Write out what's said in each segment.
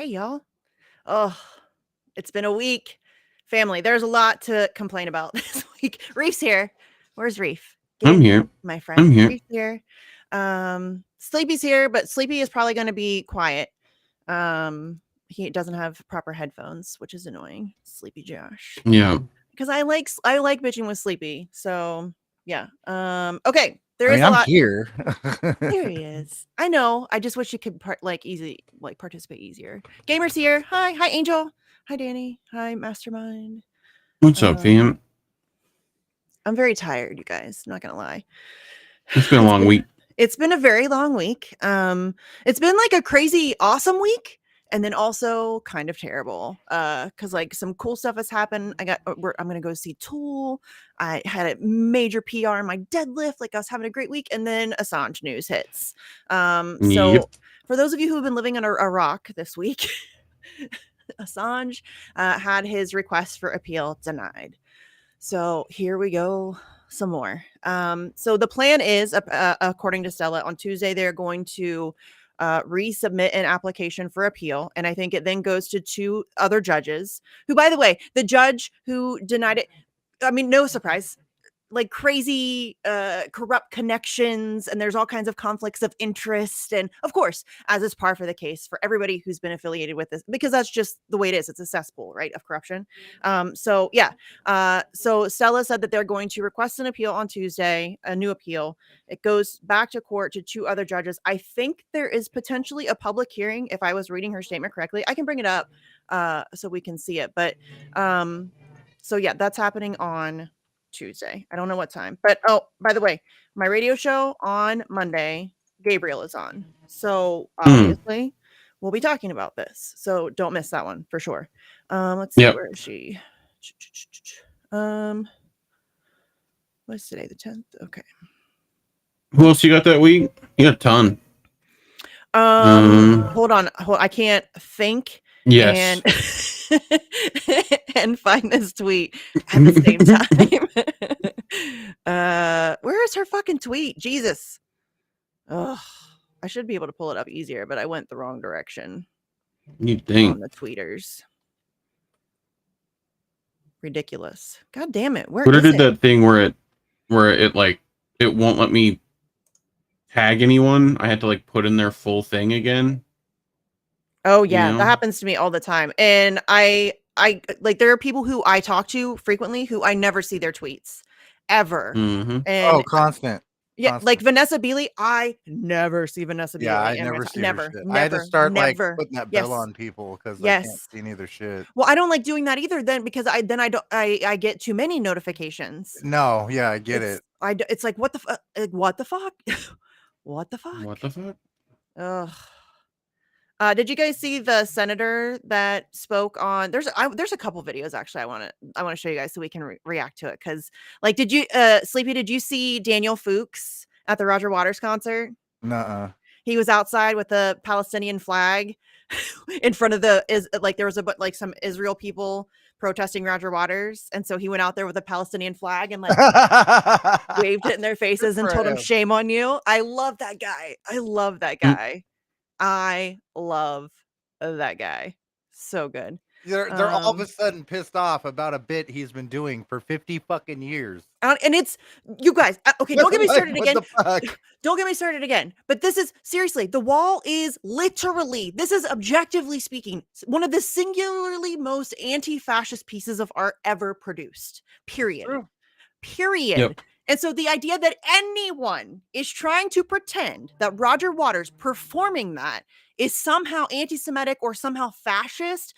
Hey, y'all. Oh, it's been a week. Family, there's a lot to complain about this week. Reef's here. Where's Reef? Get I'm in, here. my I'm friend. here. Reef's here. Sleepy's here, but Sleepy is probably going to be quiet. He doesn't have proper headphones, which is annoying. Sleepy Josh. Yeah. Because I like bitching with Sleepy. So yeah. Okay. There I is mean, a I'm lot. here. There he is. I know. I just wish you could participate easier. Gamers here. Hi, Angel. Hi, Danny. Hi, Mastermind. What's up, Um, fam? I'm very tired, you guys. Not gonna lie. It's been a long week. It's been a very long week. It's been like a crazy, awesome week, and then also kind of terrible. Because like some cool stuff has happened. I'm gonna go see Tool. I had a major PR in my deadlift. Like I was having a great week, and then Assange news hits. So Yep. for those of you who have been living under a rock this week, Assange had his request for appeal denied. So here we go. Some more. So the plan is, according to Stella, on Tuesday, they're going to resubmit an application for appeal. And I think it then goes to two other judges who, by the way, the judge who denied it, I mean, no surprise, like crazy corrupt connections, and there's all kinds of conflicts of interest, and of course, as is par for the case for everybody who's been affiliated with this, because that's just the way it is. It's a cesspool, right, of corruption. So Stella said that they're going to request an appeal on Tuesday, a new appeal. It goes back to court to two other judges. I think there is potentially a public hearing, if I was reading her statement correctly. I can bring it up so we can see it, but so yeah, that's happening on Tuesday. I don't know what time. But oh, by the way, my radio show on Monday, Gabriel is on. So obviously we'll be talking about this. So don't miss that one for sure. Let's see, Yep. where is she? What's today? The 10th? Okay. Who else you got that week? You got a ton. Hold on. I can't think. Yes. And find this tweet at the same time. Where is her fucking tweet? Jesus. Oh, I should be able to pull it up easier, but I went the wrong direction. You think on the tweeters. Ridiculous. God damn it. Where Twitter is did it? that thing where it like it won't let me tag anyone. I had to like put in their full thing again. Oh yeah, You know? that happens to me all the time. And I like there are people who I talk to frequently who I never see their tweets ever. Mm-hmm. And constant. yeah, Constant. like Vanessa Beeley, I never see Vanessa Beeley. Yeah, I never see her shit. I had to start like putting that bell on people because I can't see neither shit. Well, I don't like doing that either then, because I get too many notifications. No, yeah, I get it. It's like what the fuck? What the fuck? What the fuck? What the fuck? Ugh. Did you guys see the senator that spoke on? There's a couple videos actually. I want to show you guys so we can react to it. Because like, did you Sleepy? Did you see Daniel Fuchs at the Roger Waters concert? Nuh-uh. He was outside with the Palestinian flag in front of there was some Israel people protesting Roger Waters, and so he went out there with a Palestinian flag and like waved it in their faces and told them, "Shame on you." I love that guy. I love that guy. So good. They're all of a sudden pissed off about a bit he's been doing for 50 fucking years. And it's, you guys, okay, don't get me started again. Don't get me started again. But this is, seriously, The Wall is literally, this is objectively speaking, one of the singularly most anti-fascist pieces of art ever produced. Period. Yep. And so the idea that anyone is trying to pretend that Roger Waters performing that is somehow anti-Semitic or somehow fascist,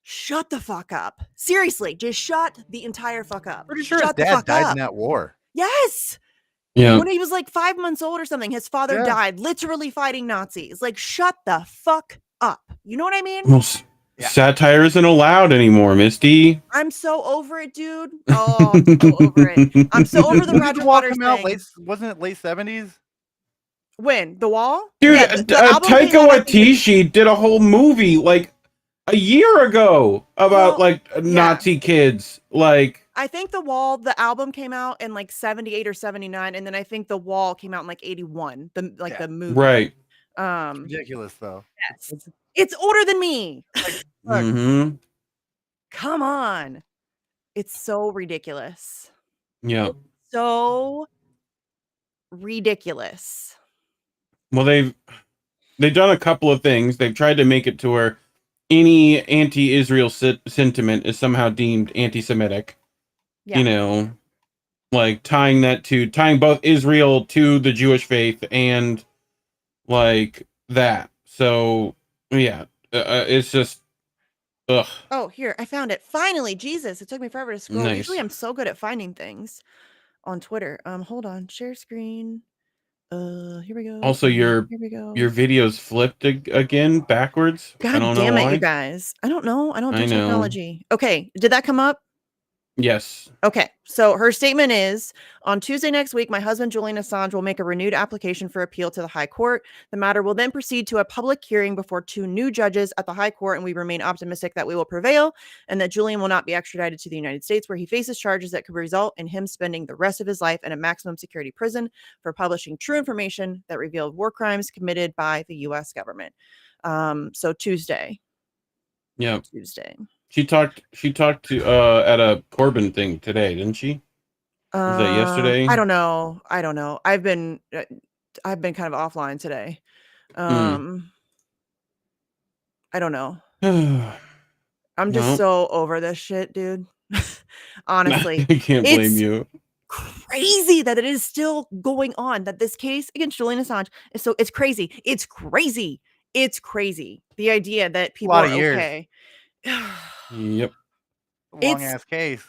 shut the fuck up. Seriously, just shut the entire fuck up. Pretty sure his dad died in that war. Yes. Yeah. When he was like 5 months old or something, his father died literally fighting Nazis. Like, shut the fuck up. You know what I mean? Well, satire isn't allowed anymore, Misty. I'm so over it, dude. Oh, I'm so over it. I'm so over the Roger Waters thing. Wasn't it late 70s? When? The Wall? Dude, Taika Waititi did a whole movie like a year ago about Nazi kids. Like, I think The Wall, the album came out in like 78 or 79, and then I think The Wall came out in like 81. The movie. Right. It's ridiculous, though. Yes. It's older than me. Mm-hmm. Come on. It's so ridiculous. Yeah. So ridiculous. Well, they've done a couple of things. They've tried to make it to where any anti-Israel sentiment is somehow deemed anti-Semitic. Yeah. You know, like tying both Israel to the Jewish faith and like that. So yeah, it's just ugh. Oh, here, I found it. Finally, Jesus. It took me forever to scroll. Nice. Usually I'm so good at finding things on Twitter. Hold on. Share screen. Here we go. Also, your video's flipped again backwards. God I don't damn know it, why. you guys. I don't know. I don't do technology. Okay. Did that come up? Yes. Okay. So her statement is, on Tuesday next week, my husband, Julian Assange, will make a renewed application for appeal to the High Court. The matter will then proceed to a public hearing before 2 new judges at the High Court, and we remain optimistic that we will prevail and that Julian will not be extradited to the United States, where he faces charges that could result in him spending the rest of his life in a maximum security prison for publishing true information that revealed war crimes committed by the U.S. government. So Tuesday. Yeah. Tuesday. She talked to at a Corbin thing today, didn't she? Was that yesterday? I don't know. I've been kind of offline today. I don't know. I'm just so over this shit, dude. Honestly. I can't blame you. Crazy that it is still going on, that this case against Julian Assange is it's crazy. It's crazy. It's crazy. The idea that people are okay. Yep. Long ass case.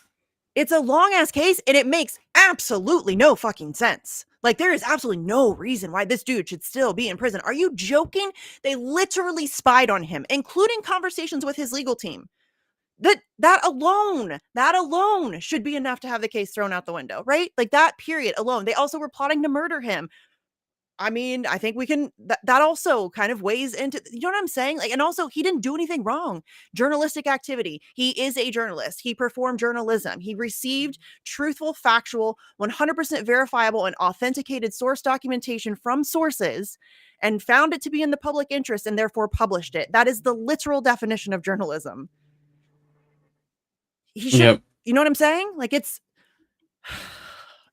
It's a long ass case, and it makes absolutely no fucking sense. Like, there is absolutely no reason why this dude should still be in prison. Are you joking? They literally spied on him, including conversations with his legal team. That alone should be enough to have the case thrown out the window, right? Like, that period alone. They also were plotting to murder him. I mean, I think we can, that also kind of weighs into, you know what I'm saying? Like, and also he didn't do anything wrong. Journalistic activity. He is a journalist. He performed journalism. He received truthful, factual, 100% verifiable and authenticated source documentation from sources and found it to be in the public interest and therefore published it. That is the literal definition of journalism. He should, you know what I'm saying? Like, it's,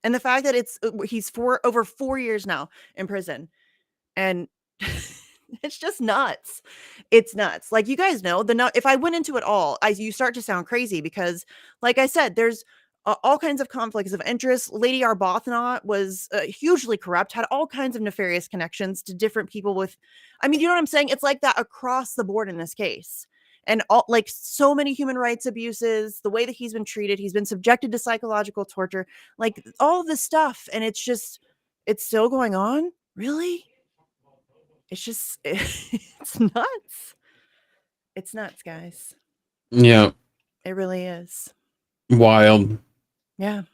and the fact that he's over 4 years now in prison, and it's just nuts. It's nuts. Like, you guys know, if I went into it all, you start to sound crazy because, like I said, there's all kinds of conflicts of interest. Lady Arbuthnot was hugely corrupt, had all kinds of nefarious connections to different people with, I mean, you know what I'm saying? It's like that across the board in this case. And like so many human rights abuses, the way that he's been treated, he's been subjected to psychological torture, like all of this stuff. And it's still going on. Really? It's just, it's nuts. It's nuts, guys. Yeah. It really is. Wild. Yeah.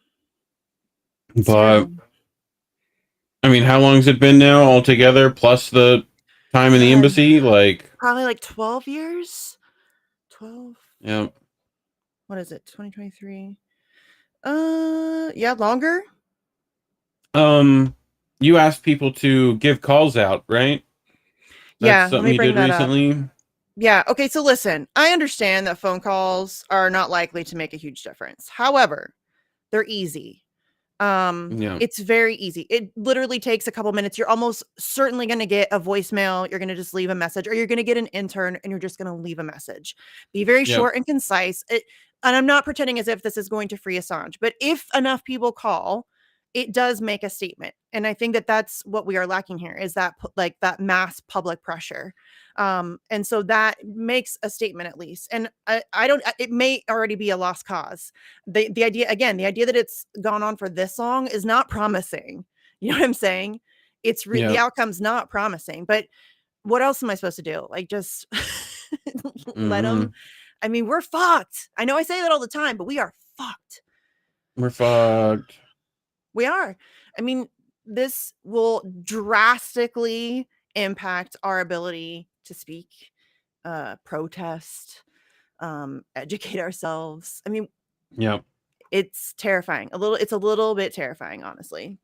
But, I mean, how long has it been now altogether, plus the time in the embassy? Like, probably like 12 years. 12. Yeah. What is it? 2023. Yeah, longer. You asked people to give calls out, right? That's something you did recently. Up. Yeah. Okay. So listen, I understand that phone calls are not likely to make a huge difference. However, they're easy. It's very easy. It literally takes a couple minutes. You're almost certainly going to get a voicemail. You're going to just leave a message, or you're going to get an intern and you're just going to leave a message. Be very short and concise. And I'm not pretending as if this is going to free Assange, but if enough people call, it does make a statement. And I think that that's what we are lacking here, is that like that mass public pressure. And so that makes a statement, at least. And I don't, it may already be a lost cause. The idea that it's gone on for this long is not promising. You know what I'm saying? It's the outcome's not promising, but what else am I supposed to do? Like, just let them. I mean, we're fucked. I know I say that all the time, but we are fucked. We're fucked. We are. I mean, this will drastically impact our ability to speak, protest, educate ourselves. I mean, it's terrifying. It's a little bit terrifying, honestly.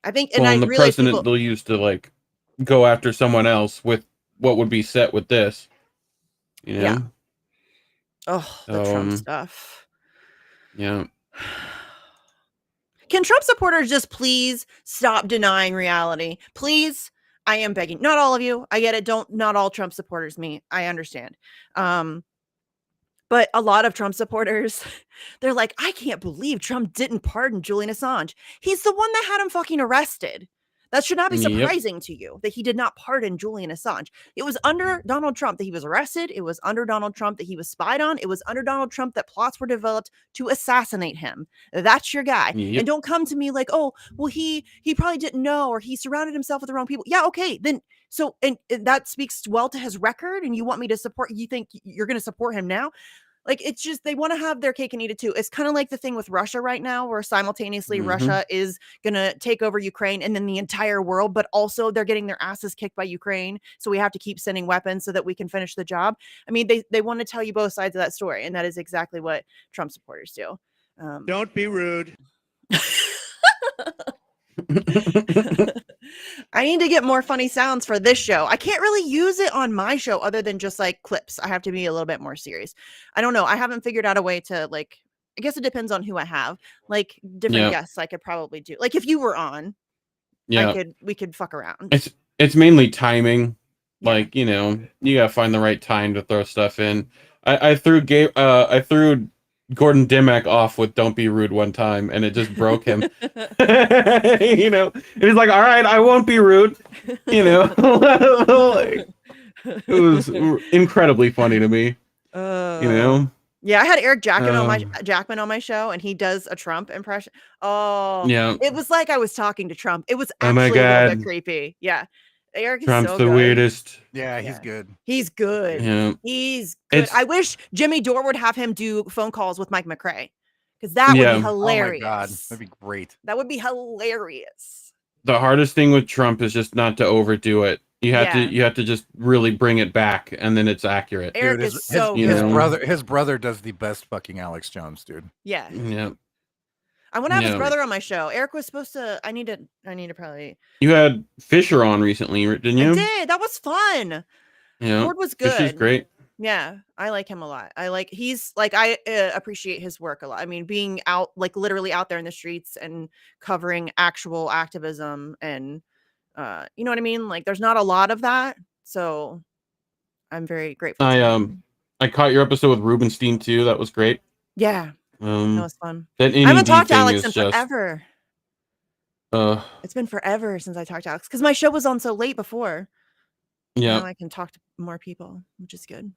I think, and I the realize president they'll use to like go after someone else with what would be set with this. You know? Yeah. Oh, the Trump stuff. Yeah. Can Trump supporters just please stop denying reality? Please, I am begging. Not all of you. I get it. Not all Trump supporters me. I understand. But a lot of Trump supporters, they're like, I can't believe Trump didn't pardon Julian Assange. He's the one that had him fucking arrested. That should not be surprising to you that he did not pardon Julian Assange. It was under Donald Trump that he was arrested. It was under Donald Trump that he was spied on. It was under Donald Trump that plots were developed to assassinate him. That's your guy. And don't come to me like, oh, well, he probably didn't know, or he surrounded himself with the wrong people. Yeah, okay. Then so and that speaks well to his record, and you want me to support, you think you're going to support him now? Like, it's just, they want to have their cake and eat it too. It's kind of like the thing with Russia right now, where simultaneously Russia is going to take over Ukraine and then the entire world, but also they're getting their asses kicked by Ukraine. So we have to keep sending weapons so that we can finish the job. I mean, they want to tell you both sides of that story. And that is exactly what Trump supporters do. Don't be rude. I need to get more funny sounds for this show. I can't really use it on my show other than just like clips. I have to be a little bit more serious. I don't know. I haven't figured out a way to, like, I guess it depends on who I have. Like different guests I could probably do. Like if you were on, we could fuck around. It's mainly timing. Like, you know, you gotta find the right time to throw stuff in. I threw Gordon Dimmock off with "Don't Be Rude" one time, and it just broke him. You know, and he's like, "All right, I won't be rude." You know, like, it was incredibly funny to me. You know. Yeah, I had Eric Jackman on my show, and he does a Trump impression. Oh, yeah, it was like I was talking to Trump. It was actually a little bit creepy. Yeah. Eric is Trump's so the good. Weirdest. Yeah, he's good. He's good. Yeah. He's good. I wish Jimmy Dore would have him do phone calls with Mike McRae, because that would be hilarious. Oh my God, that'd be great. That would be hilarious. The hardest thing with Trump is just not to overdo it. You have to just really bring it back, and then it's accurate. Eric is so good. His brother does the best fucking Alex Jones, dude. Yeah. Yeah. I want to have his brother on my show. Eric was supposed to. I need to probably. You had Fisher on recently, didn't you? I did. That was fun. Yeah. Ford was good. Fisher's great. Yeah, I like him a lot. I appreciate his work a lot. I mean, being out, like literally out there in the streets and covering actual activism, and you know what I mean? Like, there's not a lot of that, so I'm very grateful. I caught your episode with Rubenstein too. That was great. Yeah. That was fun. I haven't talked to Alex in forever. It's been forever since I talked to Alex, because my show was on so late before. Yeah. Now I can talk to more people, which is good.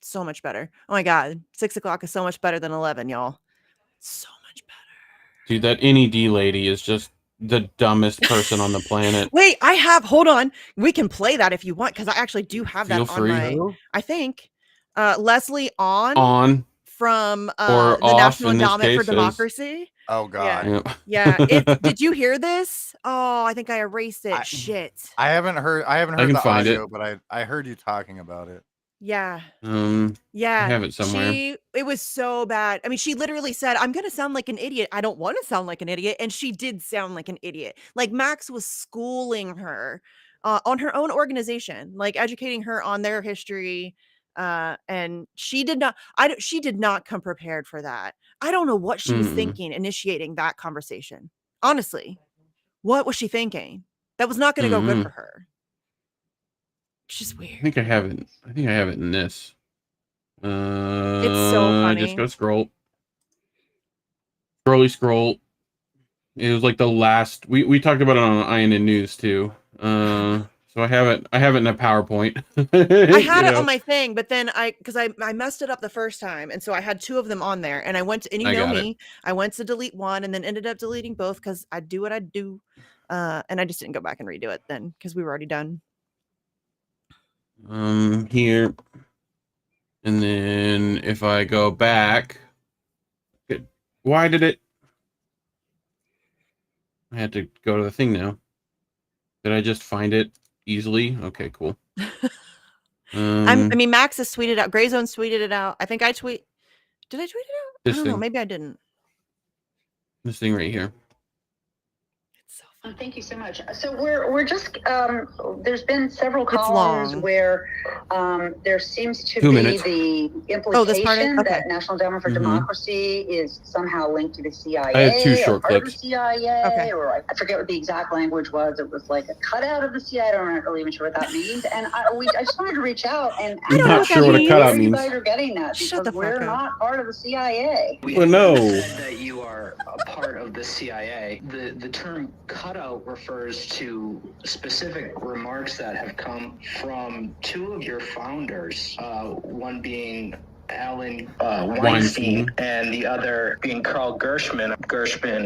So much better. Oh my God. 6 o'clock is so much better than 11, y'all. So much better. Dude, that NED lady is just the dumbest person on the planet. Wait, hold on. We can play that if you want, because I actually do have that on my, I think, Leslie on. From the National Endowment for Democracy. Oh God. Yeah. Did you hear this? Oh, I think I erased it. Shit. I haven't heard the audio, but I heard you talking about it. Yeah. Yeah. I have it somewhere. It was so bad. I mean, she literally said, "I'm gonna sound like an idiot. I don't want to sound like an idiot," and she did sound like an idiot. Like, Max was schooling her on her own organization, like educating her on their history. And she did not come prepared for that. I don't know what she was thinking initiating that conversation. Honestly, what was she thinking? That was not going to go good for her. It's just weird. I think I have it in this. It's so funny. Just go scroll. Scroll. It was like the last. We talked about it on INN News too. So I have it in a PowerPoint. I had it on my thing, but then I messed it up the first time, and so I had 2 of them on there, and I went to, and I went to delete one, and then ended up deleting both because I do what I do, and I just didn't go back and redo it then because we were already done. Here, and then if I go back, why did it? I had to go to the thing now. Did I just find it easily? Okay, cool. I mean, Max has tweeted out. Grayzone's tweeted it out. I think I tweet. Did I tweet it out? I don't know. Maybe I didn't. This thing right here. It's so Thank you so much. So we're just there's been several callers where there seems to be the implication that National Endowment for Democracy is somehow linked to the CIA. I have 2 short clips. Of the CIA, or I forget what the exact language was. It was like a cutout of the CIA. I'm not really even sure what that means. And I just wanted to reach out and I'm not sure what a cutout means. You guys are getting that because we're not part of the CIA. Well, no. That you are a part of the CIA. The term cutout refers to specific remarks that have come from 2 of your founders, one being Alan Weinstein and the other being Carl Gershman,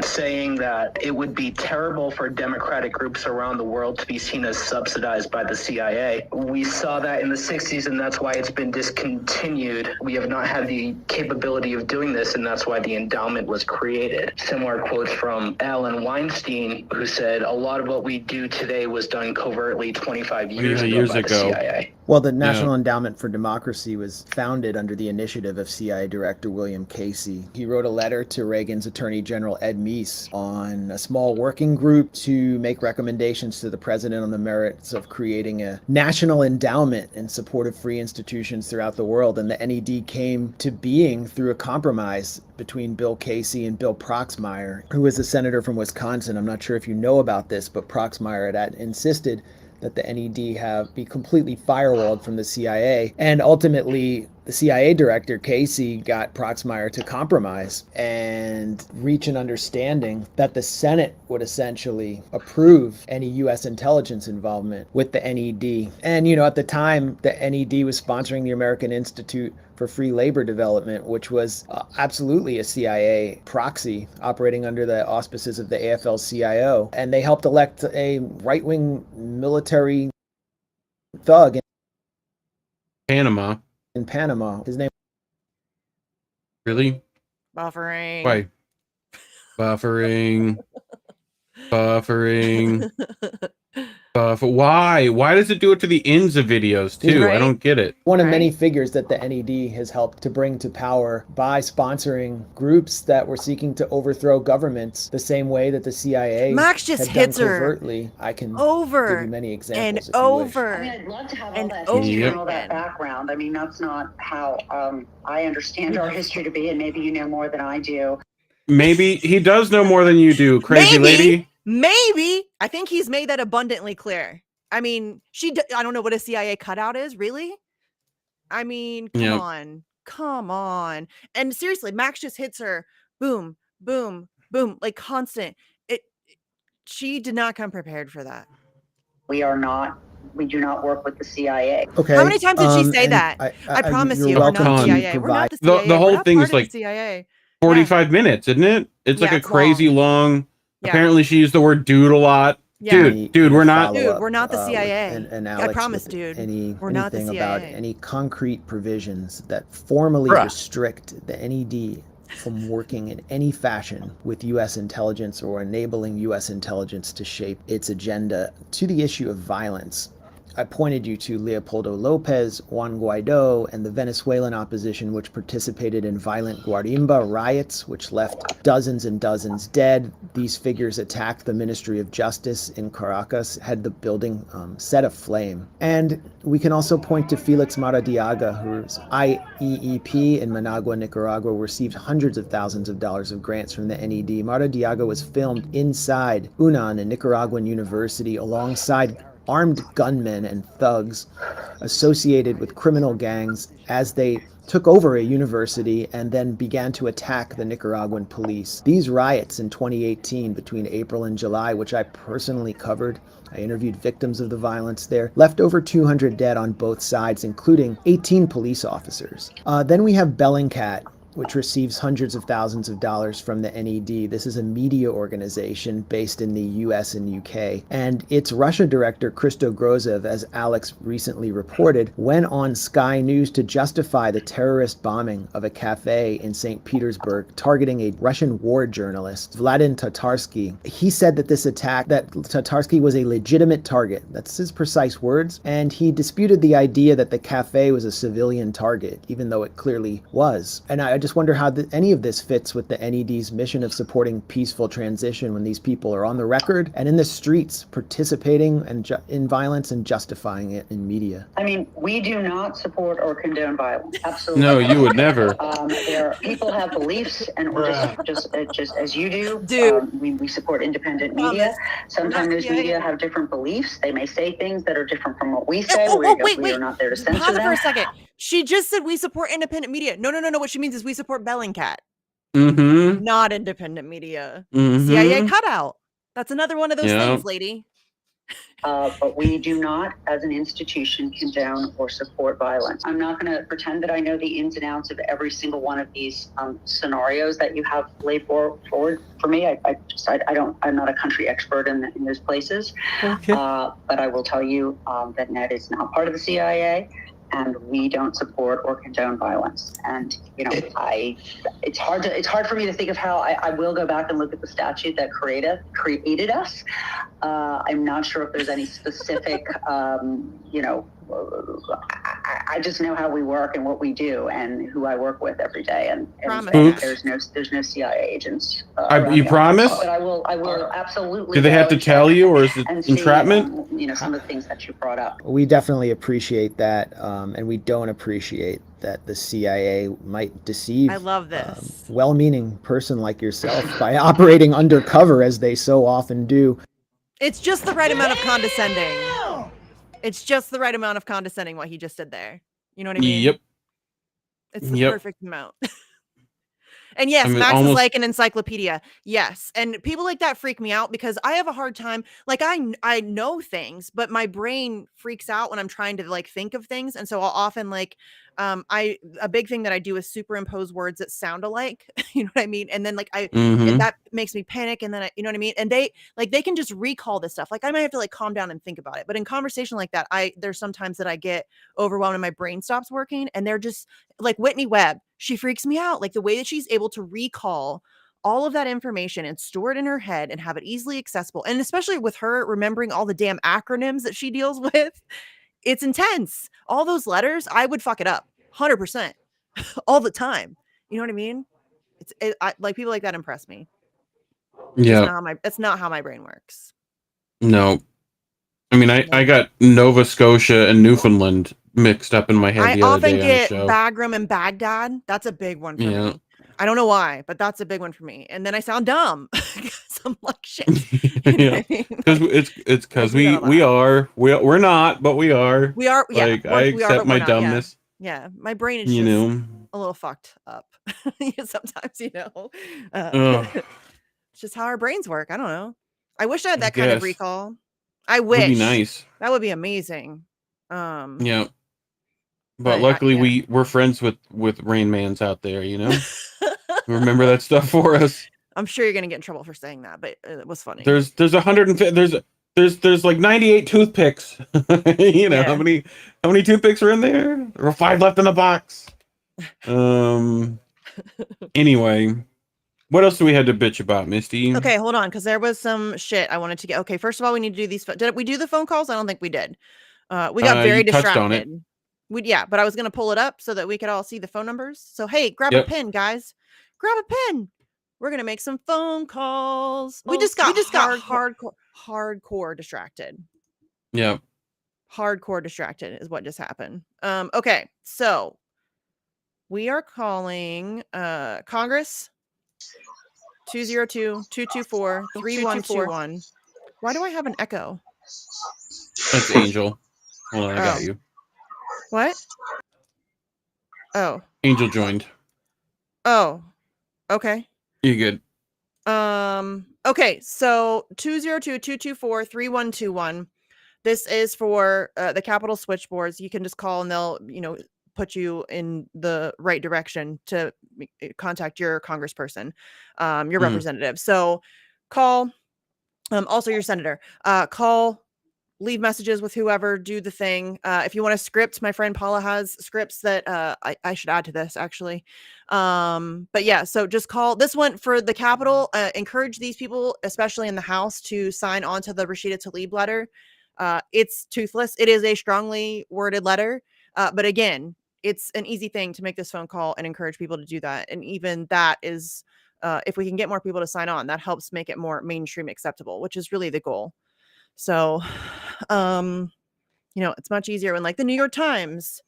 saying that it would be terrible for democratic groups around the world to be seen as subsidized by the CIA. We saw that in the 60s, and that's why it's been discontinued. We have not had the capability of doing this, and that's why the endowment was created. Similar quotes from Alan Weinstein, who said, a lot of what we do today was done covertly 25 years ago by the CIA. Well, the National Endowment for Democracy was founded under the initiative of CIA Director William Casey. He wrote a letter to Reagan's Attorney General Ed Meese on a small working group to make recommendations to the president on the merits of creating a national endowment in support of free institutions throughout the world. And the NED came to being through a compromise between Bill Casey and Bill Proxmire, who was a senator from Wisconsin. I'm not sure if you know about this, but Proxmire had insisted that the NED be completely firewalled from the CIA. And ultimately, the CIA director, Casey, got Proxmire to compromise and reach an understanding that the Senate would essentially approve any U.S. intelligence involvement with the NED. And, at the time, the NED was sponsoring the American Institute for Free Labor Development, which was absolutely a CIA proxy operating under the auspices of the AFL-CIO. And they helped elect a right-wing military thug in Panama. His name. Really? Buffering. Why? Buffering. Why? Why does it do it to the ends of videos too? Right? I don't get it. One of many figures that the NED has helped to bring to power by sponsoring groups that were seeking to overthrow governments the same way that the CIA Max just hits her covertly. I can give you many examples and over. I mean, I'd love to have all that history and all that background. I mean, that's not how I understand our history to be, and maybe you know more than I do. Maybe he does know more than you do, crazy lady. Maybe. I think he's made that abundantly clear. I mean, I don't know what a CIA cutout is, really? I mean, come on. And seriously, Max just hits her, boom, boom, boom, like constant. She did not come prepared for that. We do not work with the CIA. Okay. How many times did she say that? I promise you, we're not the CIA. We're not the CIA. The whole thing is like CIA. 45 minutes, isn't it? It's like a crazy long. Apparently she used the word dude a lot. Yeah. Dude, we're not. Dude, we're not the CIA. And Alex, I promise, dude. We're not the CIA. About any concrete provisions that formally restrict the NED from working in any fashion with U.S. intelligence or enabling U.S. intelligence to shape its agenda to the issue of violence. I pointed you to Leopoldo Lopez, Juan Guaido, and the Venezuelan opposition, which participated in violent Guarimba riots, which left dozens and dozens dead. These figures attacked the Ministry of Justice in Caracas, had the building set aflame. And we can also point to Felix Maradiaga, whose IEEP in Managua, Nicaragua, received hundreds of thousands of dollars of grants from the NED. Maradiaga was filmed inside UNAN, a Nicaraguan university, alongside armed gunmen and thugs associated with criminal gangs as they took over a university and then began to attack the Nicaraguan police. These riots in 2018 between April and July, which I personally covered, I interviewed victims of the violence there, left over 200 dead on both sides, including 18 police officers. Then we have Bellingcat, which receives hundreds of thousands of dollars from the NED. This is a media organization based in the US and UK. And its Russia director, Christo Grozev, as Alex recently reported, went on Sky News to justify the terrorist bombing of a cafe in St. Petersburg, targeting a Russian war journalist, Vladimir Tatarsky. He said that this attack, that Tatarsky was a legitimate target. That's his precise words. And he disputed the idea that the cafe was a civilian target, even though it clearly was. And I just wonder how any of this fits with the NED's mission of supporting peaceful transition when these people are on the record and in the streets participating in violence and justifying it in media. I mean, we do not support or condone violence. Absolutely. No, you would never. People have beliefs, and we're just as you do. We support independent media. Sometimes those media have different beliefs. They may say things that are different from what we say. We are not there to censor them. Pause it for a second. She just said we support independent media. No. What she means is we support Bellingcat. Mm-hmm. Not independent media. Mm-hmm. CIA cutout. That's another one of those things, lady. But we do not, as an institution, condone or support violence. I'm not going to pretend that I know the ins and outs of every single one of these scenarios that you have laid forward for me. I'm not a country expert in those places. Okay. But I will tell you that Ned is not part of the CIA. And we don't support or condone violence. And it's hard for me to think of how I will go back and look at the statute that created us. I'm not sure if there's any specific, I just know how we work and what we do and who I work with every day. And there's no CIA agents. You promise? But I will absolutely. Do they have to tell you, or is it entrapment? Some of the things that you brought up. We definitely appreciate that, and we don't appreciate that the CIA might deceive. I love this. Well-meaning person like yourself by operating undercover as they so often do. It's just the right amount of condescending. It's just the right amount of condescending what he just did there. You know what I mean? Yep. It's the perfect amount. And yes, Max is like an encyclopedia. Yes. And people like that freak me out because I have a hard time. Like I know things, but my brain freaks out when I'm trying to like think of things. And so I'll often a big thing that I do is superimpose words that sound alike. You know what I mean? And then that makes me panic. And then you know what I mean? And they can just recall this stuff. Like I might have to like calm down and think about it. But in conversation like that, there's sometimes that I get overwhelmed and my brain stops working. And they're just like Whitney Webb. She freaks me out. Like the way that she's able to recall all of that information and store it in her head and have it easily accessible. And especially with her remembering all the damn acronyms that she deals with, it's intense. All those letters, I would fuck it up 100% all the time. You know what I mean? Like people like that impress me. Yeah. That's not how my brain works. No. I mean, I got Nova Scotia and Newfoundland mixed up in my head the other day on the show. I often get Bagram and Baghdad. That's a big one for me. I don't know why, but that's a big one for me. And then I sound dumb because I'm like shit. Yeah, because it's because we're not, but we are. We are. Yeah, like I accept my dumbness. Yeah, my brain is just a little fucked up. Sometimes, it's just how our brains work. I don't know. I wish I had that kind of recall. I wish. Would be nice. That would be amazing. Yeah. But luckily we're friends with Rain Mans out there, Remember that stuff for us. I'm sure you're gonna get in trouble for saying that, but it was funny. There's 150 there's like 98 toothpicks. How many toothpicks are in there? There were 5 left in the box. Anyway, what else do we have to bitch about, Misty? Okay, hold on, because there was some shit I wanted to get. Okay, first of all, we need to do these. Did we do the phone calls? I don't think we did. We got very distracted. On it. But I was gonna pull it up so that we could all see the phone numbers. So hey, grab a pen, guys. Grab a pen. We're gonna make some phone calls. We just got hardcore distracted. Yeah. Hardcore distracted is what just happened. Okay, so we are calling Congress 202-224-3121. Why do I have an echo? That's Angel. Hold on, I got you. What? Oh. Angel joined. Oh. Okay. You good? Okay, so 202-224-3121. This is for the Capitol switchboards. You can just call and they'll, put you in the right direction to contact your congressperson, your representative. So call, also your senator, call, leave messages with whoever, do the thing. If you want a script, my friend Paula has scripts that I should add to this actually. But yeah, so just call this one for the Capitol. Encourage these people, especially in the House, to sign on to the Rashida Tlaib letter. It's toothless. It is a strongly worded letter. But again, it's an easy thing to make this phone call and encourage people to do that. And even that is, if we can get more people to sign on, that helps make it more mainstream acceptable, which is really the goal. So, it's much easier when like the New York Times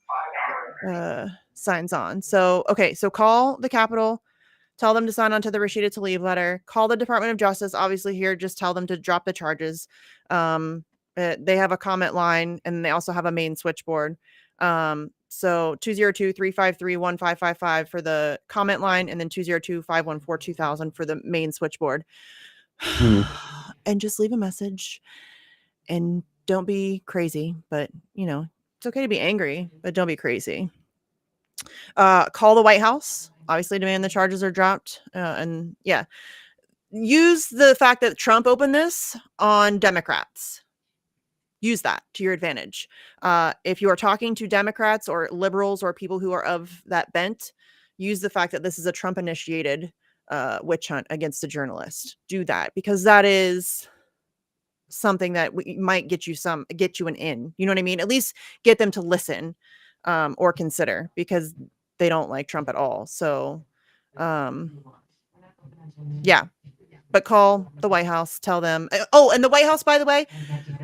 signs on. So, okay, so call the Capitol, tell them to sign on to the Rashida Tlaib letter, call the Department of Justice. Obviously here, just tell them to drop the charges. They have a comment line and they also have a main switchboard. So 202-353-1555 for the comment line, and then 202-514-2000 for the main switchboard. And just leave a message and don't be crazy, but it's okay to be angry, but don't be crazy. Call the White House, obviously demand the charges are dropped. And yeah, use the fact that Trump opened this on Democrats. Use that to your advantage. If you are talking to Democrats or liberals or people who are of that bent, use the fact that this is a Trump initiated witch hunt against a journalist. Do that, because that is something that might get you an in. You know what I mean? At least get them to listen or consider, because they don't like Trump at all. So, yeah. But call the White House, tell them. Oh, and the White House, by the way,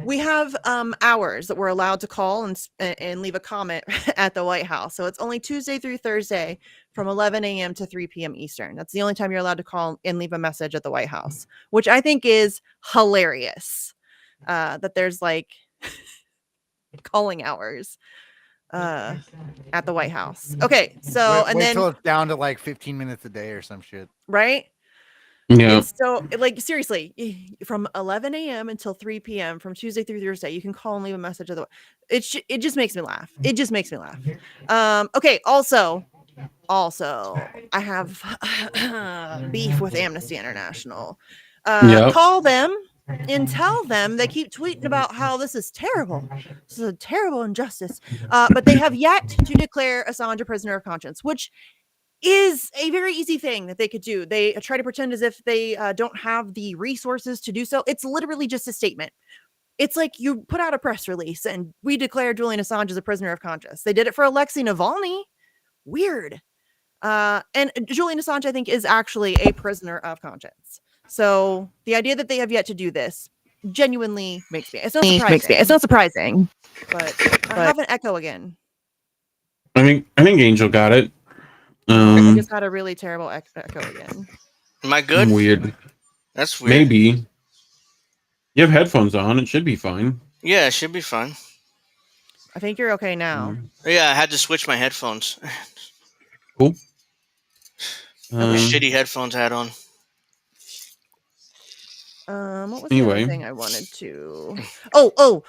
we have hours that we're allowed to call and leave a comment at the White House. So it's only Tuesday through Thursday from 11 a.m. to 3 p.m. Eastern. That's the only time you're allowed to call and leave a message at the White House, which I think is hilarious. That there's like calling hours at the White House. Okay, so wait till it's down to like 15 minutes a day or some shit. Right? Yeah. So, like, seriously, from 11 a.m. until 3 p.m. from Tuesday through Thursday, you can call and leave a message. It just makes me laugh. It just makes me laugh. Okay. Also, I have beef with Amnesty International. Call them and tell them they keep tweeting about how this is terrible. This is a terrible injustice. But they have yet to declare Assange a prisoner of conscience, which is a very easy thing that they could do. They try to pretend as if they don't have the resources to do so. It's literally just a statement. It's like you put out a press release and we declare Julian Assange as a prisoner of conscience. They did it for Alexei Navalny. Weird. And Julian Assange, I think, is actually a prisoner of conscience. So the idea that they have yet to do this genuinely makes me. It's not surprising. It's not surprising. But I have an echo again. I think Angel got it. I just had a really terrible echo again. Am I good? Weird. That's weird. Maybe. You have headphones on. It should be fine. Yeah, it should be fine. I think you're okay now. Yeah, I had to switch my headphones. Cool. Shitty headphones I had on. What was the other thing I wanted to? Oh.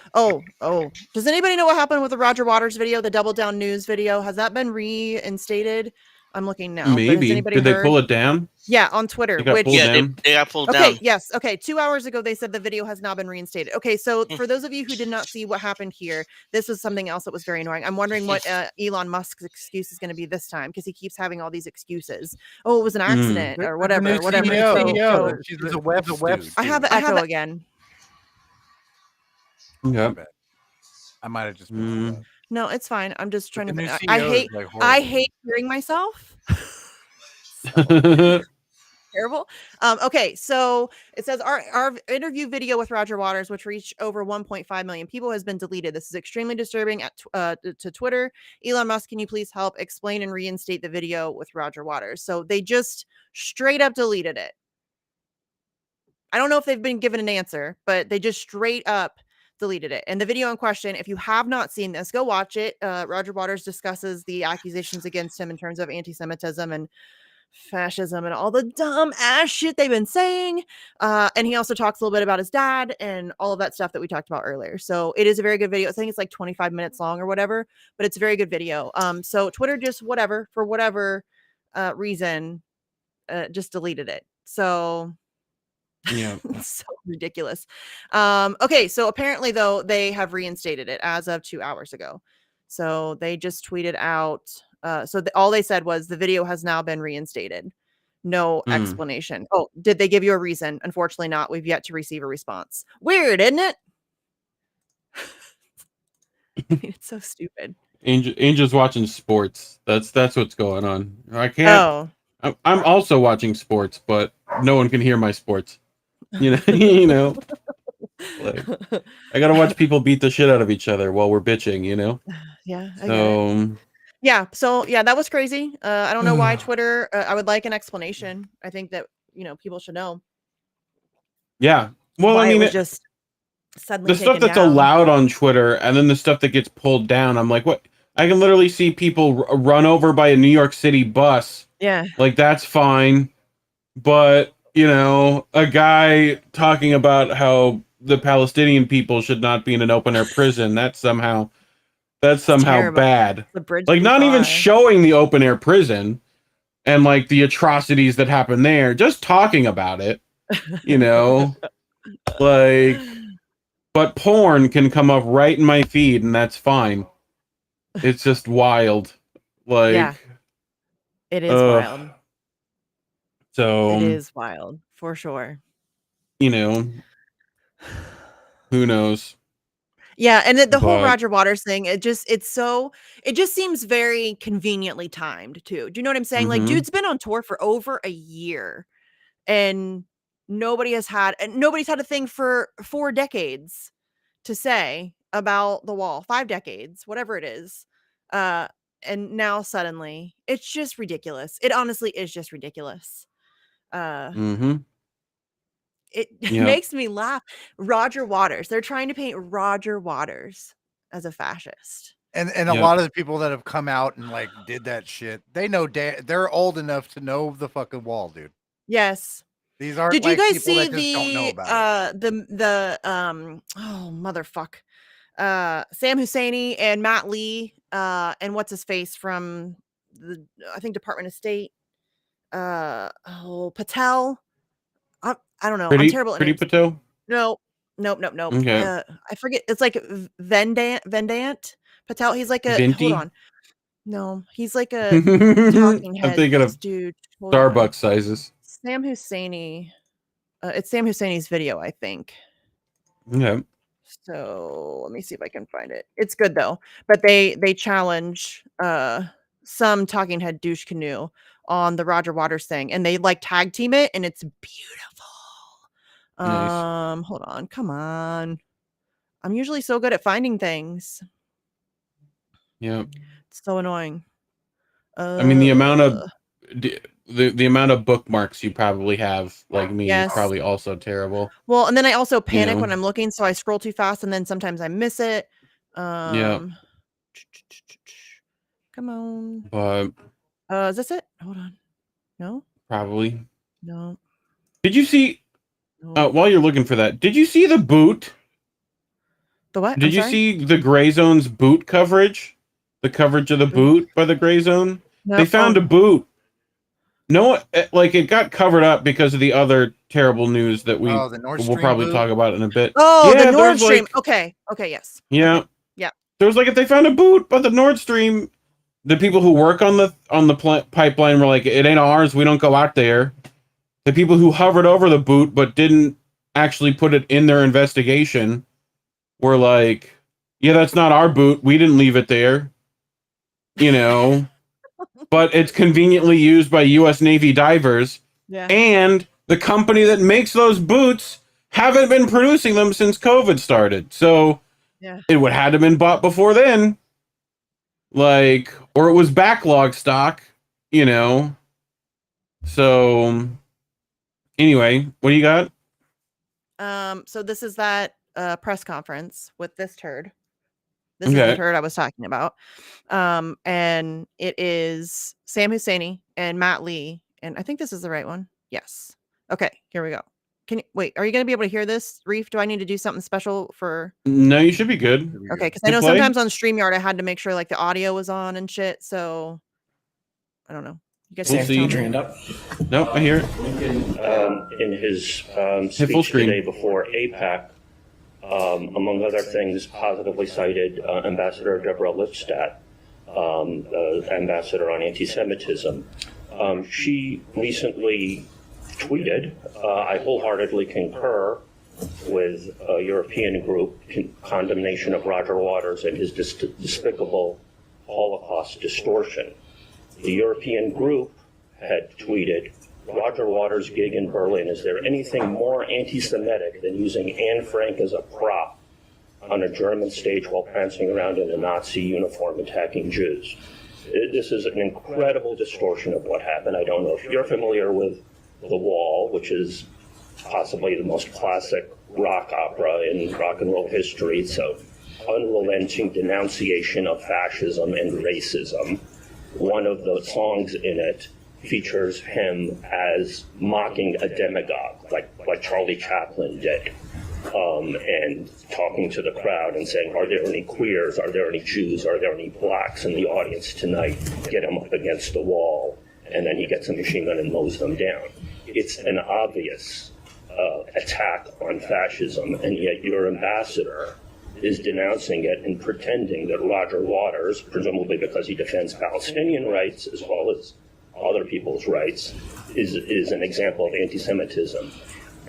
Does anybody know what happened with the Roger Waters video, the Double Down News video? Has that been reinstated? I'm looking now. Maybe. Did they pull it down? Yeah, on Twitter. They got pulled down. Okay, yes. Okay, 2 hours ago, they said the video has now been reinstated. Okay, so for those of you who did not see what happened here, this was something else that was very annoying. I'm wondering what Elon Musk's excuse is going to be this time, because he keeps having all these excuses. Oh, it was an accident or whatever. She's a web. I have an echo again. Yeah. I might have just. No, it's fine. I'm just trying to. I hate hearing myself. Terrible. Okay, so it says our interview video with Roger Waters, which reached over 1.5 million people, has been deleted. This is extremely disturbing to Twitter. Elon Musk, can you please help explain and reinstate the video with Roger Waters? So they just straight up deleted it. I don't know if they've been given an answer, but they just straight up deleted it. And the video in question, if you have not seen this, go watch it. Roger Waters discusses the accusations against him in terms of anti-Semitism and fascism and all the dumb ass shit they've been saying. And he also talks a little bit about his dad and all of that stuff that we talked about earlier. So it is a very good video. I think it's like 25 minutes long or whatever, but it's a very good video. So Twitter just for whatever reason, just deleted it. So yeah, so ridiculous. Okay, so apparently though they have reinstated it as of 2 hours ago. So they just tweeted out. All they said was the video has now been reinstated. No explanation. Oh, did they give you a reason? Unfortunately not. We've yet to receive a response. Weird, isn't it? I mean, it's so stupid. Angel's watching sports. That's what's going on. I can't. Oh. I'm also watching sports, but no one can hear my sports. You know, you know. Like, I gotta watch people beat the shit out of each other while we're bitching. You know. Yeah. I So. get it. Yeah. So yeah, that was crazy. I don't know why Twitter. I would like an explanation. I think that people should know. Yeah. Well, why I mean, it was just suddenly the stuff that's down. allowed on Twitter, and then the stuff that gets pulled down. I'm like, what? I can literally see people run over by a New York City bus. Yeah. Like, that's fine. But, a guy talking about how the Palestinian people should not be in an open air prison, that's somehow bad. Like, not even showing the open air prison and like the atrocities that happen there, just talking about it, like, but porn can come up right in my feed and that's fine. It's just wild. Like, yeah. It is wild. So it is wild for sure. Who knows? Yeah, and the whole Roger Waters thing, it just seems very conveniently timed too. Do you know what I'm saying? Like, dude's been on tour for over a year, and nobody's had a thing for 4 decades to say about the wall, 5 decades, whatever it is. And now suddenly, it's just ridiculous. It honestly is just ridiculous. It makes me laugh. Roger Waters. They're trying to paint Roger Waters as a fascist. And a lot of the people that have come out and like did that shit, they know they're old enough to know the fucking wall, dude. Yes. These aren't. Did you like guys see don't know about oh motherfuck, Sam Husseini and Matt Lee, and what's his face from the Department of State, Patel. I don't know. I'm terrible at names. Patel? Nope. Okay. I forget. It's like Vendant Patel. He's like a hold on. No, he's like a talking head. I'm thinking of dude. Starbucks sizes. Sam Husseini. It's Sam Husseini's video, I think. Okay. So let me see if I can find it. It's good though. But they challenge some talking head douche canoe on the Roger Waters thing, and they like tag team it, and it's beautiful. Nice. Hold on, come on. I'm usually so good at finding things. Yeah. It's so annoying. I mean, the amount of the amount of bookmarks you probably have, like me, is probably also terrible. Well, and then I also panic when I'm looking, so I scroll too fast, and then sometimes I miss it. Come on. But is this it? Hold on. No? Probably. No. Did you see while you're looking for that, did you see the boot? The what? Did you see the Gray Zone's boot coverage? The coverage of the boot by the Gray Zone? No. They found a boot. No, like it got covered up because of the other terrible news that we'll probably talk about in a bit. Oh, yeah, the Nord Stream. Okay, yes. Yeah. Okay. Yeah. There was like, if they found a boot by the Nord Stream, the people who work on the pipeline were like, it ain't ours. We don't go out there. The people who hovered over the boot but didn't actually put it in their investigation were like, yeah, that's not our boot. We didn't leave it there. But it's conveniently used by U.S. Navy divers. Yeah. And the company that makes those boots haven't been producing them since COVID started. So it would have been bought before then. Like, or it was backlog stock, So anyway, what do you got? So this is that press conference with this turd. This is the turd I was talking about. And it is Sam Husseini and Matt Lee. And I think this is the right one. Yes. Okay, here we go. Wait, are you going to be able to hear this, Reef? Do I need to do something special for... No, you should be good. Okay, because I know sometimes on StreamYard I had to make sure like the audio was on and shit, so I don't know. You guys we'll see. Your hand up. No, I hear it. In his speech today before APAC, among other things, positively cited Ambassador Deborah Lipstadt, ambassador on anti-Semitism. She recently tweeted, I wholeheartedly concur with a European group condemnation of Roger Waters and his despicable Holocaust distortion. The European group had tweeted, Roger Waters' gig in Berlin, is there anything more anti-Semitic than using Anne Frank as a prop on a German stage while prancing around in a Nazi uniform attacking Jews? This is an incredible distortion of what happened. I don't know if you're familiar with The Wall, which is possibly the most classic rock opera in rock and roll history. So unrelenting denunciation of fascism and racism. One of the songs in it features him as mocking a demagogue, like Charlie Chaplin did, and talking to the crowd and saying, are there any queers? Are there any Jews? Are there any blacks in the audience tonight? Get them up against the wall. And then he gets a machine gun and mows them down. It's an obvious attack on fascism, and yet your ambassador is denouncing it and pretending that Roger Waters, presumably because he defends Palestinian rights as well as other people's rights, is an example of anti-Semitism.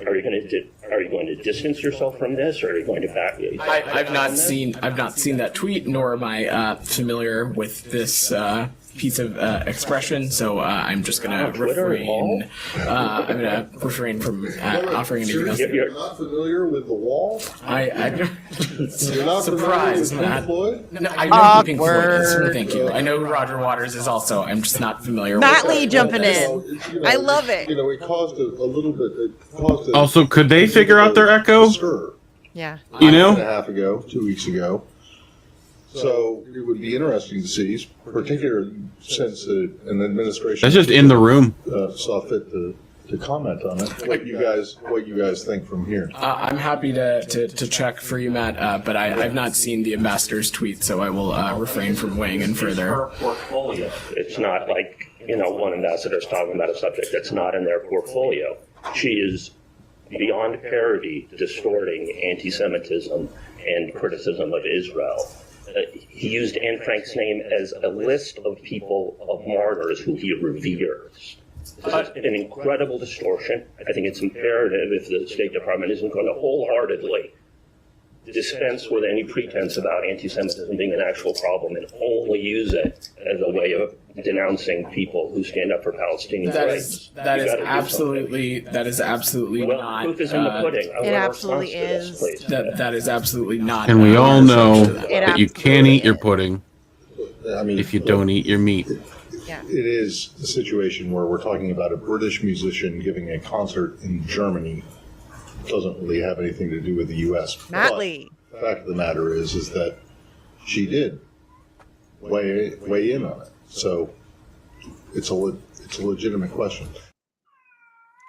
Are you going to distance yourself from this, or are you going to back? I've not seen that tweet, nor am I familiar with this piece of expression, so I'm just going to refrain. I'm going to refrain from offering anything else. You're not familiar with The Wall? You're not surprised, Matt. No, I know who Pink Floyd is. Thank you. I know who Roger Waters is also. I'm just not familiar Matt with Lee jumping in. I love it. It caused a little bit. Also, could they figure out their echo? Yeah. You know? A half ago, 2 weeks ago. So it would be interesting to see, particularly since an administration that's just in the room saw fit to comment on it. What you guys think from here? I'm happy to check for you, Matt, but I've not seen the ambassador's tweet, so I will refrain from weighing in further. It's not like one ambassador's talking about a subject that's not in their portfolio. She is beyond parody distorting anti-Semitism and criticism of Israel. He used Anne Frank's name as a list of people, of martyrs who he reveres. This is an incredible distortion. I think it's imperative, if the State Department isn't going to wholeheartedly dispense with any pretense about anti-Semitism being an actual problem and only use it as a way of denouncing people who stand up for Palestinian rights. That is absolutely not. Proof is in the pudding. It absolutely is. That is absolutely not. And we all know that you can't eat your pudding if you don't eat your meat. Yeah. It is a situation where we're talking about a British musician giving a concert in Germany. It doesn't really have anything to do with the U.S. Matt Lee. The fact of the matter is that she did weigh in on it. So it's a legitimate question.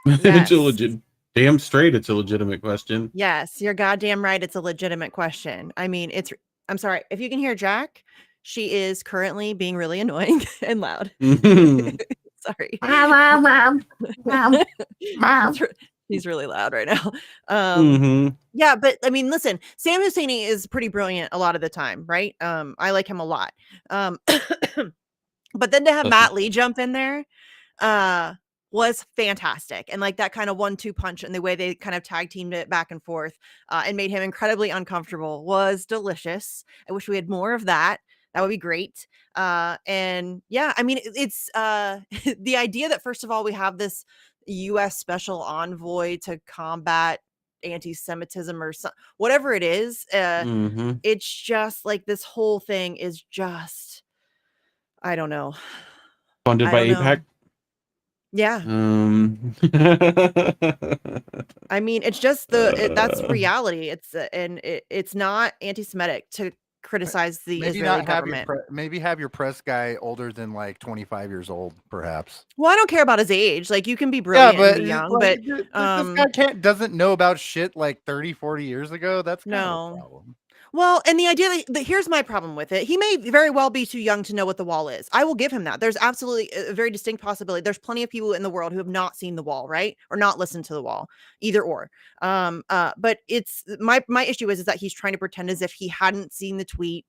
Yes. Damn straight, it's a legitimate question. Yes, you're goddamn right. It's a legitimate question. I mean, I'm sorry if you can hear Jack. She is currently being really annoying and loud. Sorry. Mom. He's really loud right now. Yeah, but I mean, listen, Sam Husseini is pretty brilliant a lot of the time, right? I like him a lot. But then to have Matt Lee jump in there was fantastic. And like that kind of 1-2 punch and the way they kind of tag teamed it back and forth and made him incredibly uncomfortable was delicious. I wish we had more of that. That would be great. And yeah, I mean, it's the idea that first of all, we have this U.S. special envoy to combat anti-Semitism or whatever it is. It's just like this whole thing is just, I don't know. Funded by AIPAC? Yeah. I mean, it's just that's reality. It's not anti-Semitic to criticize the Israeli government. Maybe have your press guy older than like 25 years old, perhaps. Well, I don't care about his age. Like you can be brilliant and be young, but this guy doesn't know about shit like 30, 40 years ago. That's kind of a problem. Well, and the idea that here's my problem with it. He may very well be too young to know what The Wall is. I will give him that. There's absolutely a very distinct possibility. There's plenty of people in the world who have not seen The Wall, right? Or not listened to The Wall, either or. But it's my issue is that he's trying to pretend as if he hadn't seen the tweet,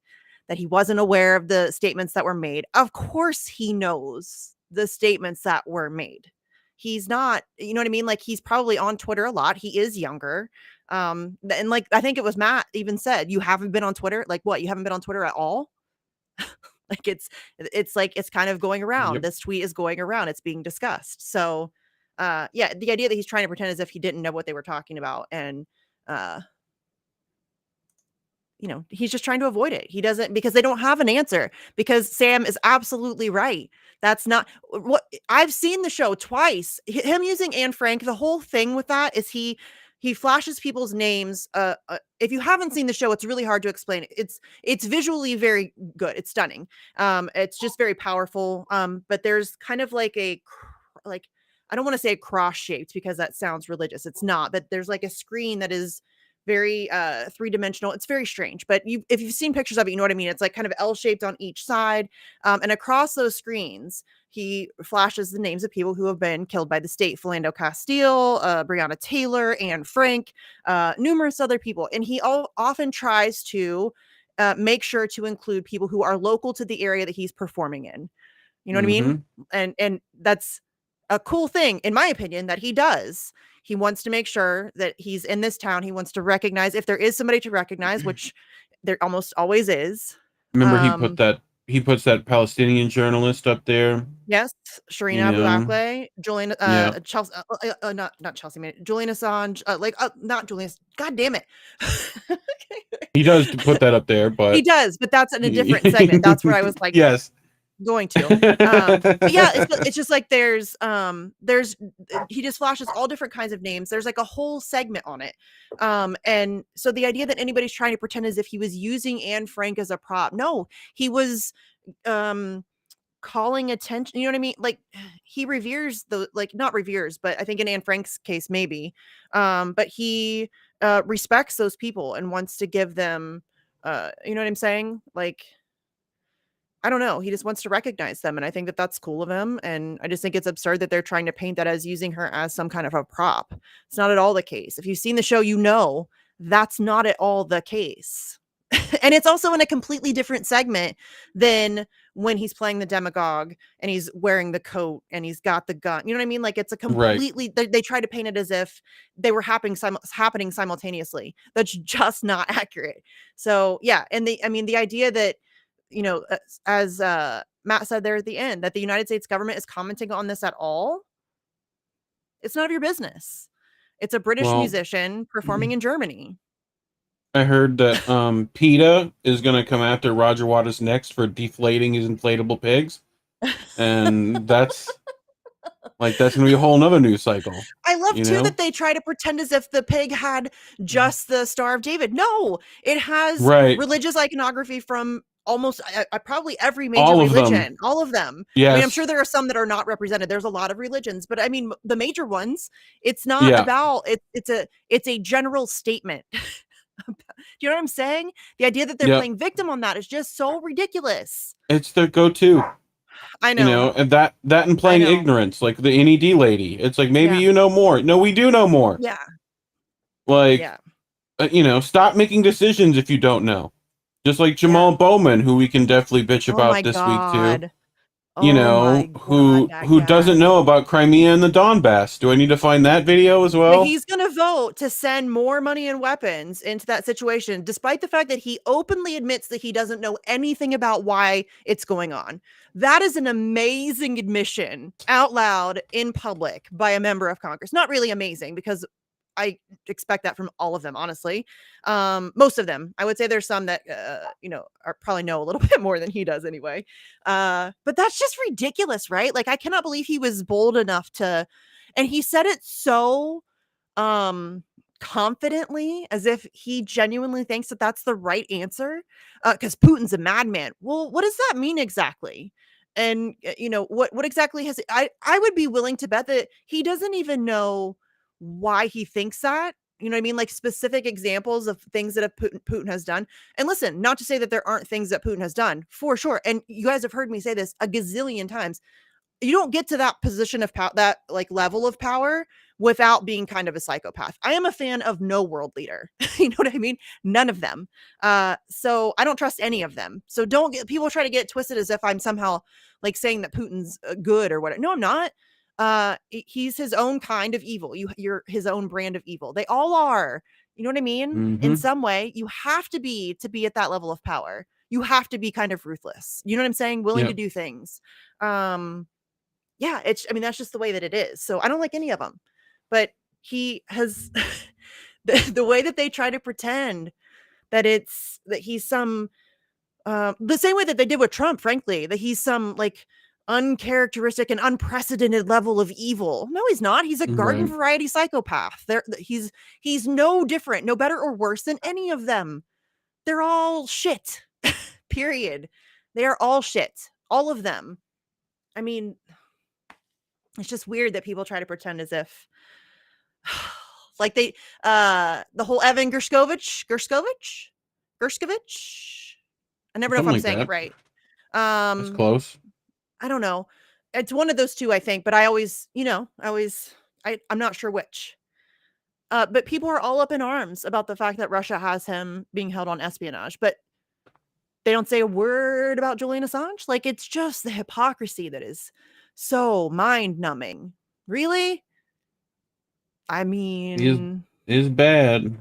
that he wasn't aware of the statements that were made. Of course he knows the statements that were made. He's not, you know what I mean? Like he's probably on Twitter a lot. He is younger. And like I think it was Matt even said, you haven't been on Twitter. Like what? You haven't been on Twitter at all? Like it's kind of going around. Yep. This tweet is going around. It's being discussed. So yeah, the idea that he's trying to pretend as if he didn't know what they were talking about, and he's just trying to avoid it. He doesn't, because they don't have an answer, because Sam is absolutely right. That's not what I've seen the show twice. Him using Anne Frank, the whole thing with that is he flashes people's names. If you haven't seen the show, it's really hard to explain. It's visually very good. It's stunning. It's just very powerful. But there's kind of like I don't want to say cross shaped because that sounds religious. It's not, but there's like a screen that is very three-dimensional. It's very strange, but if you've seen pictures of it, you know what I mean. It's like kind of L-shaped on each side, and across those screens he flashes the names of people who have been killed by the state: Philando Castile, Breonna Taylor, Anne Frank, numerous other people. And he often tries to make sure to include people who are local to the area that he's performing in. You know what I mean? And that's a cool thing, in my opinion, that he does. He wants to make sure that he's in this town. He wants to recognize, if there is somebody to recognize, which there almost always is. Remember, he puts that Palestinian journalist up there. Yes, Shireen Abu Akleh, Julian, Chelsea, not Chelsea, Julian Assange, not Julian. God damn it. He does put that up there, but he does, but that's in a different segment. That's where I was like, yes. Going to but yeah, it's just like there's he just flashes all different kinds of names. There's like a whole segment on it, and so the idea that anybody's trying to pretend as if he was using Anne Frank as a prop, no, he was calling attention, you know what I mean? Like, he reveres not reveres, but I think in Anne Frank's case maybe, but he respects those people and wants to give them you know what I'm saying, like, I don't know. He just wants to recognize them. And I think that that's cool of him. And I just think it's absurd that they're trying to paint that as using her as some kind of a prop. It's not at all the case. If you've seen the show, that's not at all the case. And it's also in a completely different segment than when he's playing the demagogue and he's wearing the coat and he's got the gun. You know what I mean? Like, it's a completely, they try to paint it as if they were happening simultaneously. That's just not accurate. So yeah. And the idea that, as Matt said there at the end, that the United States government is commenting on this at all, it's none of your business. It's a British musician performing in Germany. I heard that PETA is going to come after Roger Waters next for deflating his inflatable pigs, and that's going to be a whole nother news cycle. I love too that they try to pretend as if the pig had just the Star of David. No, it has religious iconography from almost probably every major religion, all of them. Yes. I mean, I'm sure there are some that are not represented. There's a lot of religions, but I mean, the major ones, it's not about it. It's a general statement. Do you know what I'm saying? The idea that they're playing victim on that is just so ridiculous. It's their go-to. I know. And that and playing ignorance, like the NED lady. It's like, maybe you know more. No, we do know more. Yeah. Like, stop making decisions if you don't know. Just like Jamal Bowman, who we can definitely bitch about this week too. Who doesn't know about Crimea and the Donbass? Do I need to find that video as well? He's going to vote to send more money and weapons into that situation, despite the fact that he openly admits that he doesn't know anything about why it's going on. That is an amazing admission out loud in public by a member of Congress. Not really amazing, because I expect that from all of them, honestly. Most of them. I would say there's some that, are probably know a little bit more than he does anyway. But that's just ridiculous, right? Like, I cannot believe he was bold enough to, and he said it so confidently, as if he genuinely thinks that that's the right answer. Because Putin's a madman. Well, what does that mean exactly? And, what exactly has I would be willing to bet that he doesn't even know why he thinks that. You know what I mean? Like, specific examples of things that Putin has done. And listen, not to say that there aren't things that Putin has done, for sure. And you guys have heard me say this a gazillion times. You don't get to that position of power, that like level of power, without being kind of a psychopath. I am a fan of no world leader. You know what I mean? None of them. So I don't trust any of them. So people try to get it twisted as if I'm somehow like saying that Putin's good or whatever. No, I'm not. He's his own kind of evil. You're his own brand of evil. They all are. You know what I mean? In some way, you have to be at that level of power. you have to be kind of ruthless. You know what I'm saying? Willing to do things. Yeah, that's just the way that it is. So I don't like any of them. But he has the way that they try to pretend that he's some the same way that they did with Trump, frankly, that he's some like uncharacteristic and unprecedented level of evil. No, he's not. He's a garden variety psychopath. He's no different, no better or worse than any of them. They're all shit. Period. They are all shit. All of them. I mean, it's just weird that people try to pretend as if like the whole Evan Gershkovich. I never know if I'm saying it right. That's close. I don't know. It's one of those two, I think, but I'm not sure which. But people are all up in arms about the fact that Russia has him being held on espionage, but they don't say a word about Julian Assange. Like, it's just the hypocrisy that is so mind-numbing. Really? I mean... It is bad.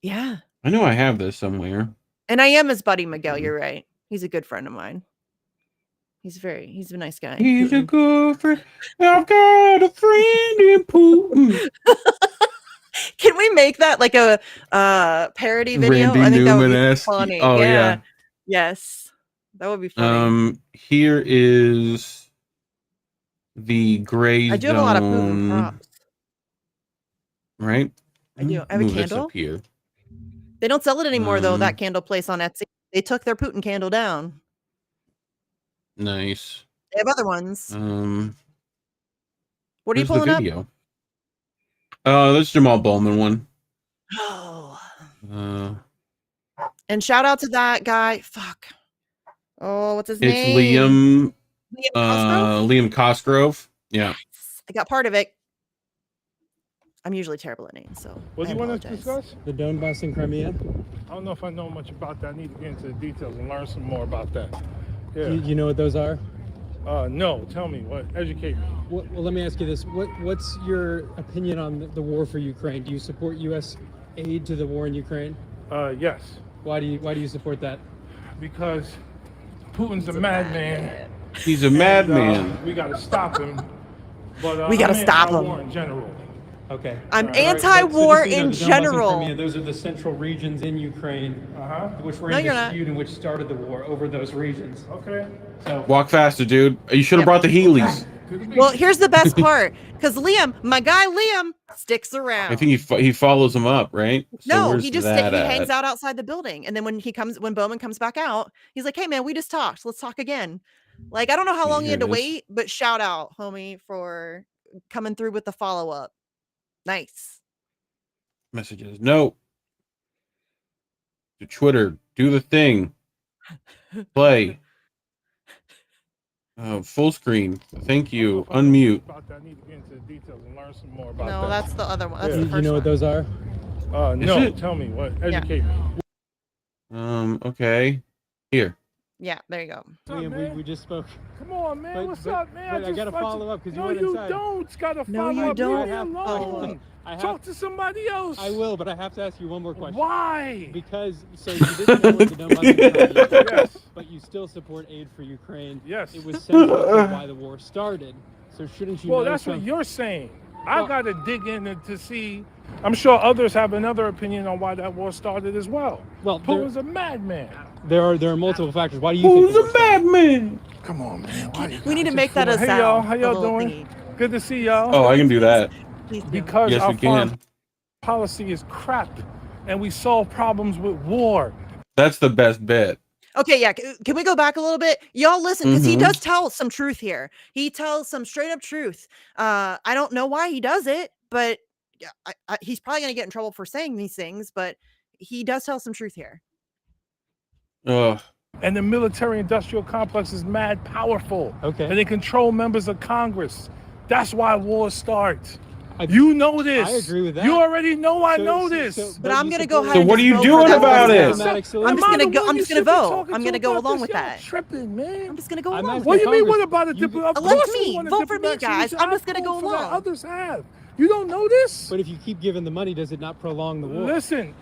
Yeah. I know I have this somewhere. And I am his buddy, Miguel. You're right. He's a good friend of mine. He's a nice guy. He's a good friend. I've got a friend in Putin. Can we make that like a parody video? Randy I think that would be Newman-esque. funny. Oh, yeah. Yes. That would be funny. Here is the gray zone. I do have a lot of Putin props. Right? I do. I have a candle. Up here. They don't sell it anymore, though, that candle place on Etsy. They took their Putin candle down. Nice. They have other ones. What are you Here's pulling the video. Oh, that's Jamal Bowman one. Oh. And shout out to that guy. Fuck. Oh, what's his name? It's Cosgrove? Liam Cosgrove. Yeah. I got part of it. I'm usually terrible at names, so. What do you want to discuss? The Donbass in Crimea? I don't know if I know much about that. I need to get into the details and learn some more about that. Yeah. You know what those are? No. Tell me. Educate me. Well, let me ask you this. What's your opinion on the war for Ukraine? Do you support U.S. aid to the war in Ukraine? Yes. Why do you support that? Because Putin's a madman. He's a madman. We got to stop him. But we got to stop him. War in general. Okay. I'm anti-war in general. Crimea, those are the central regions in Ukraine, which were in dispute and which started the war over those regions. Okay. So walk faster, dude. You should have brought the Heelys. Well, here's the best part, because Liam, my guy Liam, sticks around. I think he follows him up, right? No, he just hangs out outside the building, and then when Bowman comes back out, he's like, "Hey man, we just talked. Let's talk again." Like, I don't know how long he had to wait, but shout out, homie, for coming through with the follow up. Nice messages. No. To Twitter, do the thing. Play. Full screen. Thank you. Unmute. I need to get into the details and learn some more about that. No, that's the other one. That's the first you know what those are? No. Tell me. Educate me. Okay. Here. Yeah, there you go. Liam, we just spoke. Come on, man. What's up, man? I gotta follow up because you No, went you inside. don't. Gotta follow No, you up. don't. Leave me alone. Talk to somebody else. I will, but I have to ask you one more question. Why? Because you didn't know what the Donbass Yes. but you still support aid for Ukraine. Yes. It was central to why the war started. So shouldn't you? Well, that's what you're saying. I got to dig in to see. I'm sure others have another opinion on why that war started as well. Well, Putin's a madman. There are multiple factors. Why do you Who's think a madman? Come on, man. We need to make that a sound. Hey, y'all. How y'all doing? Good to see y'all. Oh, I can do that. Because yes, our we can. foreign policy is crap, and we solve problems with war. That's the best bet. Okay, yeah. Can we go back a little bit? Y'all listen, because he does tell some truth here. He tells some straight up truth. I don't know why he does it, but he's probably going to get in trouble for saying these things, but he does tell some truth here. And the military-industrial complex is mad powerful. Okay. And they control members of Congress. That's why wars start. You know this. I agree with that. You already know I know this. But I'm going to go ahead. So what are you doing about it? I'm just going to vote. I'm going to go along with that. Tripping, man. I'm just going to go along with What it. do you mean, what about it? Let me vote for me, guys. I'm just going to go along. Others have. You don't know this? But if you keep giving the money, does it not prolong the war? Listen,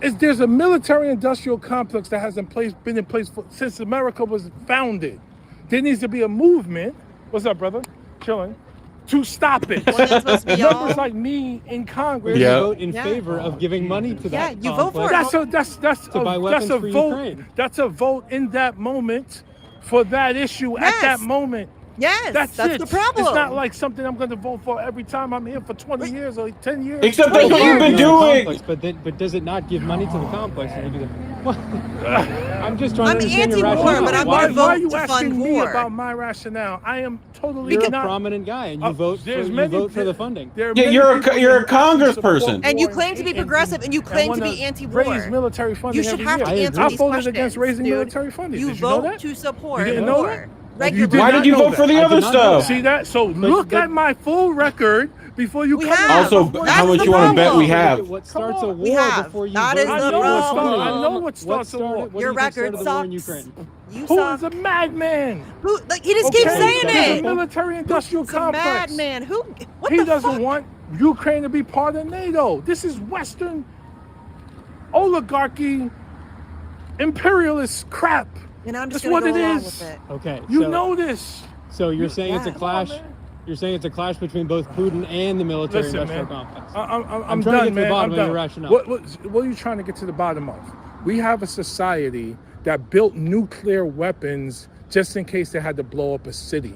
there's a military-industrial complex that has been in place since America was founded. There needs to be a movement. What's up, brother? Chilling. To stop it. Members like me in Congress. You vote in favor of giving money to that. Yeah, you vote for it. That's a vote. Ukraine. That's a vote in that moment for that issue at that moment. Yes, that's it. the problem. It's not like something I'm going to vote for every time I'm here for 20 years or 10 years. Except that's what you've been doing. But does it not give money to the complex? I'm just trying to understand your anti-war, rationale. but I'm Why going to vote are you to asking fund me war. about my rationale? I am totally You're not. a prominent guy, and you vote for the funding. Yeah, you're a congressperson. And you claim to be progressive, and you claim to be anti-war. Raise military funding. You should every have year. to answer I these voted questions, against raising dude. military funding. You Did you know vote that? to support You didn't know war. that? Regularly. Why did you vote for the other stuff? See that? So look at my full record before you come. Also, how much you want to bet we have? What starts a war We have. before you That vote? is the I problem. know what starts a war. Your record sucks. You Who suck. is a madman? Who? Like, he just keeps saying He's it. a military-industrial He's a complex. madman. Who? What He the doesn't fuck? want Ukraine to be part of NATO. This is Western oligarchy, imperialist crap. And I'm just That's what gonna it go along is. with it. Okay. You so, know this. So you're saying it's a clash. You're saying it's a clash between both Putin and the military-industrial complex. I'm trying to done, get to the man. bottom I'm of done. your rationale. What are you trying to get to the bottom of? We have a society that built nuclear weapons just in case they had to blow up a city.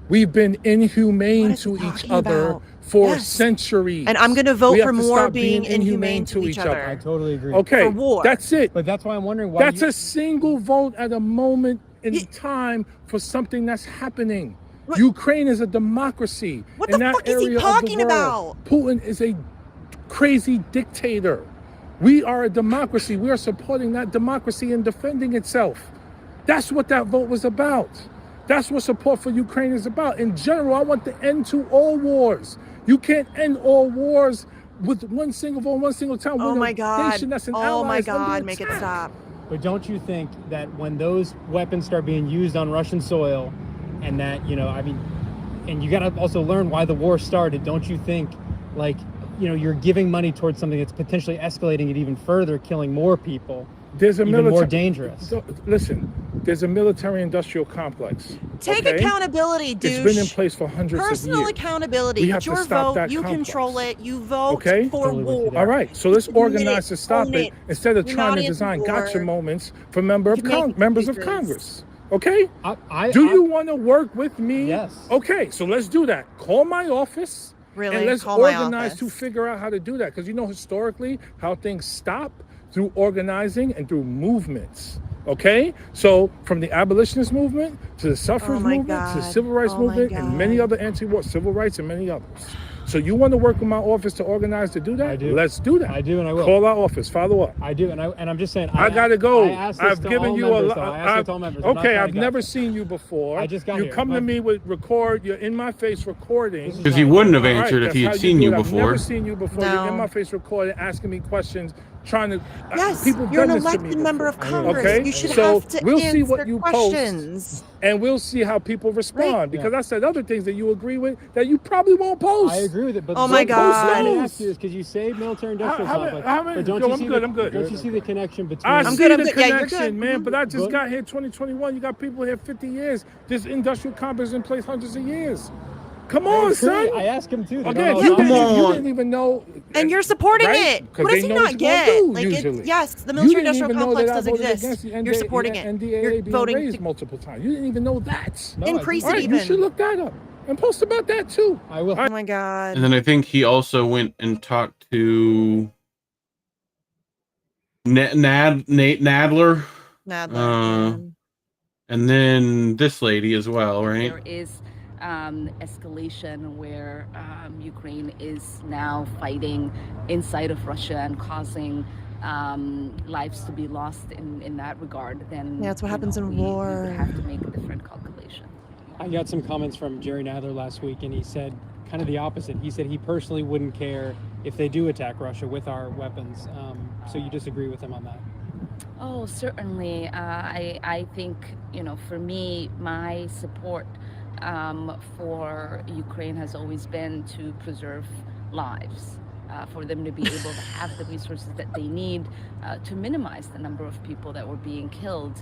We've been inhumane to each other for centuries. And I'm going to vote We have for to more stop being inhumane to each other. I totally agree. Okay, For war. that's it. But that's why I'm wondering why. That's a single vote at a moment in time for something that's happening. Ukraine is a democracy. What in the that fuck is he area of the talking world. about? Putin is a crazy dictator. We are a democracy. We are supporting that democracy and defending itself. That's what that vote was about. That's what support for Ukraine is about. In general, I want the end to all wars. You can't end all wars with one single vote, one single time. Oh my God. Nation that's an Oh ally my is under God. Make it attack. stop. But don't you think that when those weapons start being used on Russian soil, and that, and you got to also learn why the war started, don't you think, you're giving money towards something that's potentially escalating it even further, killing more people, There's a even more dangerous? Listen, there's a military-industrial complex. Take okay? accountability, dude. It's been in place for hundreds of Personal years. accountability. We have It's to your stop vote. that You complex. control it. You vote Okay? for war. All right, so let's Admit organize it, to stop own it it. instead of You're trying not to design anti-war. gotcha moments for You members of excuses. Congress. Okay? Do you want to work with me? Yes. Okay, so let's do that. Call my office. Really? And let's Call my organize office. to figure out how to do that. Because you know historically how things stop through organizing and through movements. Okay? So from the abolitionist movement to the suffrage my movement to the God. civil rights Oh my movement and many God. other anti-war civil rights and many others. So you want to work with my office to organize to do that? I do. Let's do that. I do, and I will. Call our office. Follow up. I do, and I'm just saying. I gotta go. I asked this I've to given all you members, a though. lot. I asked it to all members. I'm not Okay, trying I've to never gotcha. seen you before. I just got you here. come to me with record. You're in my face recording. Because he wouldn't have All right, answered if that's he how had seen do you it. I've before. never seen you before. You're in No. my face recording, asking me questions, trying to. Yes, people you're an done this to me elected member of before. Congress. Okay, You should so have to we'll answer see what you questions. post, and we'll see how people respond. Because I said other things that you agree with that you probably won't post. I agree with it, but Oh my God. What I asked you is because you say military-industrial complex, but don't you see don't you see the connection between? I I'm see good, I'm the good. Yeah, you're connection, good. man. But I just Good. got here 2021. You got people here 50 years. This industrial complex in place hundreds of years. Come on, son. I asked him too. They Again, don't you know didn't, how- you didn't even know. And you're supporting Right? it. 'Cause What they does he know what not you're gonna get? do, Like, usually. yes, the You military didn't industrial even know complex that I does voted exist. against the You're supporting it. NDAA You're being voting raised to multiple times. You didn't even know that. No, I increase All it right, even. you should look that up and post about that too. I will. Oh my God. And then I think he also went and talked to Nate Nadler. Nadler. And then this lady as well, right? There is escalation where Ukraine is now fighting inside of Russia and causing lives to be lost in that regard. Then Yeah, that's what happens in we war. would have to make a different calculation. I got some comments from Jerry Nadler last week, and he said kind of the opposite. He said he personally wouldn't care if they do attack Russia with our weapons. So you disagree with him on that? Oh, certainly. I think, for me, my support for Ukraine has always been to preserve lives. for them to be able to have the resources that they need to minimize the number of people that were being killed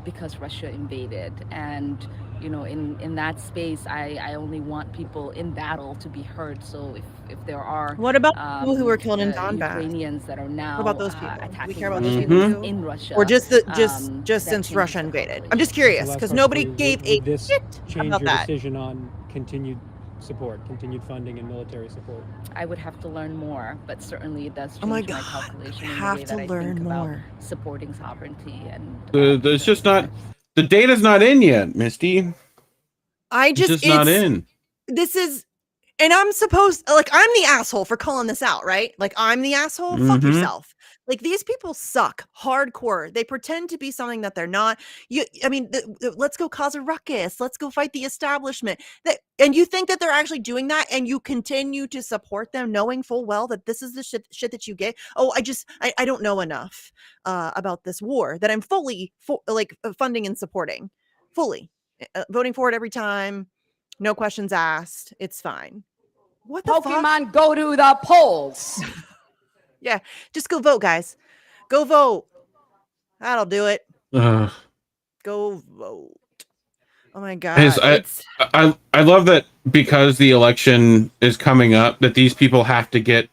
because Russia invaded. And in that space, I only want people in battle to be heard. So if there are what about people who were killed in Donbass? Ukrainians that are now what about those people? attacking Do we care about those people people in Russia, or just since Russia invaded? I'm just curious because nobody gave a shit change about your that. decision on continued funding and military support? I would have to learn more, but certainly it does change my calculation in the have way to that I learn think more. about supporting sovereignty and It's just not, the data's not in yet, Misty. It's just not in. This is, and I'm supposed, like, I'm the asshole for calling this out, right? Like, I'm the asshole. Fuck yourself. Like, these people suck hardcore. They pretend to be something that they're not. Let's go cause a ruckus. Let's go fight the establishment. And you think that they're actually doing that, and you continue to support them, knowing full well that this is the shit that you get. Oh, I don't know enough about this war that I'm fully funding and supporting, fully voting for it every time. No questions asked. It's fine. What the Pokemon, fuck? go to the polls. Yeah, just go vote, guys. Go vote. That'll do it. Go vote. Oh my god. I love that because the election is coming up that these people have to get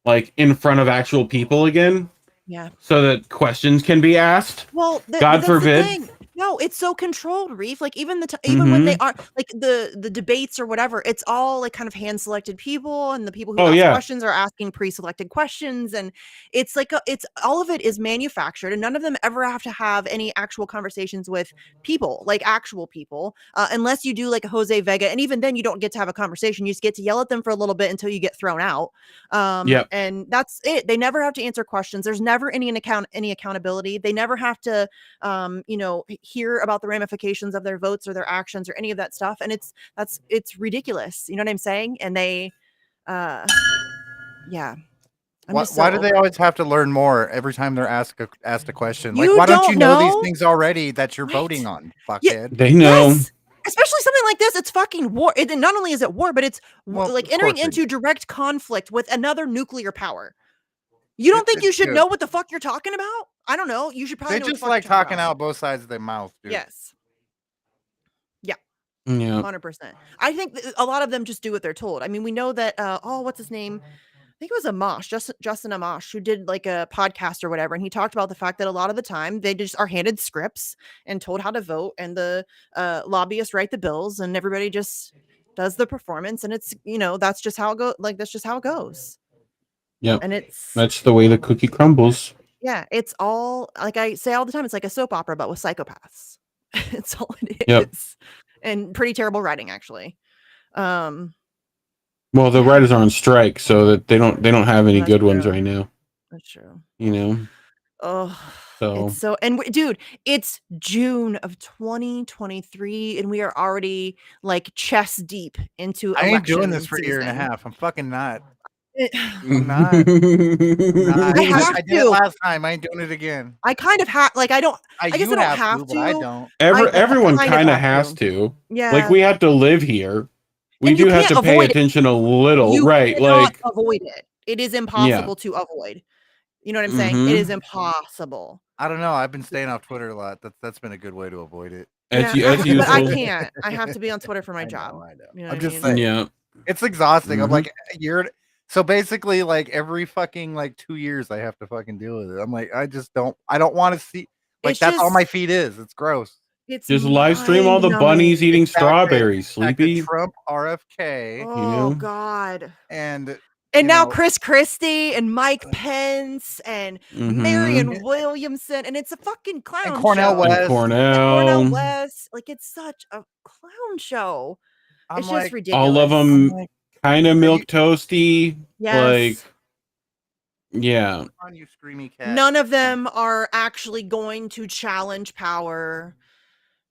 like in front of actual people again. Yeah. So that questions can be asked. Well, God forbid. No, it's so controlled, Reef. Like even even when they are like the debates or whatever, it's all like kind of hand selected people, and the people who ask questions are asking pre-selected questions, and it's like it's all of it is manufactured, and none of them ever have to have any actual conversations with people, like actual people, unless you do like a Jose Vega, and even then you don't get to have a conversation. You just get to yell at them for a little bit until you get thrown out. And that's it. They never have to answer questions. There's never any accountability. They never have to hear about the ramifications of their votes or their actions or any of that stuff, and it's ridiculous. You know what I'm saying? And they yeah. Why do they always have to learn more every time they're asked a question? Like, You why don't you know don't these things already that you're voting on, fuckhead? They know. Yes. Especially something like this, it's fucking war. Not only is it war, but it's like entering into direct conflict with another nuclear power. You don't think you should know what the fuck you're talking about? I don't know. You should probably know They just like talking out both sides of their mouth, dude. Yes. Yeah. Yeah. 100%. I think a lot of them just do what they're told. I mean, we know that what's his name? I think it was Amash, Justin Amash, who did like a podcast or whatever, and he talked about the fact that a lot of the time they just are handed scripts and told how to vote, and the lobbyists write the bills, and everybody just does the performance, and it's that's just how it goes. Like that's just how it goes. Yeah, and that's the way the cookie crumbles. Yeah, it's all like I say all the time. It's like a soap opera, but with psychopaths. It's all it is, Yep. And pretty terrible writing, actually. Well, the writers are on strike, so that they don't have any good ones right now. That's true. So Dude, it's June of 2023, and we are already like chest deep into. I ain't doing this for a year and a half. I'm fucking not. I'm not. I did it last time. I ain't doing it again. I kind of have. Like I don't. I guess I don't have to. But I don't. Everyone kind of has to. Yeah. Like we have to live here. We do have to pay attention a little, you right? Like Like avoid it. It is impossible to avoid. You know what I'm saying? It is impossible. I don't know. I've been staying off Twitter a lot. That's been a good way to avoid it. As But I can't. I have to be on Twitter for my job. I know. You know I'm what just I mean? saying. Yeah. It's exhausting. I'm like, so basically like every fucking like 2 years I have to fucking deal with it. I'm like, I don't want to see, like that's all my feed is. It's gross. It's just live stream all the bunnies eating strawberries, Sleepy. Trump RFK. Oh God. And now Chris Christie and Mike Pence and Marianne Williamson, and it's a fucking clown and Cornell show. West. And Cornell West. Like it's such a clown show. It's like, just ridiculous. all of them kind of milk toasty. Yes. Like, yeah. On you screamy cat. None of them are actually going to challenge power.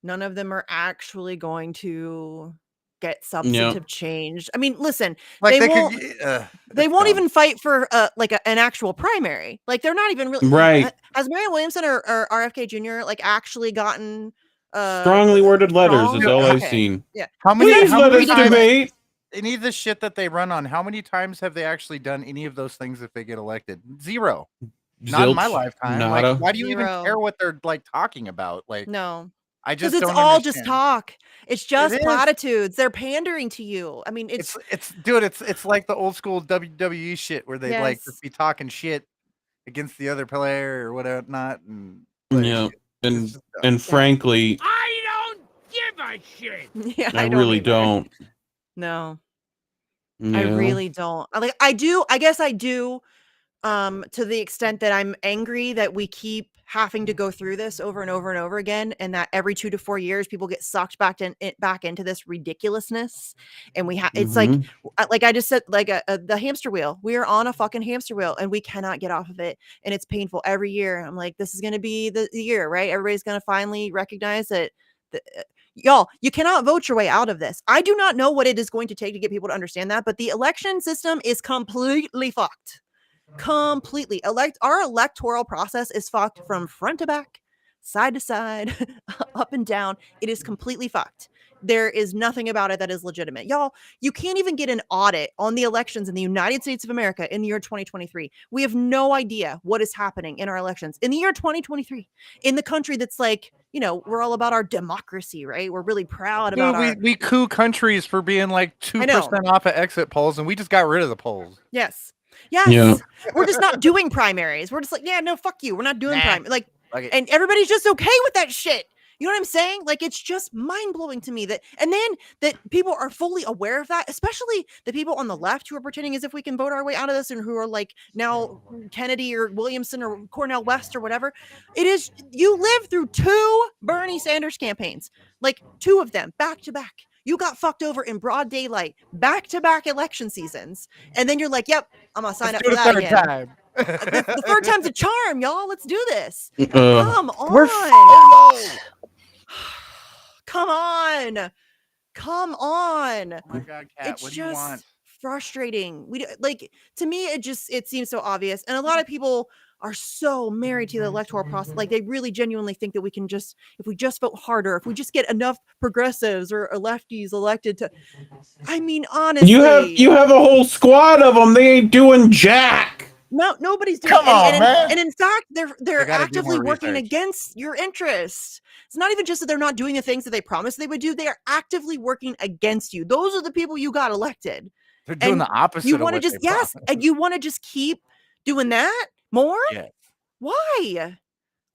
None of them are actually going to get substantive change. I mean, listen, like they won't even fight for like an actual primary. Like they're not even really right. Has Marianne Williamson or RFK Jr. like actually gotten strongly worded letters is all I've seen. Yeah. How many let us debate. any of the shit that they run on, how many times have they actually done any of those things if they get elected? Zero. Not in my lifetime. Nada. Like, why do you even care what they're like talking about? Like, no, I because just it's don't all understand. just talk. It's just platitudes. They're pandering to you. I mean, it's dude, it's like the old school WWE shit where they like just be talking shit against the other player or whatever not, and like, yeah, and frankly, I don't give a shit. Yeah, I really either. don't. No. Yeah. I really don't. I do. I guess I do. To the extent that I'm angry that we keep having to go through this over and over and over again, and that every 2 to 4 years people get sucked back into this ridiculousness, and we have it's like I just said, like the hamster wheel. We are on a fucking hamster wheel, and we cannot get off of it, and it's painful every year. I'm like, this is going to be the year, right? Everybody's going to finally recognize that. Y'all, you cannot vote your way out of this. I do not know what it is going to take to get people to understand that, but the election system is completely fucked. Completely. Our electoral process is fucked from front to back, side to side, up and down. It is completely fucked. There is nothing about it that is legitimate. Y'all, you can't even get an audit on the elections in the United States of America in the year 2023. We have no idea what is happening in our elections in the year 2023 in the country that's like, you know, we're all about our democracy, right? We're really proud about we coup countries for being like 2% off of exit polls, and we just got rid of the polls. Yes. Yes. Yeah. We're just not doing primaries. We're just like, yeah, no, fuck you. We're not doing primaries. Like, Okay. and everybody's just okay with that shit. You know what I'm saying? Like, it's just mind blowing to me that, and then that people are fully aware of that, especially the people on the left who are pretending as if we can vote our way out of this and who are like now Kennedy or Williamson or Cornel West or whatever. It is, you live through 2 Bernie Sanders campaigns, like 2 of them back to back. You got fucked over in broad daylight, back to back election seasons. And then you're like, yep, I'm going to sign up for that again. Time. The third time's a charm, y'all. Let's do this. Come on. Come on. Come on. Oh my God, Kat, It's what do just you want? frustrating. Like, to me, it seems so obvious. And a lot of people are so married to the electoral process. Like, they really genuinely think that we can just, if we just vote harder, if we just get enough progressives or lefties elected to, I mean, honestly. You have a whole squad of them. They ain't doing jack. No, nobody's doing. Come on, man. And in fact, they're actively more working research. against your interests. It's not even just that they're not doing the things that they promised they would do. They are actively working against you. Those are the people you got elected. They're doing the opposite. You of want to what just they promised. and you want to just keep doing that more? Yes. Why?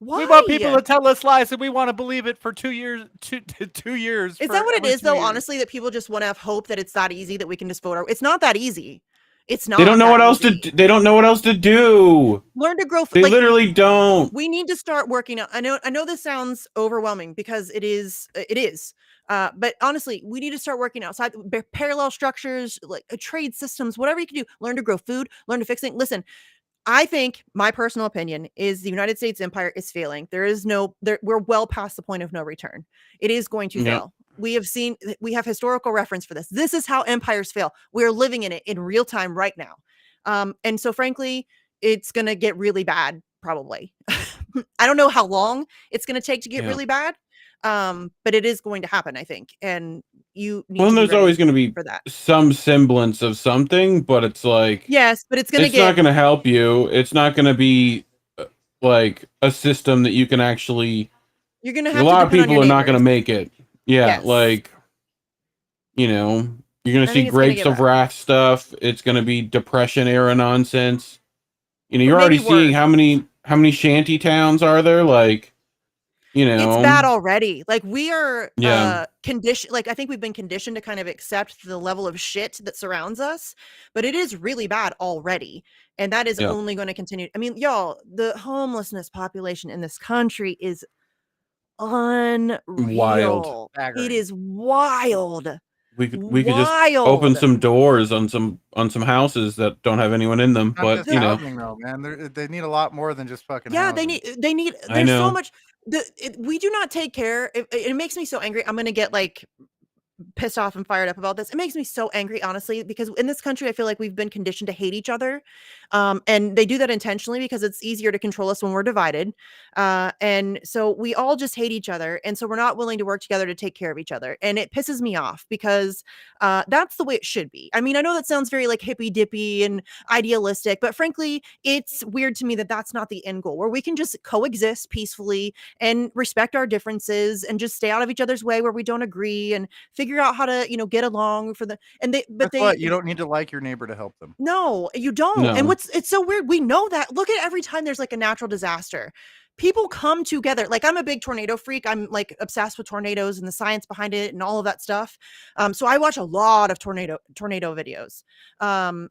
Why? We want people to tell us lies, and we want to believe it for 2 years. 2 years. Is that what it is, though? Honestly, that people just want to have hope that it's that easy that we can just vote. It's not that easy. It's not. They don't know what else to. They don't know what else to do. Learn to grow. They literally don't. We need to start working out. I know this sounds overwhelming because it is. But honestly, we need to start working outside parallel structures, like trade systems, whatever you can do. Learn to grow food. Learn to fix things. Listen, I think my personal opinion is the United States empire is failing. We're well past the point of no return. It is going to fail. We have historical reference for this. This is how empires fail. We're living in it in real time right now. And so frankly, it's going to get really bad, probably. I don't know how long it's going to take to get really bad. But it is going to happen, I think. And you need to there's always going to be for that. Some semblance of something, but it's like, yes, but it's not going to help you. It's not going to be like a system that you can actually, you're going to have a lot of people are not going to make it. Yeah. Yes. Like, you know, you're going to see Grapes of Wrath stuff. It's going to be Depression era nonsense. You know, you're already seeing how many shanty towns are there? Like, you know, it's bad already. Like we are conditioned. Like I think we've been conditioned to kind of accept the level of shit that surrounds us, but it is really bad already. And that is only going to continue. I mean, y'all, the homelessness population in this country is unreal. Wild. It is wild. We could just open some doors on some houses that don't have anyone in them. But you know, though, man, they need a lot more than just fucking. Yeah, housing. they need. There's so much. We do not take care. It makes me so angry. I'm gonna get like pissed off and fired up about this. It makes me so angry, honestly, because in this country, I feel like we've been conditioned to hate each other. And they do that intentionally because it's easier to control us when we're divided. And so we all just hate each other. And so we're not willing to work together to take care of each other. And it pisses me off because that's the way it should be. I mean, I know that sounds very like hippy dippy and idealistic, but frankly, it's weird to me that that's not the end goal, where we can just coexist peacefully and respect our differences and just stay out of each other's way where we don't agree and figure out how to, get along for the, and they, but Guess what? You don't need to like your neighbor to help them. No, you don't. No. And it's so weird. We know that. Look at every time there's like a natural disaster, people come together. Like, I'm a big tornado freak. I'm like obsessed with tornadoes and the science behind it and all of that stuff. So I watch a lot of tornado videos. And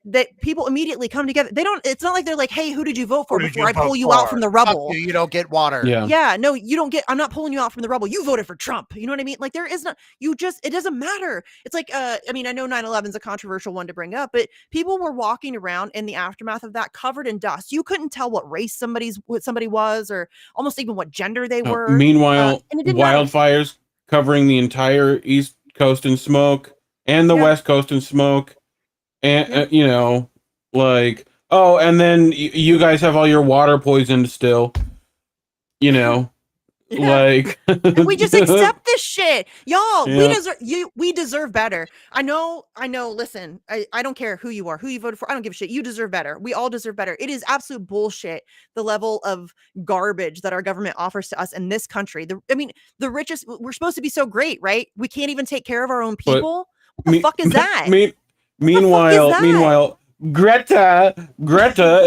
that people immediately come together. It's not like they're like, hey, who did you vote for before I pull you out from the rubble? You don't get water. Yeah, no, you don't get, I'm not pulling you out from the rubble. You voted for Trump. You know what I mean? Like, there is not, it doesn't matter. It's like, I mean, I know 9/11 is a controversial one to bring up, but people were walking around in the aftermath of that covered in dust. You couldn't tell what race somebody was, or almost even what gender they were. Meanwhile, and it didn't wildfires covering the entire East Coast in smoke and the West Coast in smoke. And, like, oh, and then you guys have all your water poisoned still, like. And we just accept this shit. Y'all, we deserve better. I know, listen, I don't care who you are, who you voted for. I don't give a shit. You deserve better. We all deserve better. It is absolute bullshit, the level of garbage that our government offers to us in this country. The richest, we're supposed to be so great, right? We can't even take care of our own people. What the fuck is that? Meanwhile, Greta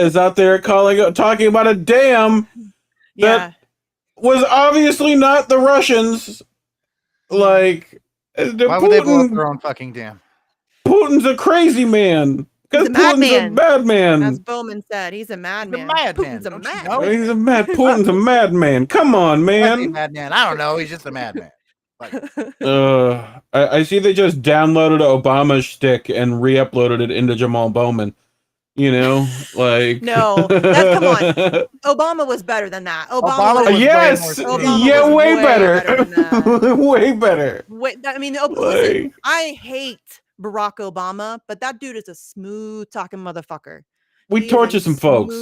is out there talking about a dam that was obviously not the Russians. Like, why would they blow up their own fucking dam? Putin's a crazy man. He's a Putin's a bad man. As Bowman said, he's a madman. Putin's a madman. Putin's a madman. Come on, man. Madman. I don't know. He's just a madman. Like, I see they just downloaded Obama's shtick and re-uploaded it into Jamal Bowman. Like no, come on. Obama was better than that. Obama was way better. Way better. Listen, I hate Barack Obama, but that dude is a smooth talking motherfucker. We tortured some folks.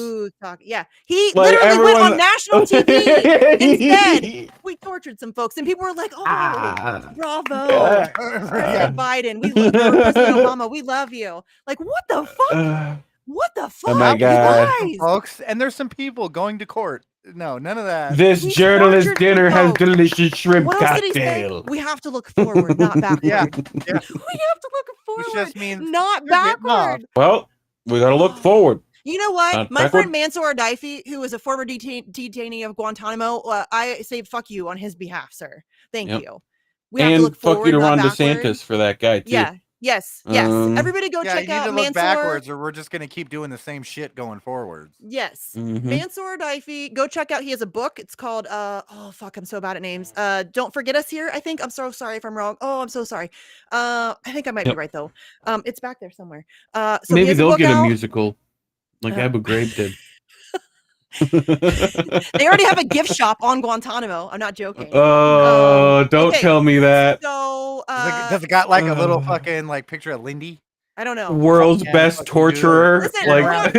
Yeah, he literally went on national TV instead. We tortured some folks, and people were like, "Oh, bravo, President Biden, President Obama, we love you." Like, what the fuck? What the fuck? Oh my God, folks! And there's some people going to court. No, none of that. This journalist dinner has delicious shrimp cocktail. We have to look forward, not backward. yeah. We have to look forward, which just means not backward. Well, we got to look forward. You know what? My friend Mansour Daifi, who is a former detainee of Guantanamo, I say fuck you on his behalf, sir. Thank you. We have to look forward, fuck you to Ron backward. DeSantis for that guy too. Yeah. Yes. Everybody go check out Mansour. Mansour. Backwards, or we're just gonna keep doing the same shit going forwards. Yes. Mm-hmm. Mansour Daifi. Go check out. He has a book. It's called oh fuck, I'm so bad at names. Don't Forget Us Here. I think. I'm so sorry if I'm wrong. Oh, I'm so sorry. I think I might be right though. It's back there somewhere. So maybe they'll get a musical like Abu Ghraib did. They already have a gift shop on Guantanamo. I'm not joking. Oh, don't tell me that. So does it got like a little fucking like picture of Lindy? I don't know. World's best torturer. Listen, like, I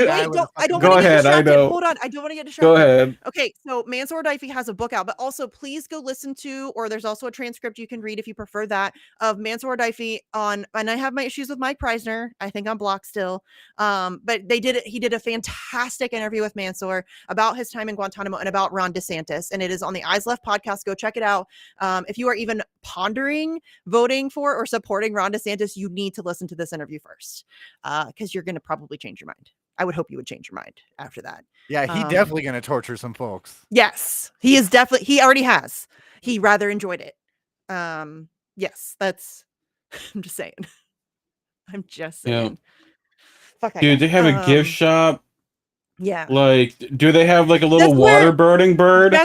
don't go want to get ahead. I distracted. know. Hold on. I don't want to get distracted. Go ahead. Okay, so Mansour Daifi has a book out, but also please go listen to, or there's also a transcript you can read if you prefer that, of Mansour Daifi on, and I have my issues with Mike Preisner. I think I'm blocked still. But he did a fantastic interview with Mansour about his time in Guantanamo and about Ron DeSantis. And it is on the Eyes Left podcast. Go check it out. If you are even pondering voting for or supporting Ron DeSantis, you need to listen to this interview first. Because you're going to probably change your mind. I would hope you would change your mind after that. Yeah, he's definitely going to torture some folks. Yes, he is definitely. He already has. He rather enjoyed it. Yes, that's. I'm just saying. I'm just saying. Yeah. Dude, they have a gift shop. Yeah. Like, do they have like a little waterboarding bird?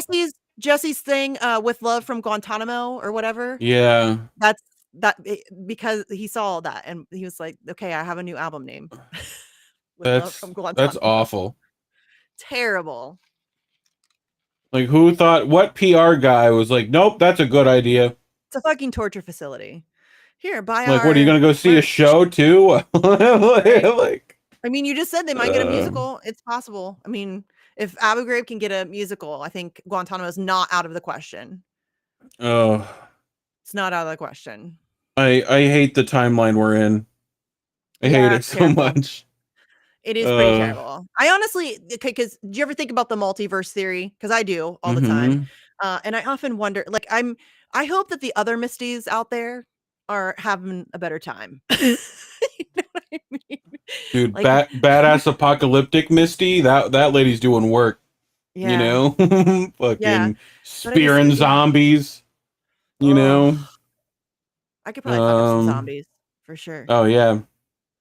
Jesse's thing with Love from Guantanamo or whatever. Yeah. That's because he saw that and he was like, okay, I have a new album name. That's awful. Terrible. Like, who thought, what PR guy was like, nope, that's a good idea. It's a fucking torture facility. Here, buy Like, what are you gonna go see a show too? Like, I mean, you just said they might get a musical. It's possible. I mean, if Abu Ghraib can get a musical, I think Guantanamo is not out of the question. Oh, it's not out of the question. I hate the timeline we're in. I hate it so much. It is pretty terrible. I honestly, because do you ever think about the multiverse theory? Because I do all the time, and I often wonder. Like, I hope that the other Misties out there are having a better time. You know what I mean? Dude, like, badass apocalyptic Misty. That lady's doing work. Yeah. You know, fucking spearing zombies. You know, I could probably fuck up some zombies for sure. Oh yeah,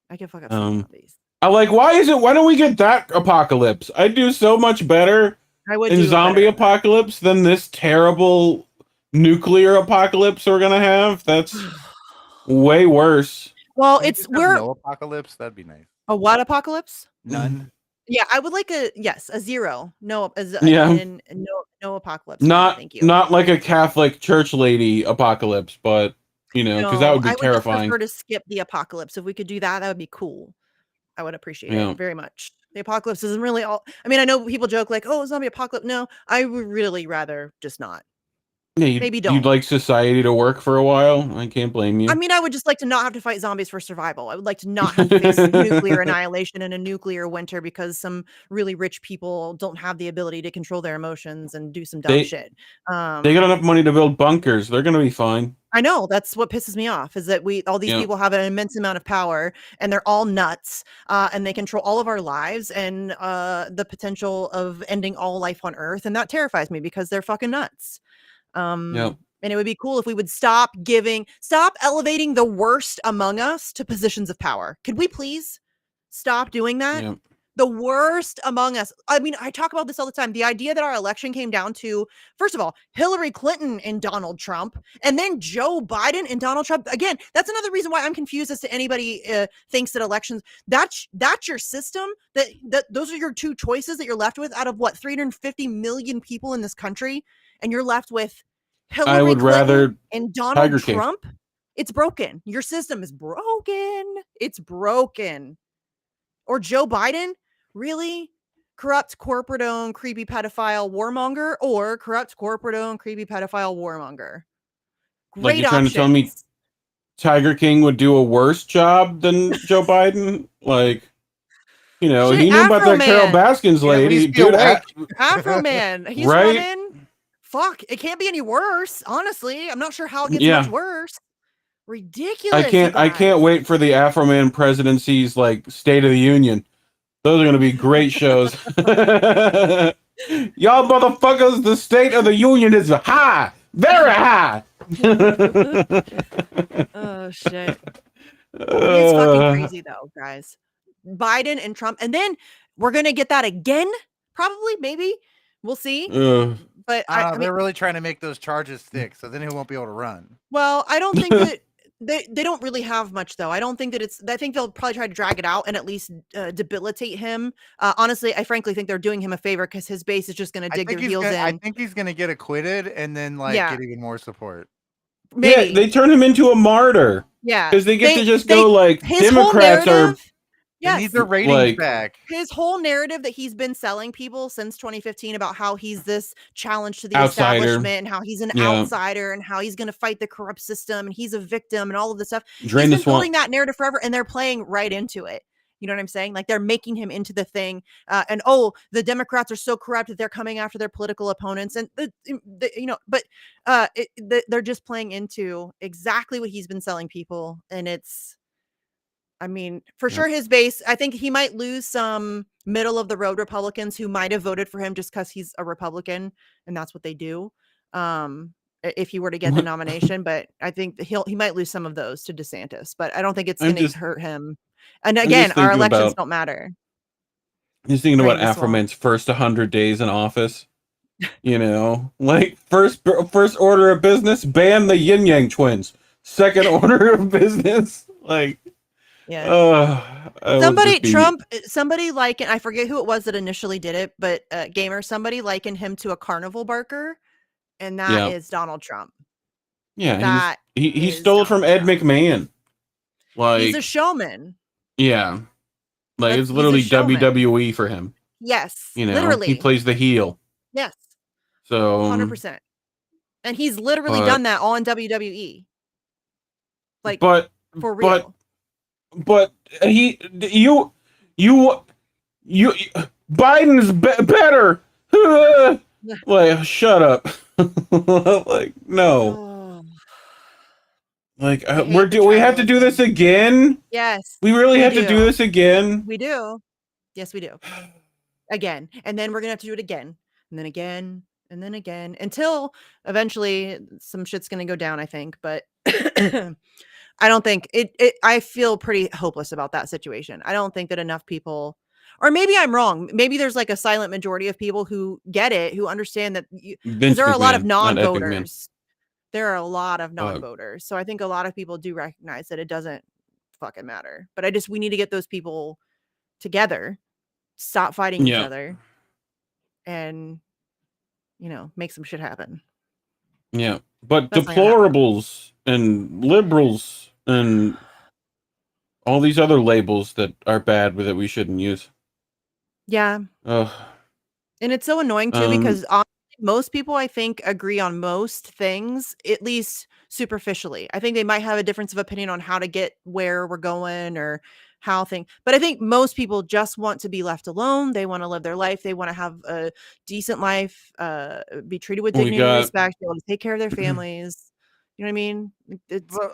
I could fuck up some zombies. I like. Why don't we get that apocalypse? I'd do so much better in zombie apocalypse than this terrible nuclear apocalypse we're gonna have. That's way worse. Well, we're no apocalypse. That'd be nice. A what apocalypse? None. Yeah, I would like a zero. No, no apocalypse. Thank you. Not like a Catholic church lady apocalypse, but you know, because that would be terrifying. I would prefer to skip the apocalypse. If we could do that, that would be cool. I would appreciate it very much. The apocalypse isn't really all. I mean, I know people joke like, "Oh, zombie apocalypse." No, I would really rather just not. Yeah, maybe don't. You'd like society to work for a while. I can't blame you. I mean, I would just like to not have to fight zombies for survival. I would like to not have to face nuclear annihilation in a nuclear winter because some really rich people don't have the ability to control their emotions and do some dumb shit. They got enough money to build bunkers. They're gonna be fine. I know, that's what pisses me off is that all these people have an immense amount of power and they're all nuts and they control all of our lives and the potential of ending all life on Earth, and that terrifies me because they're fucking nuts. And it would be cool if we would stop elevating the worst among us to positions of power. Could we please stop doing that? Yep. The worst among us. I mean, I talk about this all the time. The idea that our election came down to, first of all, Hillary Clinton and Donald Trump, and then Joe Biden and Donald Trump. Again, that's another reason why I'm confused as to anybody thinks that elections, that's your system, that those are your two choices that you're left with out of what, 350 million people in this country, and you're left with Hillary Clinton and Donald Trump. It's broken. Your system is broken. It's broken. Or Joe Biden. Really? Corrupt, corporate-owned, creepy pedophile warmonger, or corrupt, corporate-owned, creepy pedophile warmonger? Great like you're options. trying to tell me Tiger King would do a worse job than Joe Biden? Like, you know, he knew about that Carol Baskins lady. Dude, Afro Man. He's running. Fuck, it can't be any worse. Honestly, I'm not sure how it gets much worse. Ridiculous. I can't wait for the Afro Man presidency's like State of the Union. Those are going to be great shows. Y'all motherfuckers, the State of the Union is high. Very high. Oh, shit. It's fucking crazy, though, guys. Biden and Trump. And then we're going to get that again? Probably, maybe. We'll see. But I mean, they're really trying to make those charges stick, so then he won't be able to run. Well, I don't think that they don't really have much, though. I don't think that I think they'll probably try to drag it out and at least debilitate him. Honestly, I frankly think they're doing him a favor because his base is just going to dig their heels in. I think he's going to get acquitted and then get even more support. Maybe. Yeah, they turn him into a martyr. Yeah, because they get to just go like Democrats are. Yes. He needs their ratings back. His whole narrative that he's been selling people since 2015 about how he's this challenge to the establishment and how he's an outsider and how he's going to fight the corrupt system and he's a victim and all of this stuff. He's been building that narrative forever and they're playing right into it. You know what I'm saying? Like they're making him into the thing. And the Democrats are so corrupt that they're coming after their political opponents. And, they're just playing into exactly what he's been selling people. And I mean, for sure his base, I think he might lose some middle of the road Republicans who might have voted for him just because he's a Republican and that's what they do. If he were to get the nomination, but I think he might lose some of those to DeSantis, but I don't think it's going to hurt him. And again, our elections don't matter. Just thinking about Afroman's first 100 days in office. You know, like first order of business, ban the Yin Yang twins. Second order of business, like. Yeah. Somebody likened, I forget who it was that initially did it, but somebody likened him to a carnival barker, and that is Donald Trump. Yeah, he stole it from Ed McMahon. Like, he's a showman. Yeah, like it's literally WWE for him. Yes, you know, literally. he plays the heel. Yes, so 100%. And he's literally done that on WWE. Like, but for real. But you Biden's better. Like, shut up. Like, no. Like, we have to do this again? Yes. We really have to do this again? We do. Yes, we do. Again. And then we're going to have to do it again. And then again. And then again. Until eventually some shit's going to go down, I think. But I don't think I feel pretty hopeless about that situation. I don't think that enough people, or maybe I'm wrong. Maybe there's like a silent majority of people who get it, who understand that there are a lot of non-voters. There are a lot of non-voters. So I think a lot of people do recognize that it doesn't fucking matter. But we need to get those people together, stop fighting each other, and, make some shit happen. Yeah. But deplorables and liberals and all these other labels that are bad that we shouldn't use. Yeah. And it's so annoying too, because most people, I think, agree on most things, at least superficially. I think they might have a difference of opinion on how to get where we're going or how things, but I think most people just want to be left alone. They want to live their life. They want to have a decent life, be treated with dignity and respect, be able to take care of their families. You know what I mean?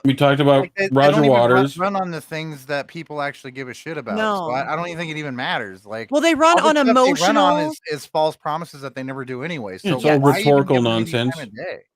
We talked about Roger Waters. Run on the things that people actually give a shit about. No. So I don't even think it even matters. Like, well, they run on emotional. They run on is false promises that they never do anyway. So it's all rhetorical nonsense.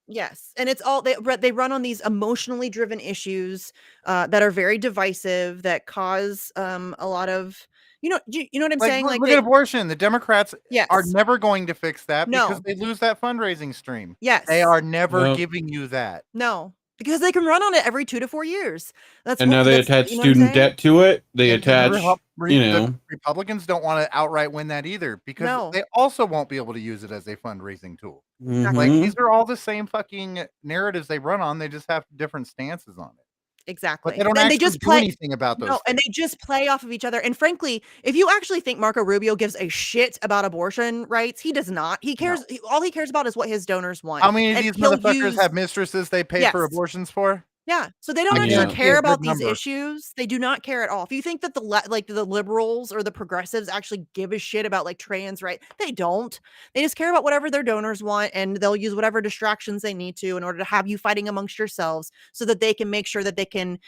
Yes, and it's all they run on these emotionally driven issues that are very divisive, that cause a lot of you know what I'm saying. Look at abortion. The Democrats are never going to fix that because they lose that fundraising stream. Yes, they are never giving you that. No, because they can run on it every 2 to 4 years. Now they attach student debt to it. They attach, the Republicans don't want to outright win that either because they also won't be able to use it as a fundraising tool. Like, these are all the same fucking narratives they run on. They just have different stances on it. Exactly. But they don't actually do anything about those. No, and they just play off of each other. And frankly, if you actually think Marco Rubio gives a shit about abortion rights, he does not. He cares. All he cares about is what his donors want. How many of these motherfuckers have mistresses they pay for abortions for? Yeah, so they don't actually care about these issues. They do not care at all. If you think that the liberals or the progressives actually give a shit about like trans rights, they don't. They just care about whatever their donors want, and they'll use whatever distractions they need to in order to have you fighting amongst yourselves, so that they can make sure that they can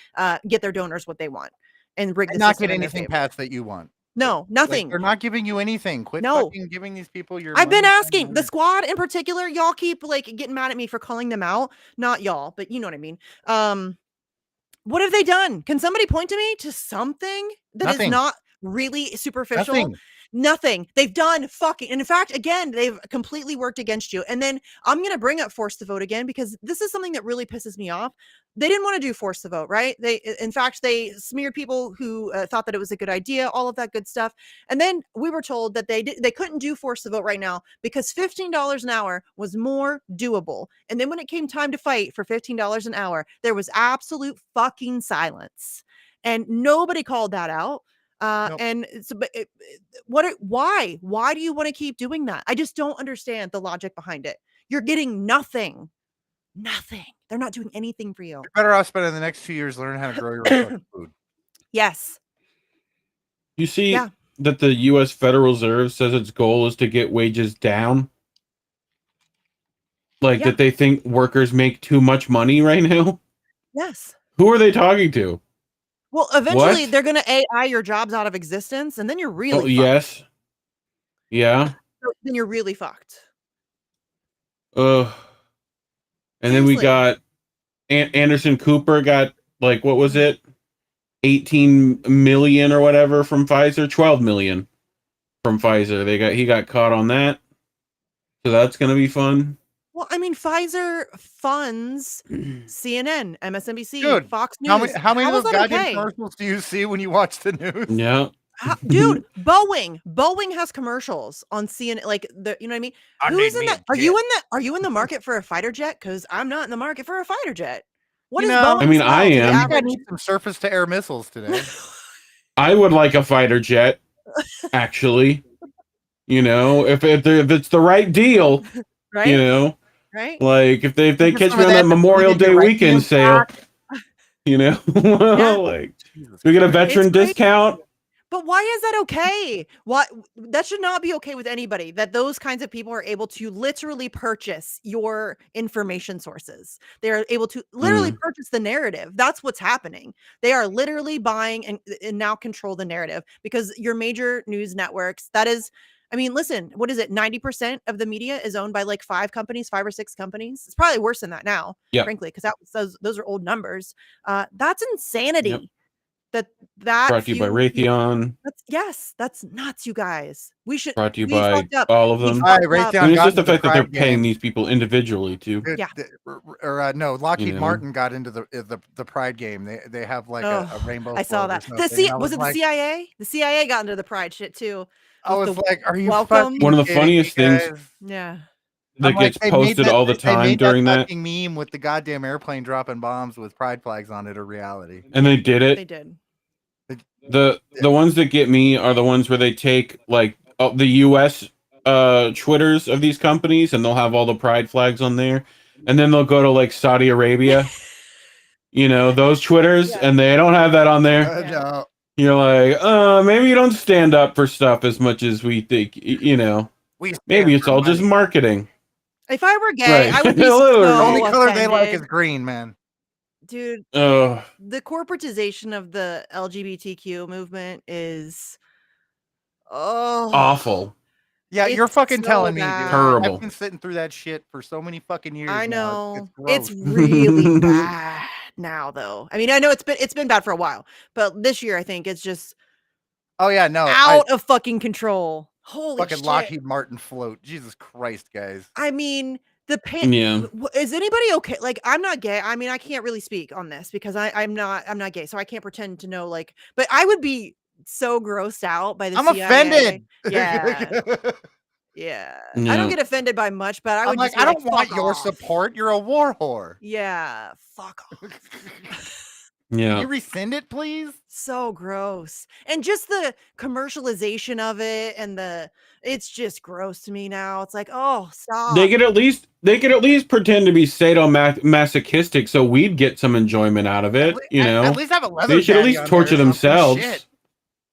get their donors what they want and rig the not system get anything passed that you want. No, nothing. Like, they're not giving you anything. Quit fucking giving these people your I've been asking the squad in particular. Y'all keep like getting mad at me for calling them out. Not y'all, but you know what I mean. What have they done? Can somebody point to me to something that is not really superficial? Nothing. They've done fucking. And in fact, again, they've completely worked against you. And then I'm going to bring up force to vote again, because this is something that really pisses me off. They didn't want to do force to vote, right? In fact, they smeared people who thought that it was a good idea, all of that good stuff. And then we were told that they couldn't do force to vote right now because $15 an hour was more doable. And then when it came time to fight for $15 an hour, there was absolute fucking silence. And nobody called that out. And so, but why do you want to keep doing that? I just don't understand the logic behind it. You're getting nothing. They're not doing anything for you. You're better off spending the next 2 years learning how to grow your own food. Yes. You see that the U.S. Federal Reserve says its goal is to get wages down? Like that they think workers make too much money right now? Yes. Who are they talking to? Well, eventually they're going to AI your jobs out of existence, and then you're really fucked. Yes. Yeah. Then you're really fucked. And then we got Anderson Cooper got, like, what was it? 18 million or whatever from Pfizer, 12 million from Pfizer. He got caught on that. So that's going to be fun. Well, I mean, Pfizer funds CNN, MSNBC, Fox News. How many of those goddamn commercials do you see when you watch the news? Yeah. Dude, Boeing has commercials on CNN, like you know what I mean? Who's in that? Are you in the market for a fighter jet? Because I'm not in the market for a fighter jet. What is Boeing? I mean, I am. I think I need some surface to air missiles today. I would like a fighter jet, actually. You know, if it's the right deal, right? You know, right? Like if they catch me on that Memorial Day weekend sale, you know, like we get a veteran discount. But why is that okay? What that should not be okay with anybody, that those kinds of people are able to literally purchase your information sources. They are able to literally purchase the narrative. That's what's happening. They are literally buying and now control the narrative because your major news networks, that is, I mean, listen, what is it? 90% of the media is owned by like 5 or 6 companies. It's probably worse than that now, frankly, because those are old numbers. That's insanity. Yep. That Brought to you by Raytheon. That's nuts, you guys. We should. Brought to you we by fucked up. all of We them. fucked Raytheon up. I mean, it's got just the into the fact that they're Pride paying game. these people individually too. No, Lockheed You know. Martin got into the Pride game. They have like a rainbow. I saw that. Was it the CIA? The CIA got into the Pride shit too. I was like, "Are you welcome? fucking One of the kidding funniest me, things guys? Yeah. that gets posted all the time during that, fucking meme with the goddamn airplane dropping bombs with pride flags on it a reality. and they did it. They did. The ones that get me are the ones where they take like the U.S. Twitters of these companies, and they'll have all the pride flags on there, and then they'll go to like Saudi Arabia, you know, those Twitters, and they don't have that on there. No. You're like, maybe you don't stand up for stuff as much as we think, you know. Maybe it's all just marketing. If I were gay, Right. I would be Literally. The only so color they like offended. is green, man. Dude, Ugh. the corporatization of the LGBTQ movement is Awful. Yeah, you're It's fucking so telling me, dude. bad. Terrible. I've been sitting through that shit for so many fucking years. I now. know. It's It's gross. really bad now, though. I mean, I know it's been bad for a while, but this year I think it's just Oh yeah, no. out of fucking control. Holy Fucking shit. Lockheed Martin float. Jesus Christ, guys. I mean, Yeah. is anybody okay? Like, I'm not gay. I mean, I can't really speak on this because I'm not gay, so I can't pretend to know. Like, but I would be so grossed out by the I'm CIA. offended. Yeah, yeah. I Yeah. don't get offended by much, but I I'm would like, just be I like, don't want "Fuck your off." support. You're a war whore. Yeah, fuck off. Yeah. You rescind it, please. So gross. And just the commercialization of it and it's just gross to me now. It's like, oh, stop. They could at least pretend to be sadomasochistic so we'd get some enjoyment out of it, you know. At least have a leather They should at daddy least on torture there or something. themselves. Shit.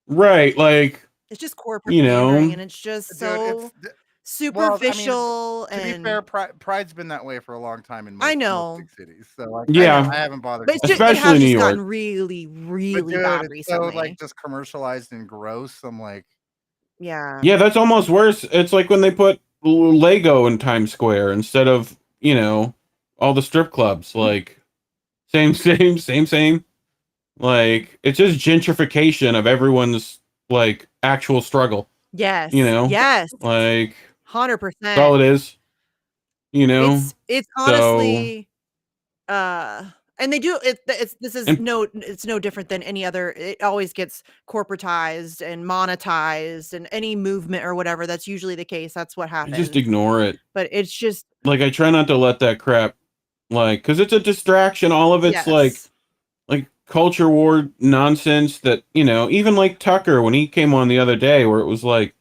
Right, like It's just corporate you know. pandering, and it's just Dude, so it's superficial. to be and fair, Pride's been that way for a long time in most, I know. most big cities. So like, Yeah. I haven't bothered. But it's with just, it Especially has New just York. gotten really, really dude, bad it's recently. so like just commercialized and gross. I'm like, yeah. Yeah, that's almost worse. It's like when they put Lego in Times Square instead of, you know, all the strip clubs. Like same. Like it's just gentrification of everyone's like actual struggle. Yes. You know? Yes. Like 100%. that's all it is. You know? It's So- honestly and they do it's And- no different than any other. It always gets corporatized and monetized, and any movement or whatever, that's usually the case. That's what I happens. just ignore it. But it's just Like I try not to let that crap like because it's a distraction. All of it's like culture war nonsense that, you know, even like Tucker when he came on the other day where it was like,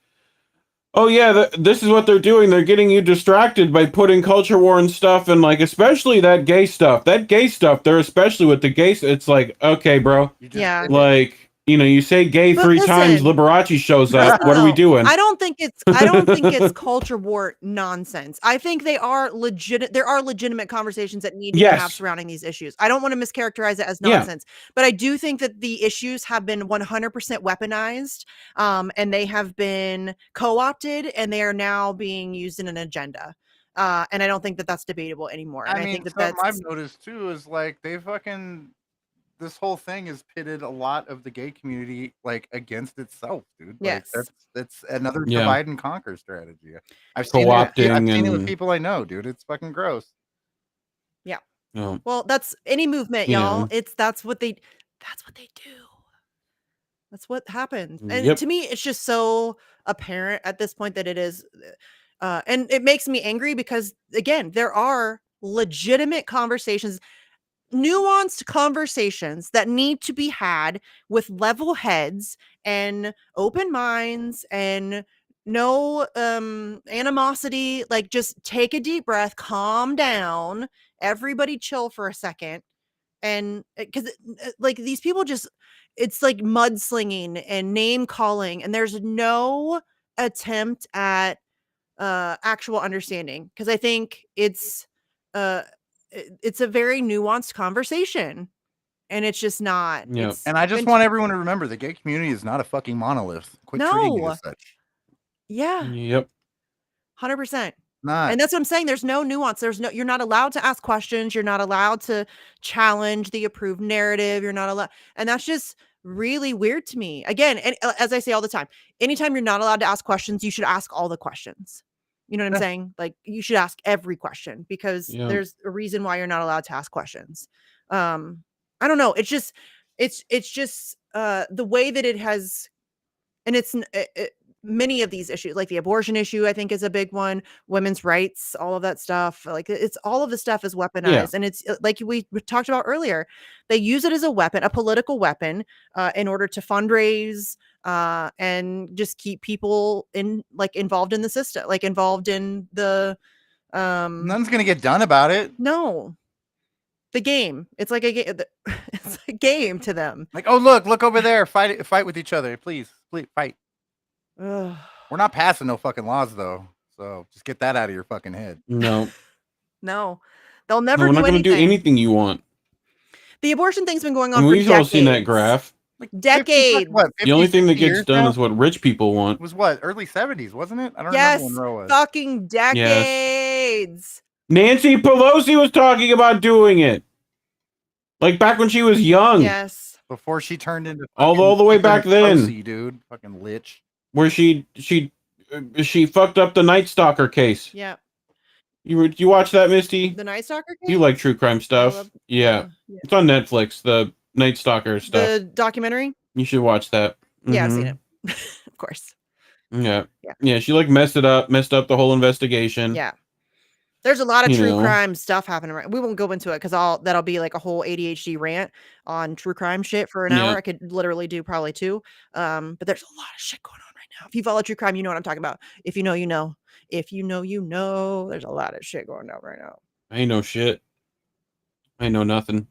oh yeah, this is what they're doing. They're getting you distracted by putting culture war and stuff, and like especially that gay stuff. They're especially with the gays. It's like, okay, bro. Yeah. Like, you know, you say gay But 3 times, listen. Liberace shows up. What are we No, doing? I don't think it's culture war nonsense. I think there are legitimate conversations that need to be Yes. had surrounding these issues. I don't want to mischaracterize it as Yeah. nonsense, but I do think that the issues have been 100% weaponized, and they have been co-opted, and they are now being used in an agenda. And I don't think that that's debatable anymore. And I think that something that's I've noticed too is like this whole thing has pitted a lot of the gay community like against itself, dude. Like Yes. that's another Yeah. divide and conquer strategy. I've seen it Co-opting with and- people I know, dude. It's fucking gross. yeah. Oh. Well, that's any movement, You y'all. know. That's what they do. That's what happens. And to me, it's just so apparent at this point that it is. And it makes me angry because, again, there are legitimate conversations, nuanced conversations that need to be had with level heads and open minds and no animosity. Like, just take a deep breath, calm down, everybody chill for a second. And because like these people just, it's like mudslinging and name calling, and there's no attempt at actual understanding, because I think it's a very nuanced conversation, and it's just not. Yeah. And I just want everyone to remember the gay community is not a fucking monolith. Quit treating it as such. Yeah. Yep. 100%. Not. And that's what I'm saying. There's no nuance. You're not allowed to ask questions. You're not allowed to challenge the approved narrative. You're not allowed. And that's just really weird to me. Again, and as I say all the time, anytime you're not allowed to ask questions, you should ask all the questions. You know what I'm saying? Like, you should ask every question, because there's a reason why you're not allowed to ask questions. I don't know. It's just the way that it has, and it's many of these issues, like the abortion issue, I think is a big one. Women's rights, all of that stuff. Like, it's all of the stuff is weaponized, and it's like we talked about earlier. They use it as a weapon, a political weapon, in order to fundraise and just keep people involved in the system, like involved in the. Nothing's gonna get done about it. No. The game. It's like a game. It's a game to them. Like, oh look over there, fight with each other, please fight. We're not passing no fucking laws though, so just get that out of your fucking head. No. No, they'll never. We're not going to do anything you want. The abortion thing's been going on. We've all seen that graph. Like decades. The only thing that gets done is what rich people want. It was what, early 70s, wasn't it? I don't remember when Roe was. Fucking decades. Nancy Pelosi was talking about doing it, like back when she was young. Yes. Before she turned into all the way back then, Pelosi, dude, fucking lich. Where she fucked up the Night Stalker case. Yeah. You watch that, Misty? The Night Stalker case? You like true crime stuff? Yeah. It's on Netflix. The Night Stalker stuff. The documentary? You should watch that. Yeah, I've seen it. Of course. Yeah. She messed up the whole investigation. Yeah. There's a lot of true crime stuff happening. We won't go into it because that'll be like a whole ADHD rant on true crime shit for an hour. I could literally do probably 2. But there's a lot of shit going on right now. If you follow true crime, you know what I'm talking about. If you know, you know. If you know, you know. There's a lot of shit going on right now. I ain't no shit. I know nothing.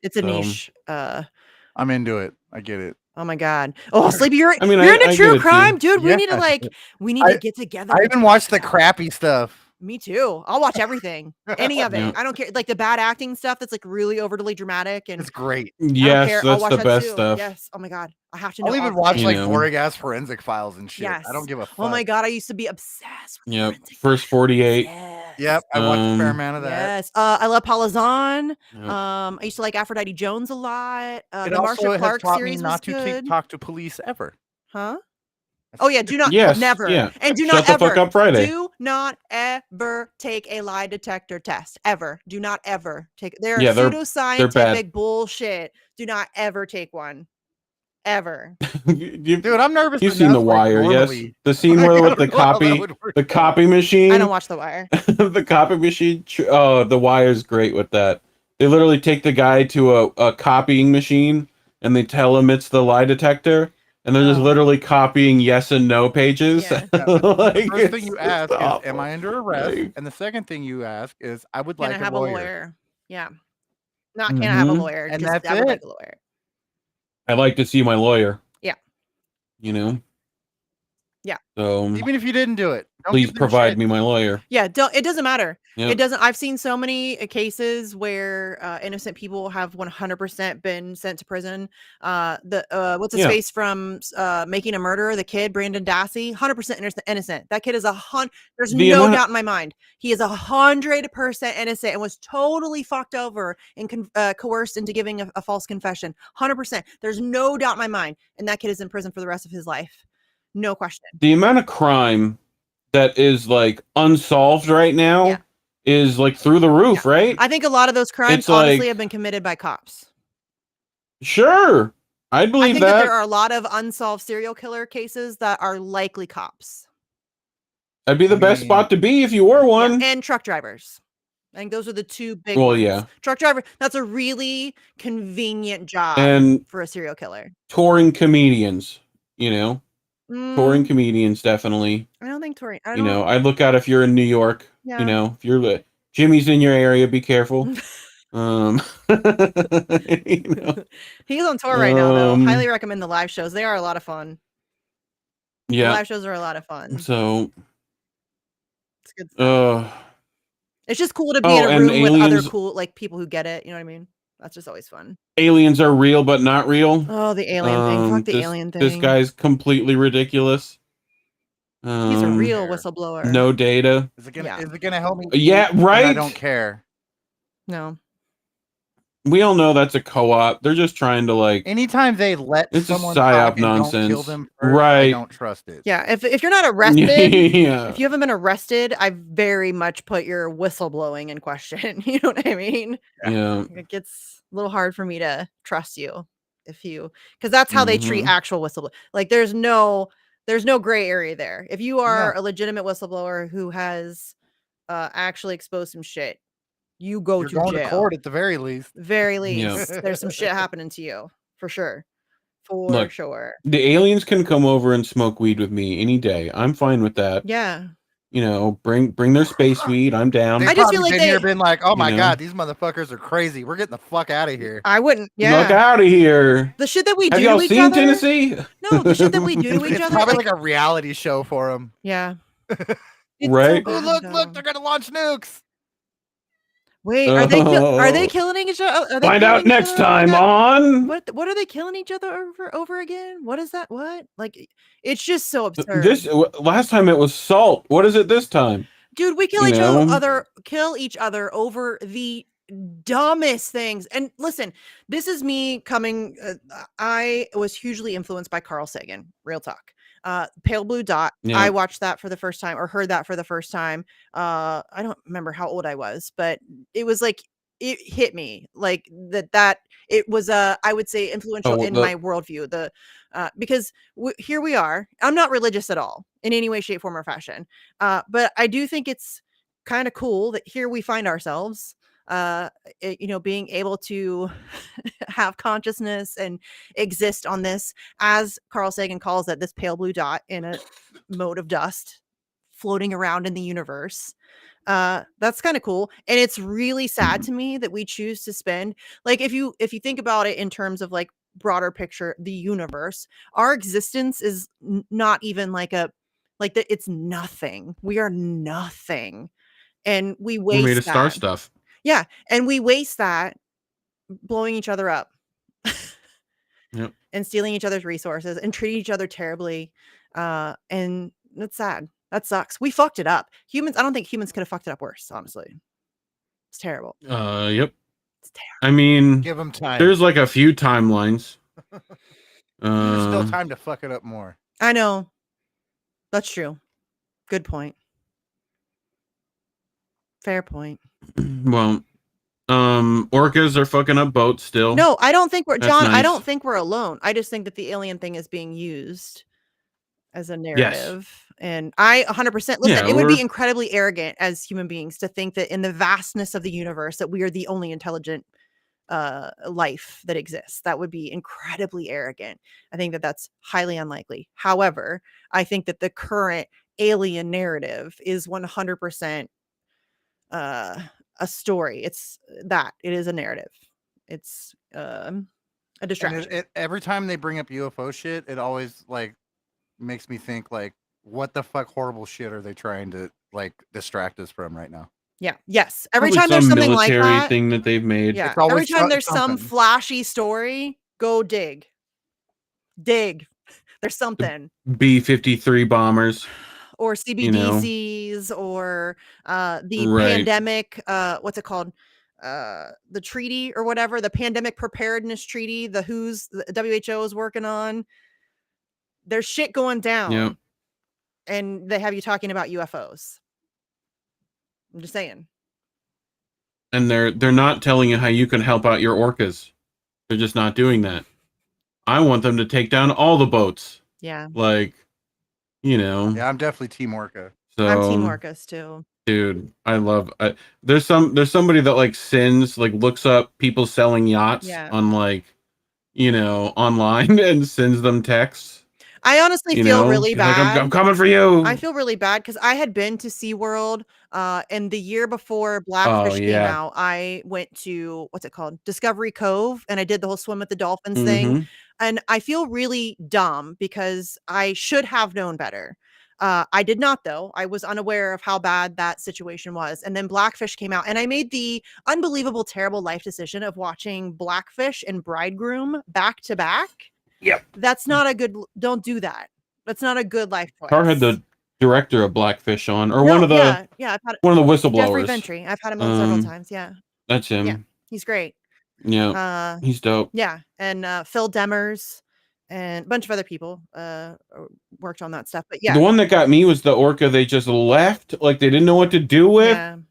It's a niche. I'm into it. I get it. Oh my god. Oh, Sleepy, you're into I true crime, dude. Yeah. We need to get together. I even watched the crappy stuff. Me too. I'll watch everything. Any of it. I don't care. Like the bad acting stuff that's like really overly dramatic, and it's great. Yes, that's the best stuff. Yes. Oh my god. I have to know. I'll even watch like boring ass forensic files and shit. Yes. I don't give a fuck. Oh my god, I used to be obsessed with forensic First 48. Yep, I watched a fair amount of that. Yes. I love Paula Zahn. I used to like Aphrodite Jones a lot. The Marsha Clark series not was good. to talk to police ever. Huh? Oh yeah, do not never. Yeah. And do Shut not the ever fuck up Friday. do not ever take a lie detector test. Ever. Do not ever take. They're they're pseudoscientific bullshit. Do not ever take one. Ever. Dude, I'm nervous. You've seen The Wire, yes? The scene where with the copy machine. I don't watch The Wire. The copy machine. Oh, The Wire's great with that. They literally take the guy to a copying machine and they tell him it's the lie detector. And they're just literally copying yes and no pages. Yeah. The first thing you ask is, am I under arrest? And the second thing you ask is, I would like a lawyer. Yeah. Not can I have a lawyer? And just that's I would it. like a lawyer. I'd like to see my lawyer. Yeah. You know? Yeah. So even if you didn't do it, please provide me my lawyer. Yeah, it doesn't matter. Yep. It doesn't. I've seen so many cases where innocent people have 100% been sent to prison. What's his face from Making a Murderer? The kid Brandon Dassey, 100% innocent. That kid is There's no doubt in my mind. He is 100% innocent and was totally fucked over and coerced into giving a false confession. 100%. There's no doubt in my mind, and that kid is in prison for the rest of his life. No question. The amount of crime that is like unsolved right now is like through the roof, right? I think a lot of those crimes honestly have been committed by cops. Sure. I'd I believe think that that. there are a lot of unsolved serial killer cases that are likely cops. That'd be the best spot to be if you were one. Yeah, and truck drivers. I think those are the two big Well, ones. yeah. Truck driver, that's a really convenient job And for a serial killer. touring comedians, you know? Touring Mm, comedians, definitely. I don't think touring. You know, I'd look out if you're in New York. Yeah. You know, if you're Jimmy's in your area, be careful. You know. He's on tour right now, though. Highly recommend the live shows. They are a lot of fun. Yeah. The live shows are a lot of fun. So it's good stuff. It's just cool to be in a room with other cool people who get it. You know what I mean? That's just always fun. Aliens are real, but not real. Oh, the alien thing. Fuck the alien thing. This guy's completely ridiculous. He's a real whistleblower. No data. Is it gonna help me? Yeah, right. I don't care. No. We all know that's a co-op. They're just trying to Anytime they let it's someone a psyop talk and nonsense. don't kill them first, Right. I don't trust it. Yeah, if you're not arrested, Yeah. if you haven't been arrested, I very much put your whistleblowing in question. You know what I mean? Yeah. It gets a little hard for me to trust you because that's how they treat actual whistleblowers. Like there's no gray area there. If you are a legitimate whistleblower who has actually exposed some shit, you're going to jail. court at the very least. Very least. There's some shit happening to you for sure. Look, sure. The aliens can come over and smoke weed with me any day. I'm fine with that. Yeah. You know, bring their space weed. I'm down. I just feel like they've been like, oh my god, these motherfuckers are crazy. We're getting the fuck out of here. I wouldn't. Yeah. Look out of here. The shit that we Have do y'all to each seen other. Tennessee? No, the shit that we do to each It's other. probably like a reality show for them. Yeah. Right. Oh, look, they're gonna launch nukes. Wait, are they killing each other? Find out next time on. What are they killing each other over again? What is that? What? Like, it's just so absurd. This last time it was salt. What is it this time? Dude, we kill each other over the dumbest things. And listen, this is me coming. I was hugely influenced by Carl Sagan. Real talk. Pale Blue Dot. Yeah. I watched that for the first time or heard that for the first time. I don't remember how old I was, but it was like it hit me like that it was I would say influential in my worldview. Because here we are. I'm not religious at all in any way, shape, form, or fashion. But I do think it's kind of cool that here we find ourselves being able to have consciousness and exist on this, as Carl Sagan calls it, this pale blue dot in a mode of dust floating around in the universe. That's kind of cool. And it's really sad to me that we choose to spend, like, if you think about it in terms of like broader picture, the universe, our existence is not even it's nothing. We are nothing. And we waste We made star stuff. Yeah, and we waste that blowing each other up. Yep. And stealing each other's resources and treating each other terribly. And that's sad. That sucks. We fucked it up. I don't think humans could have fucked it up worse, honestly. It's terrible. Yep. It's terrible. I mean, give them time. There's like a few timelines. There's still time to fuck it up more. I know. That's true. Good point. Fair point. Well, orcas are fucking up boats still. No, I don't think we're That's John. nice. I don't think we're alone. I just think that the alien thing is being used as a narrative. Yes. And I 100% listen, it would be incredibly arrogant as human beings to think that in the vastness of the universe that we are the only intelligent life that exists. That would be incredibly arrogant. I think that that's highly unlikely. However, I think that the current alien narrative is 100% a story. It is a narrative. It's a distraction. Every time they bring up UFO shit, it always like makes me think like, what the fuck horrible shit are they trying to like distract us from right now? Yeah. Yes. Every Probably time there's something like that thing that they've made. Yeah. Every time there's some flashy story, go dig. There's something. B-53 bombers. Or CBDCs, or the pandemic, what's it called? The treaty or whatever, the pandemic preparedness treaty, the WHO is working on. There's shit going down. Yep. And they have you talking about UFOs. I'm just saying. And they're not telling you how you can help out your orcas. They're just not doing that. I want them to take down all the boats. Yeah. Like, you know. Yeah, I'm definitely Team Orca. So I'm Team Orcas too. Dude, I love there's somebody that like sends, like looks up people selling yachts on like, you know, online and sends them texts. I honestly feel really bad. Like, I'm coming for you. I feel really bad because I had been to SeaWorld and the year before Blackfish came out, I went to what's it called? Discovery Cove, and I did the whole swim with the dolphins thing. And I feel really dumb because I should have known better. I did not, though. I was unaware of how bad that situation was. And then Blackfish came out, and I made the unbelievable, terrible life decision of watching Blackfish and Bridegroom back to back. Yep. That's not a good, don't do that. That's not a good life choice. Car had the director of Blackfish on, or one of the I've had one of the whistleblowers. Jeffrey Ventry. I've had him on several times. Yeah. That's him. Yeah. He's great. Yeah. He's dope. Yeah. And Phil Demers and a bunch of other people worked on that stuff. But yeah. The one that got me was the orca they just left, like they didn't know what to do with. Yeah. And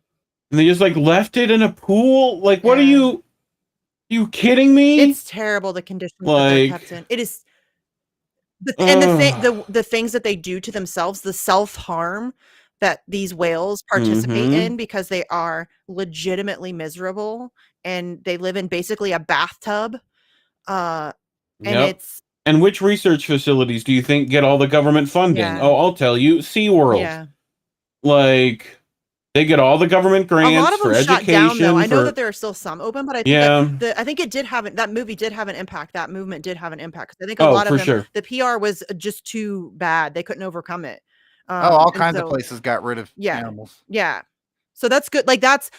they just like left it in a pool. Like, what are you kidding me? It's terrible the conditions that they're kept in. It is and the things that they do to themselves, the self-harm that these whales participate in because they are legitimately miserable and they live in basically a bathtub. And it's and which research facilities do you think get all the government funding? Oh, I'll tell you, SeaWorld. Yeah. Like they get all the government grants a lot of them for shut education. down, though. I know that there are still some open, but I think I think it did have that movie did have an impact. That movement did have an impact. I think a lot of them, the PR was just too bad. They couldn't overcome it. All kinds of places got rid of animals. Yeah. So that's good. Like that's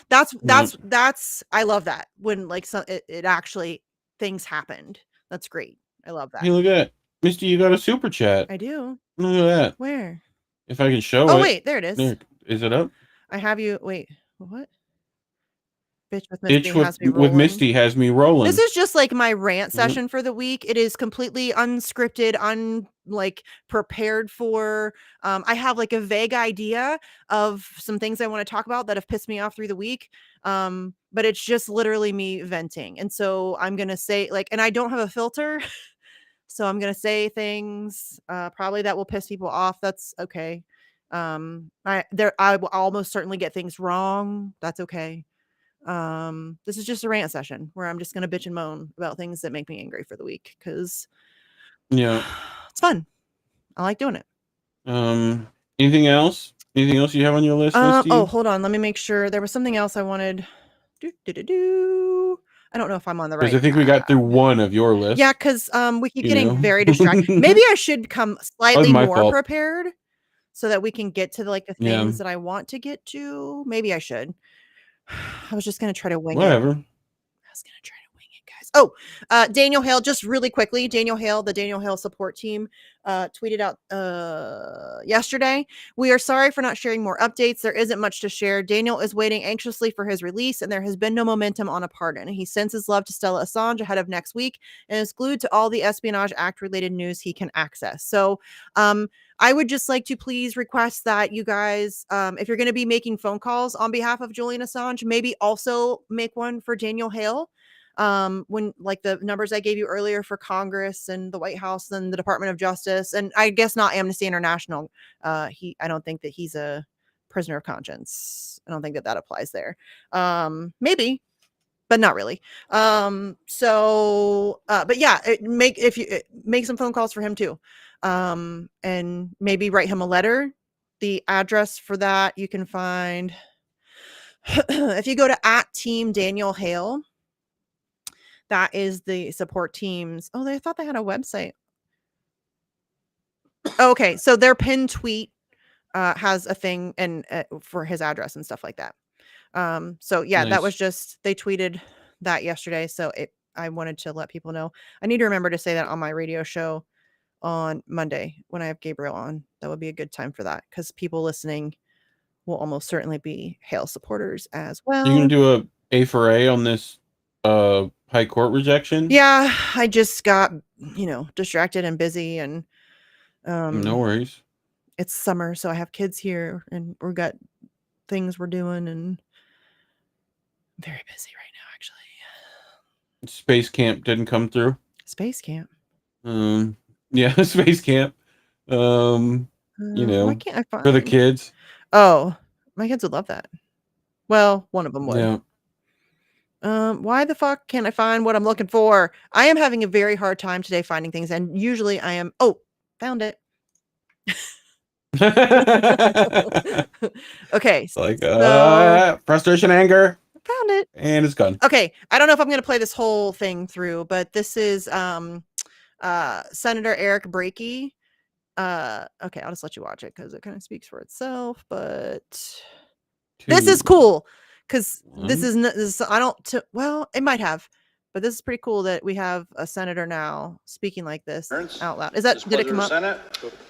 I love that when like it actually things happened. That's great. I love that. Hey, look at that. Misty, you got a super chat. I do. Look at that. Where? If I can show it. Oh, wait, there it is. There, is it up? I have you. Wait, what? Bitch with Misty has me rolling. This is just like my rant session for the week. It is completely unscripted, prepared for. I have like a vague idea of some things I want to talk about that have pissed me off through the week. But it's just literally me venting. And so I'm going to say and I don't have a filter. So I'm going to say things probably that will piss people off. That's okay. I will almost certainly get things wrong. That's okay. This is just a rant session where I'm just going to bitch and moan about things that make me angry for the week because it's fun. I like doing it. Anything else? Anything else you have on your list? Oh, hold on. Let me make sure. There was something else I wanted. I don't know if I'm on the right. Because I think we got through one of your lists. Yeah, because we keep getting very distracted. Maybe I should come slightly more prepared so that we can get to the things that I want to get to. Maybe I should. I was just going to try to wing it. Whatever. I was going to try to wing it, guys. Oh, Daniel Hale, just really quickly. Daniel Hale, the Daniel Hale support team, tweeted out yesterday. We are sorry for not sharing more updates. There isn't much to share. Daniel is waiting anxiously for his release, and there has been no momentum on a pardon. He sends his love to Stella Assange ahead of next week and is glued to all the Espionage Act related news he can access. So, I would just like to please request that you guys, if you're going to be making phone calls on behalf of Julian Assange, maybe also make one for Daniel Hale. When the numbers I gave you earlier for Congress and the White House and the Department of Justice, and I guess not Amnesty International. I don't think that he's a prisoner of conscience. I don't think that applies there. Maybe, but not really. But yeah, make some phone calls for him too. And maybe write him a letter. The address for that you can find if you go to @Team Daniel Hale. That is the support teams. Oh, I thought they had a website. Okay, so their pinned tweet has a thing and for his address and stuff like that. So yeah, nice. That was just they tweeted that yesterday. So I wanted to let people know. I need to remember to say that on my radio show on Monday when I have Gabriel on. That would be a good time for that because people listening will almost certainly be Hale supporters as well. You're gonna do a for A on this high court rejection? Yeah, I just got distracted and busy and no worries. It's summer, so I have kids here and we've got things we're doing and I'm very busy right now actually. Space Camp didn't come through. Space Camp. Yeah, space camp. Why can't I find for the kids. Oh, my kids would love that. Well, one of them would. Yeah. Why the fuck can't I find what I'm looking for? I am having a very hard time today finding things, and usually I am. Oh, found it. Okay. Like so, frustration, anger. Found it. And it's gone. Okay. I don't know if I'm gonna play this whole thing through, but this is Senator Eric Brakey. Okay, I'll just let you watch it because it kind of speaks for itself, but this is cool because this is I don't well, it might have, but this is pretty cool that we have a senator now speaking like this out loud. Is that did it come up? Senate.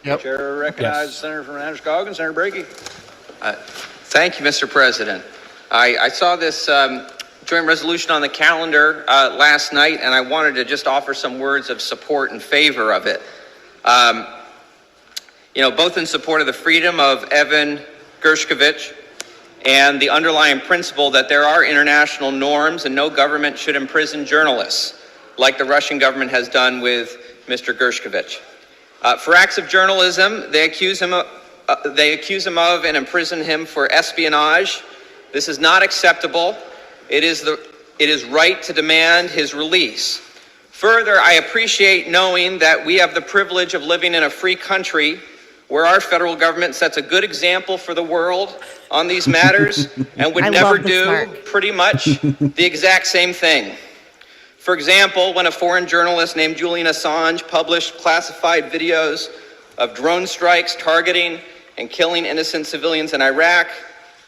Yep. Chair recognizes Senator from Androscoggin, Senator Brakey. Thank you, Mr. President. I saw this joint resolution on the calendar last night, and I wanted to just offer some words of support in favor of it. Both in support of the freedom of Evan Gershkovich and the underlying principle that there are international norms and no government should imprison journalists, like the Russian government has done with Mr. Gershkovich. For acts of journalism, they accuse him of and imprison him for espionage. This is not acceptable. It is right to demand his release. Further, I appreciate knowing that we have the privilege of living in a free country where our federal government sets a good example for the world on these matters and would never do pretty much the exact same thing. For example, when a foreign journalist named Julian Assange published classified videos of drone strikes targeting and killing innocent civilians in Iraq,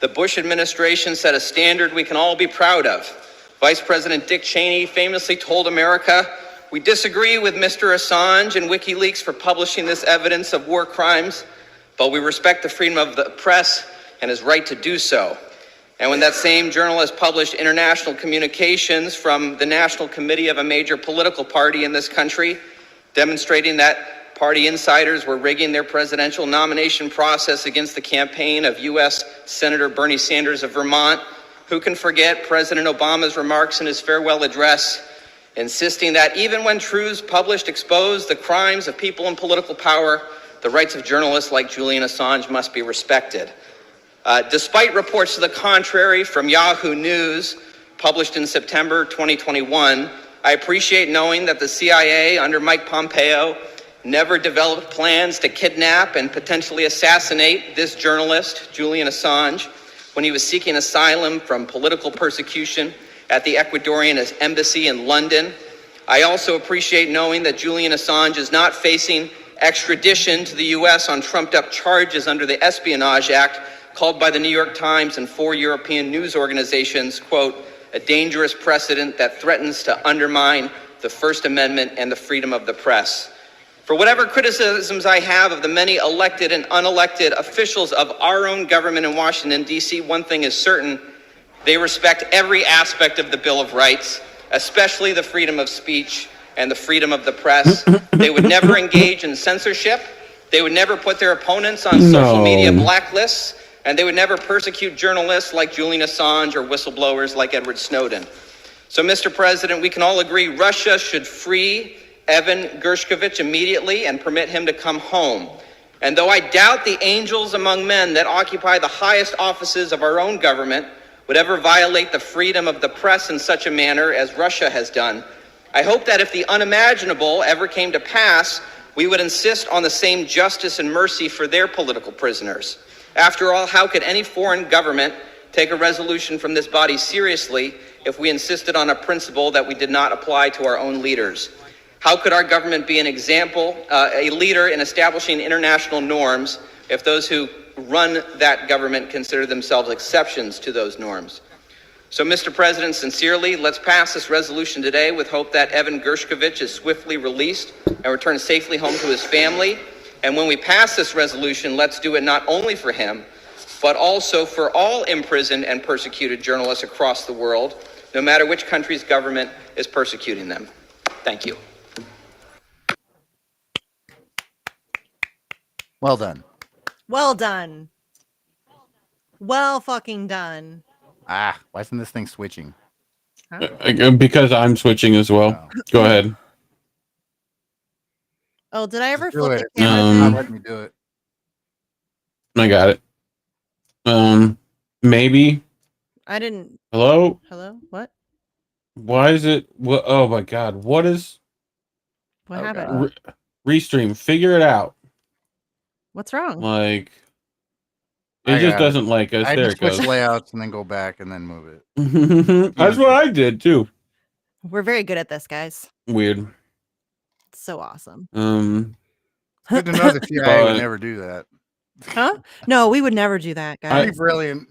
the Bush administration set a standard we can all be proud of. Vice President Dick Cheney famously told America, "We disagree with Mr. Assange and WikiLeaks for publishing this evidence of war crimes, but we respect the freedom of the press and his right to do so." And when that same journalist published international communications from the National Committee of a major political party in this country, demonstrating that party insiders were rigging their presidential nomination process against the campaign of U.S. Senator Bernie Sanders of Vermont, who can forget President Obama's remarks in his farewell address, insisting that even when truths published expose the crimes of people in political power, the rights of journalists like Julian Assange must be respected. Despite reports to the contrary from Yahoo News, published in September 2021, I appreciate knowing that the CIA under Mike Pompeo never developed plans to kidnap and potentially assassinate this journalist, Julian Assange, when he was seeking asylum from political persecution at the Ecuadorian embassy in London. I also appreciate knowing that Julian Assange is not facing extradition to the U.S. on trumped-up charges under the Espionage Act, called by the New York Times and 4 European news organizations, quote, "a dangerous precedent that threatens to undermine the First Amendment and the freedom of the press." For whatever criticisms I have of the many elected and unelected officials of our own government in Washington, D.C., one thing is certain: they respect every aspect of the Bill of Rights, especially the freedom of speech and the freedom of the press. They would never engage in censorship. They would never put their opponents on social media blacklists. And they would never persecute journalists like Julian Assange or whistleblowers like Edward Snowden. So, Mr. President, we can all agree Russia should free Evan Gershkovich immediately and permit him to come home. And though I doubt the angels among men that occupy the highest offices of our own government would ever violate the freedom of the press in such a manner as Russia has done, I hope that if the unimaginable ever came to pass, we would insist on the same justice and mercy for their political prisoners. After all, how could any foreign government take a resolution from this body seriously if we insisted on a principle that we did not apply to our own leaders? How could our government be an example, a leader in establishing international norms, if those who run that government consider themselves exceptions to those norms? So, Mr. President, sincerely, let's pass this resolution today with hope that Evan Gershkovich is swiftly released and returned safely home to his family. And when we pass this resolution, let's do it not only for him, but also for all imprisoned and persecuted journalists across the world, no matter which country's government is persecuting them. Thank you. Well done. Well done. Well fucking done. Why isn't this thing switching? Because I'm switching as well. Go ahead. Oh, did I ever Do flip it. the camera Not thing? letting me do it. I got it. Maybe. I didn't. Hello? Hello? What? Why is it? What? Oh my God! What is? What happened? Restream. Figure it out. What's wrong? Like, it I just got it. doesn't like us. I There just it goes. switch layouts and then go back and then move it. That's what I did too. We're very good at this, guys. Weird. It's so awesome. Good to know the CIA would never do that. Huh? No, we would never do that, guys. That'd be brilliant.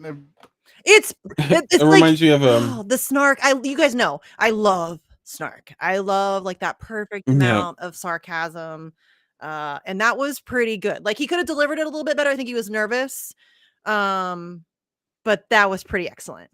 It's It like, reminds me of the snark. You guys know I love snark. I love like that perfect Yeah. amount of sarcasm. And that was pretty good. Like he could have delivered it a little bit better. I think he was nervous. But that was pretty excellent.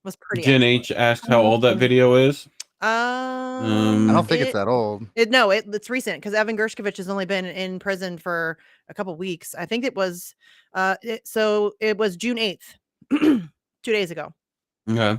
Was pretty Jen excellent. H asked how old that video is. I don't think it's that old. It's recent because Evan Gershkovich has only been in prison for a couple weeks. I think it was it was June 8th, 2 days ago. Okay.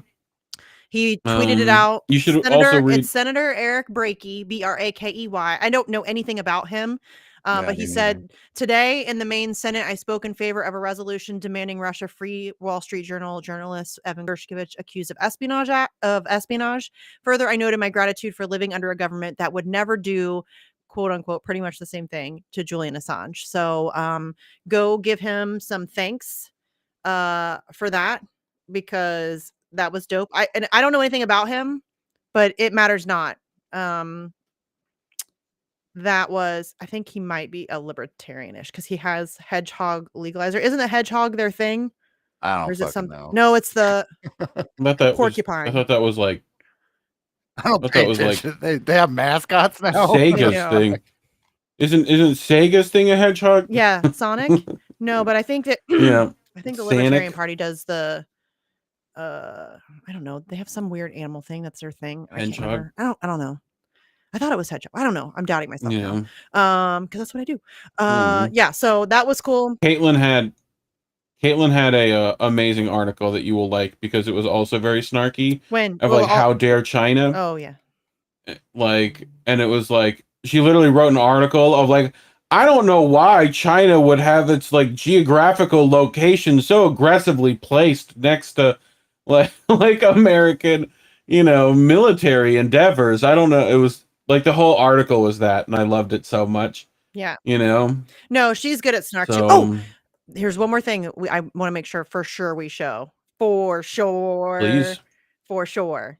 He tweeted it out. You should Senator, also read. It's Senator Eric Brakey, Brakey. I don't know anything about him. But he said, today in the main Senate, I spoke in favor of a resolution demanding Russia free Wall Street Journal journalist Evan Gershkovich accused of espionage. Further, I noted my gratitude for living under a government that would never do, quote unquote, pretty much the same thing to Julian Assange. So go give him some thanks for that, because that was dope. I don't know anything about him, but it matters not. That was, I think he might be a libertarianish because he has hedgehog legalizer. Isn't a hedgehog their thing? I don't fucking know. No, it's the Porcupine. I thought that was like. I don't pay attention. They have mascots now. Sega's thing. Isn't Sega's thing a hedgehog? Yeah, Sonic. No, but I think that I think the Libertarian Party does the I don't know. They have some weird animal thing that's their thing. I can't remember. I don't know. I thought it was hedgehog. I don't know. I'm doubting myself now. Because that's what I do. Yeah. So that was cool. Caitlin had a amazing article that you will like because it was also very snarky. How dare China? Oh yeah. And it was like she literally wrote an article of like, I don't know why China would have its like geographical location so aggressively placed next to like American, military endeavors. I don't know. It was like the whole article was that, and I loved it so much. Yeah. No, she's good at snark too. Oh, here's one more thing I want to make sure for sure we show. For sure. Please. For sure.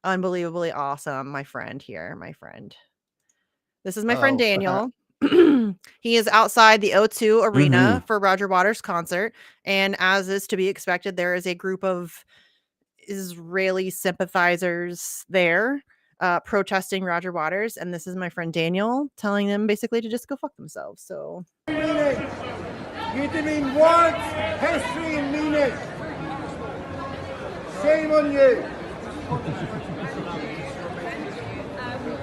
Unbelievably awesome. My friend here. This is my friend Daniel. He is outside the O2 Arena for Roger Waters' concert. And as is to be expected, there is a group of Israeli sympathizers there protesting Roger Waters. And this is my friend Daniel telling them basically to just go fuck themselves. So you didn't mean words, history, and meaning. Shame on you.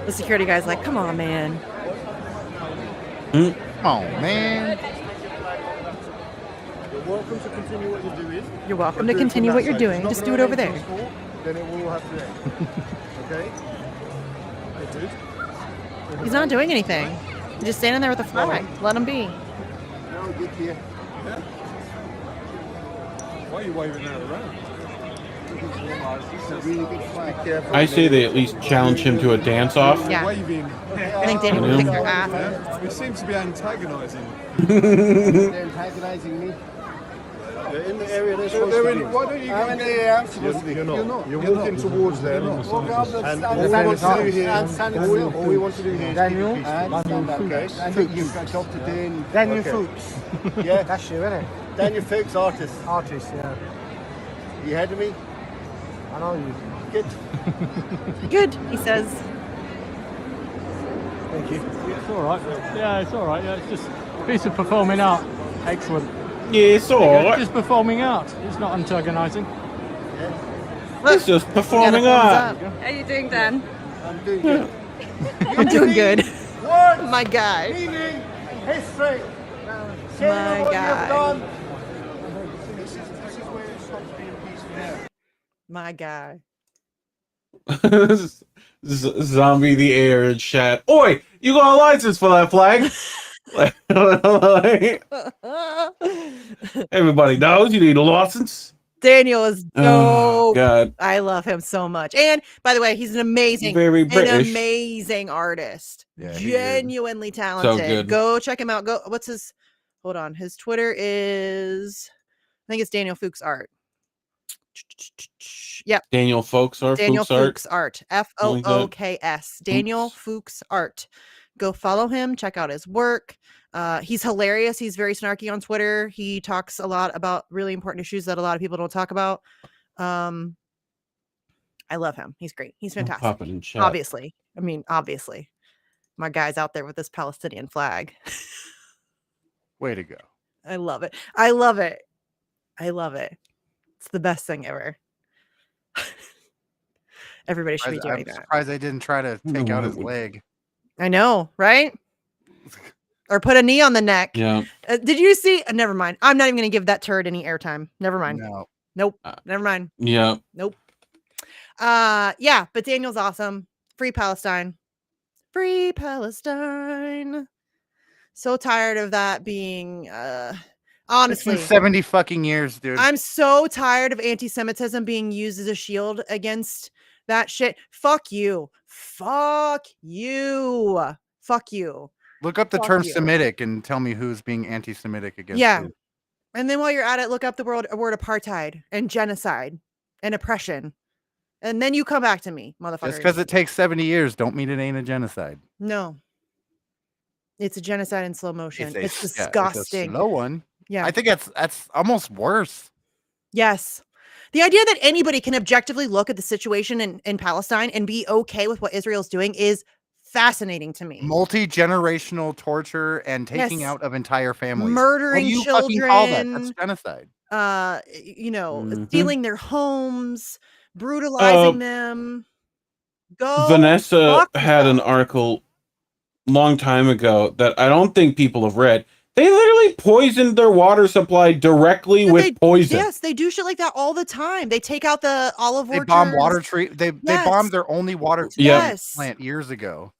The security guy's like, come on, man. Come on, man. You're welcome to continue what you're doing. You're welcome to continue what you're doing. Just do it over there. Then it will have to end. Okay? He's not doing anything. He's just standing there with a flag. Let him be. No, good here. Why are you waving that around? I say they at least challenge him to a dance-off. Yeah. I think Daniel would kick their ass. We seem to be antagonizing. They're antagonizing me. They're in the area they're supposed to be. Why don't you go in the area I'm supposed to be? You're not. You're walking towards them. And all we want to do here is Daniel, I think you've got a job to do. Daniel Fuchs. Yeah. That's you, isn't it? Daniel Fuchs, artist. Artist, yeah. You heard of me? I know you. Good. Good, he says. Thank you. It's all right. Yeah, it's all right. Yeah, it's just a piece of performing art. Excellent. Yeah, it's all right. Just performing art. It's not antagonizing. Yeah. It's just performing art. How are you doing, Dan? I'm doing good. I'm doing good. Words, my guy. Meaning, history. My guy. My guy. Zombie the air and chat. Oi, you got a license for that flag? Everybody knows you need a license. Daniel is dope. Oh, God. I love him so much. And by the way, he's an amazing, Very British. amazing artist. Yeah, genuinely talented. So good. Go check him out. What's his? Hold on. His Twitter is, I think it's Daniel Fuchs Art. Yep. Daniel Fuchs Art. Daniel Fuchs Art. Fooks. Daniel Fuchs Art. Go follow him. Check out his work. He's hilarious. He's very snarky on Twitter. He talks a lot about really important issues that a lot of people don't talk about. I love him. He's great. He's fantastic. Pop it in chat. Obviously. My guy's out there with this Palestinian flag. Way to go. I love it. I love it. I love it. It's the best thing ever. Everybody should be doing that. I'm surprised they didn't try to take out his leg. I know, right? Or put a knee on the neck. Yeah. Did you see? Never mind. I'm not even going to give that turd any airtime. Never mind. No. Nope. Never mind. Yeah. Nope. Yeah, but Daniel's awesome. Free Palestine. Free Palestine. So tired of that being honestly, it's been 70 fucking years, dude. I'm so tired of anti-Semitism being used as a shield against that shit. Fuck you. Fuck you. Fuck you. Look up the term Semitic and tell me who's being anti-Semitic against who. And then while you're at it, look up the word apartheid and genocide and oppression. And then you come back to me, motherfucker. Just because it takes 70 years don't mean it ain't a genocide. No. It's a genocide in slow motion. It's disgusting. Yeah, it's a slow one. Yeah. I think that's almost worse. Yes. The idea that anybody can objectively look at the situation in Palestine and be okay with what Israel's doing is fascinating to me. Multi-generational torture and taking out of entire families. Murdering children. Call that? That's genocide. Stealing their homes, brutalizing them. Vanessa had an article long time ago that I don't think people have read. They literally poisoned their water supply directly with poison. Yes, they do shit like that all the time. They take out the olive orchards. They bomb water treat. They bombed their only water treatment plant years ago.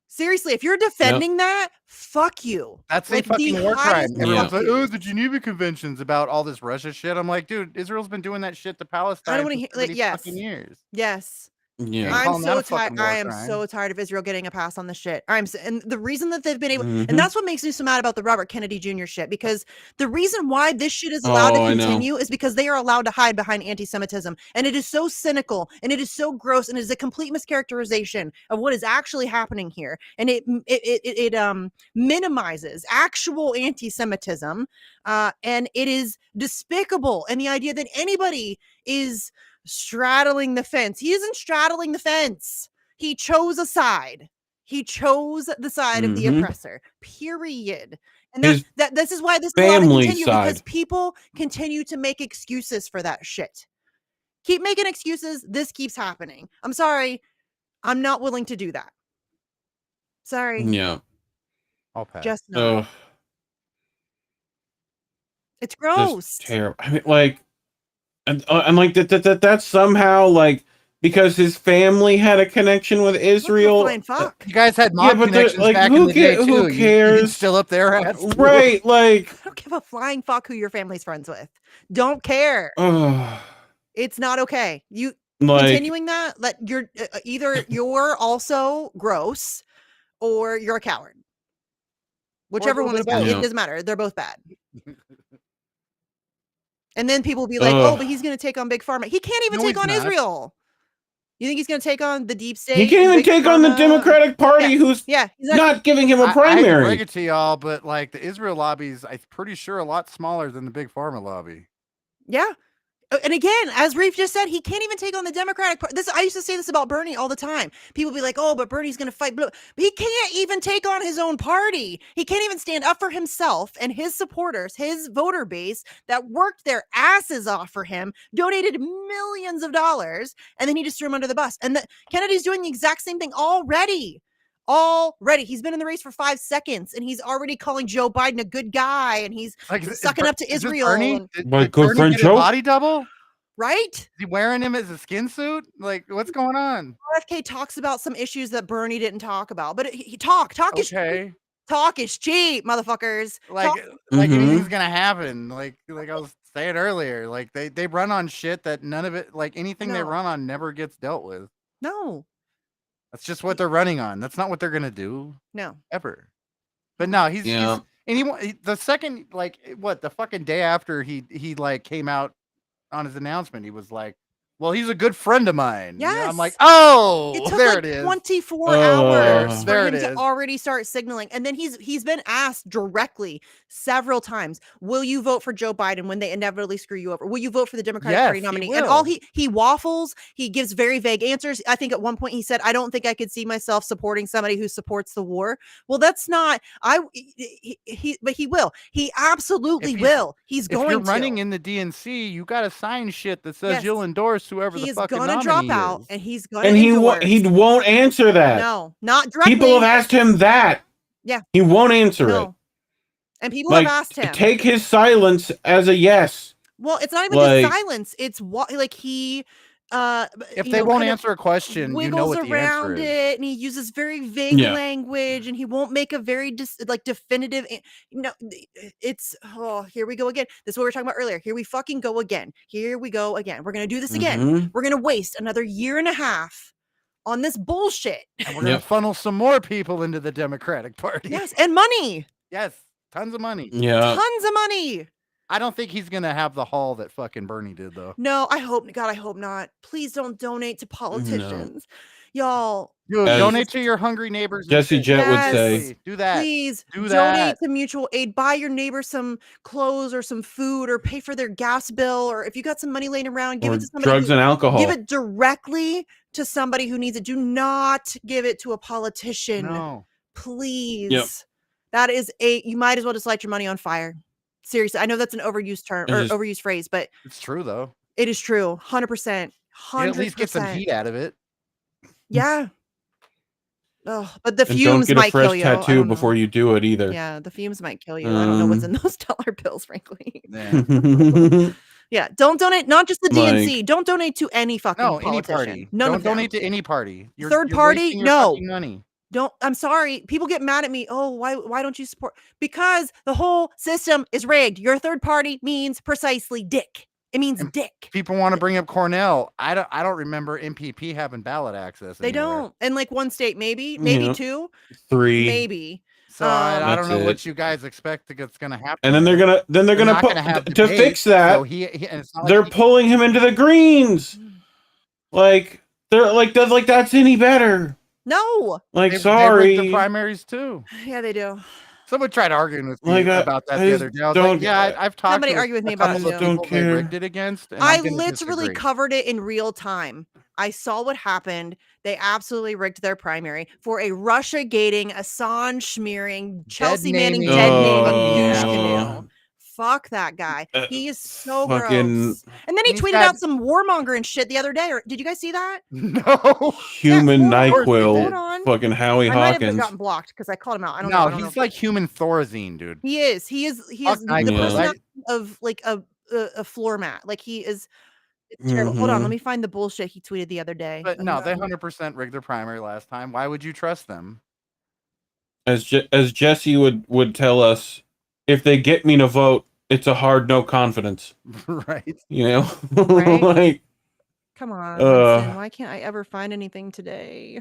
Seriously, if you're defending that, fuck you. That's a fucking war crime. Everyone's like, oh, the Geneva Convention's about all this Russia shit. I'm like, dude, Israel's been doing that shit to Palestine I don't want to hear fucking years. Yes. Yeah. I'm so tired. I am so tired of Israel getting a pass on this shit. And the reason that they've been able, and that's what makes me so mad about the Robert Kennedy Jr. shit, because the reason why this shit is allowed to continue is because they are allowed to hide behind anti-Semitism. And it is so cynical and it is so gross and it is a complete mischaracterization of what is actually happening here. And it minimizes actual anti-Semitism. And it is despicable. And the idea that anybody is straddling the fence. He isn't straddling the fence. He chose a side. He chose the side of the oppressor. Period. And this is why this is allowed to continue, because people continue to make excuses for that shit. Keep making excuses. This keeps happening. I'm sorry. I'm not willing to do that. Sorry. Yeah. I'll pass. Just no. It's gross. Terrible. I mean, like, and like that's somehow like because his family had a connection with Israel. You guys had mob connections back in the day too. Who cares? You still up there, right? Like, I don't give a flying fuck who your family's friends with. Don't care. It's not okay. You continuing that. You're either you're also gross or you're a coward. Whichever one is bad. It doesn't matter. They're both bad. And then people will be like, oh, but he's going to take on Big Pharma. He can't even take on Israel. You think he's going to take on the deep state? He can't even take on the Democratic Party, who's not giving him a primary. I hate to break it to y'all, but like the Israel lobby's, I'm pretty sure, a lot smaller than the Big Pharma lobby. Yeah. And again, as Reef just said, he can't even take on the Democratic Party. I used to say this about Bernie all the time. People be like, oh, but Bernie's going to fight. But he can't even take on his own party. He can't even stand up for himself and his supporters, his voter base that worked their asses off for him, donated millions of dollars, and then he just threw him under the bus. And Kennedy's doing the exact same thing already. He's been in the race for 5 seconds and he's already calling Joe Biden a good guy and he's sucking up to Israel. Did Bernie get a body double? Right? Is he wearing him as a skin suit? Like, what's going on? RFK talks about some issues that Bernie didn't talk about, but talk is cheap. Talk is cheap, motherfuckers. Like anything's gonna happen. Like I was saying earlier, like they run on shit that none of it, like anything they run on never gets dealt with. No. That's just what they're running on. That's not what they're gonna do. No. Ever. But no, he's the second, like, what, the fucking day after he like came out on his announcement, he was like, well, he's a good friend of mine. Yes. Yeah, I'm like, oh, it took there like it is. 24 hours for there him it to is. already start signaling. And then he's been asked directly several times, will you vote for Joe Biden when they inevitably screw you over? Will you vote for the Democratic Party nominee? And all he waffles, he gives very vague answers. I think at one point he said, I don't think I could see myself supporting somebody who supports the war. Well, that's not, but he will. He absolutely will. He's going to. If you're running in the DNC, you got to sign shit that says you'll endorse whoever the fucking nominee drop out is. and he's gonna he won't answer that. No, not directly. People have asked him that. Yeah, he won't answer it. And people have asked him. Take his silence as a yes. Well, it's not even just silence. It's what he. If they won't answer a question, you know what the answer is. And he uses very vague language, and he won't make a very definitive. It's here we go again. This is what we were talking about earlier. Here we fucking go again. Here we go again. We're gonna do this again. We're gonna waste another year and a half on this bullshit. And we're gonna funnel some more people into the Democratic Party. Yes, and money. Yes, tons of money. Yeah, tons of money. I don't think he's gonna have the haul that fucking Bernie did, though. No, I hope not. Please don't donate to politicians, y'all. Dude, donate to your hungry neighbors. Jesse Jett would say, "Do that. Please do donate to mutual aid. Buy your neighbor some clothes or some food, or pay for their gas bill, or if you got some money laying around, give it to somebody. Drugs and alcohol. Give it directly to somebody who needs it. Do not give it to a politician. No, please. Yep. That is you might as well just light your money on fire. Seriously, I know that's an overused term or overused phrase, but it's true though. It is true, 100%. 100%. At least get some heat out of it. Yeah. Oh, but the fumes might kill you. Don't get a fresh tattoo before you do it either. Yeah, the fumes might kill you. I don't know what's in those dollar bills, frankly. Yeah. Yeah, don't donate. Not just the DNC. Don't donate to any fucking politician. Any party. None don't of them. donate to any party. Third party, no. Money. Don't. I'm sorry. People get mad at me. Oh, why don't you support? Because the whole system is rigged. Your third party means precisely dick. It means dick. People want to bring up Cornell. I don't remember MPP having ballot access. They don't. In like one state, maybe two, 3, maybe. So I don't know what you guys expect that's going to happen. And then they're gonna put to fix that. So they're pulling him into the Greens. Like that's any better. No. Sorry. They the primaries too. Yeah, they do. Someone tried arguing with me about that the other day. I was like, I've talked. Somebody argued with me about it too. Don't care. They rigged it against. And I literally covered it in real time. I saw what happened. They absolutely rigged their primary for a Russia gating, Assange smearing, Chelsea Manning dead name douche canoe. Fuck that guy. He is so gross. And then he tweeted out some warmonger and shit the other day. Did you guys see that? No. Human NyQuil. Fucking Howie Hawkins. I might have gotten blocked because I called him out. I don't know. No, he's like human Thorazine, dude. He is. He is the personality of like a floor mat. Like he is. It's terrible. Hold on, let me find the bullshit he tweeted the other day. But no, they 100% rigged their primary last time. Why would you trust them? As Jesse would tell us, if they get me to vote, it's a hard no confidence. Right. You know? Right? Like, come on. Listen, why can't I ever find anything today?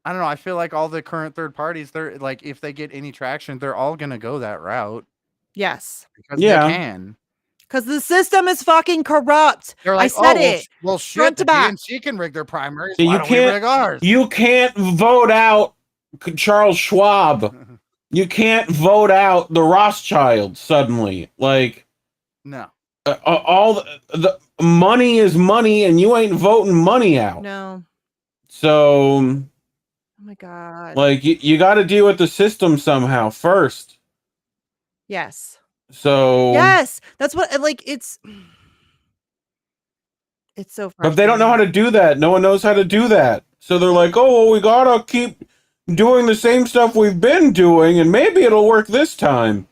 I don't know. I feel like all the current third parties, they're like, if they get any traction, they're all gonna go that route. Yes. Because they can. Because the system is fucking corrupt. They're like, I said it. Well, shit, the DNC can rig their primaries. Why you don't we rig ours? You can't vote out Charles Schwab. You can't vote out the Rothschilds suddenly. Like, no. All the money is money, and you ain't voting money out. No. So, oh my God. Like, you got to deal with the system somehow first. Yes. So yes, that's what it's so but they don't know how to do that. No one knows how to do that. So they're like, oh, well, we gotta keep doing the same stuff we've been doing, and maybe it'll work this time.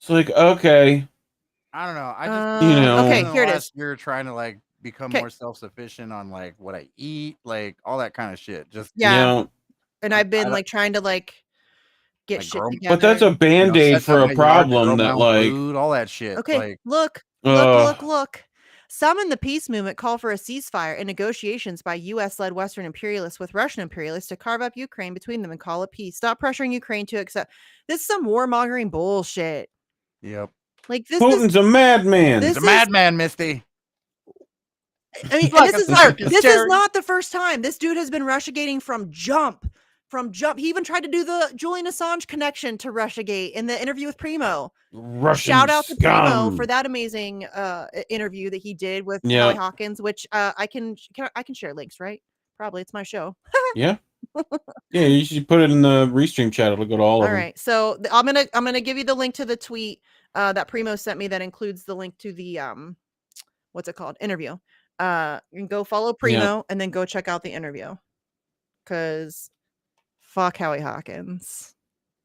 It's like, okay. I don't know. I just okay, here it is. You're trying to like become more self-sufficient on like what I eat, like all that kind of shit. Just and I've been like trying to like get like shit together. But that's a band-aid for a problem that like food, all that shit. Okay, like, look. Some in the peace movement call for a ceasefire and negotiations by U.S.-led Western imperialists with Russian imperialists to carve up Ukraine between them and call it peace. Stop pressuring Ukraine to accept. This is some warmongering bullshit. Yep. Like this Putin's a madman. He's a madman, Misty. I mean, Like this is not the first time. This dude has been Russiagating from jump. He even tried to do the Julian Assange connection to Russiagate in the interview with Primo. Russian Shout out to Primo scum. for that amazing interview that he did with Yeah. Howie Hawkins, which I can share links, right? Probably, it's my show. Yeah. Yeah, you should put it in the restream chat. It'll go to all of them. All right, so I'm gonna give you the link to the tweet that Primo sent me that includes the link to the what's it called, interview. You can go follow Primo and then go check out the interview, because fuck Howie Hawkins.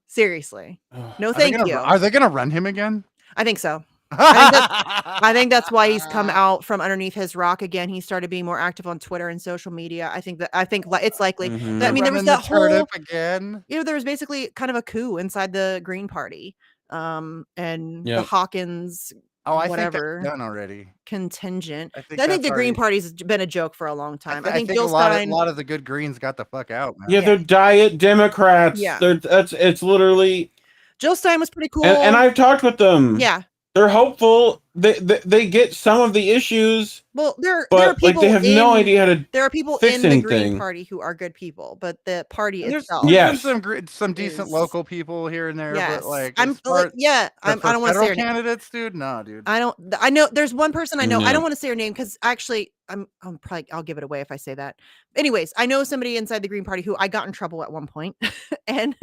Seriously. No, thank you. Are they gonna run him again? I think so. I think that's why he's come out from underneath his rock again. He started being more active on Twitter and social media. I think it's likely. I mean, there was that whole again. There was basically kind of a coup inside the Green Party, and the Hawkins. I whatever think that's done already. Contingent. I think that's the Green Party's been a joke for a long time. I think a lot of the good Greens got the fuck out, man. Yeah, they're diet Democrats. Yeah. It's literally. Jill Stein was pretty cool. And I've talked with them. Yeah. They're hopeful. They get some of the issues. Well, there but are people they have no idea how to. There are people fix in the Green anything. Party who are good people, but the party And itself. there's been some decent local people here and there, Yes. but like I don't want to say her name. candidates, dude. No, dude. I know there's one person I know. I No. don't want to say her name because actually I'll give it away if I say that. Anyways, I know somebody inside the Green Party who I got in trouble at one point. And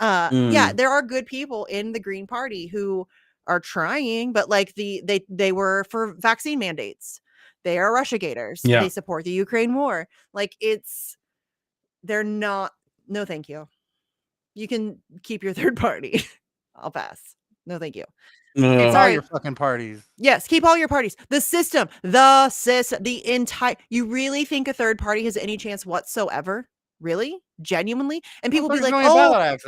yeah, there are good people in the Green Party who are trying, but like they were for vaccine mandates. They are Russiagators. Yeah. They support the Ukraine war. Like they're not. No, thank you. You can keep your third party. I'll pass. No, thank you. No. All your fucking parties. Yes, keep all your parties. The system, the entire. You really think a third party has any chance whatsoever? Really? Genuinely? And people be like, well,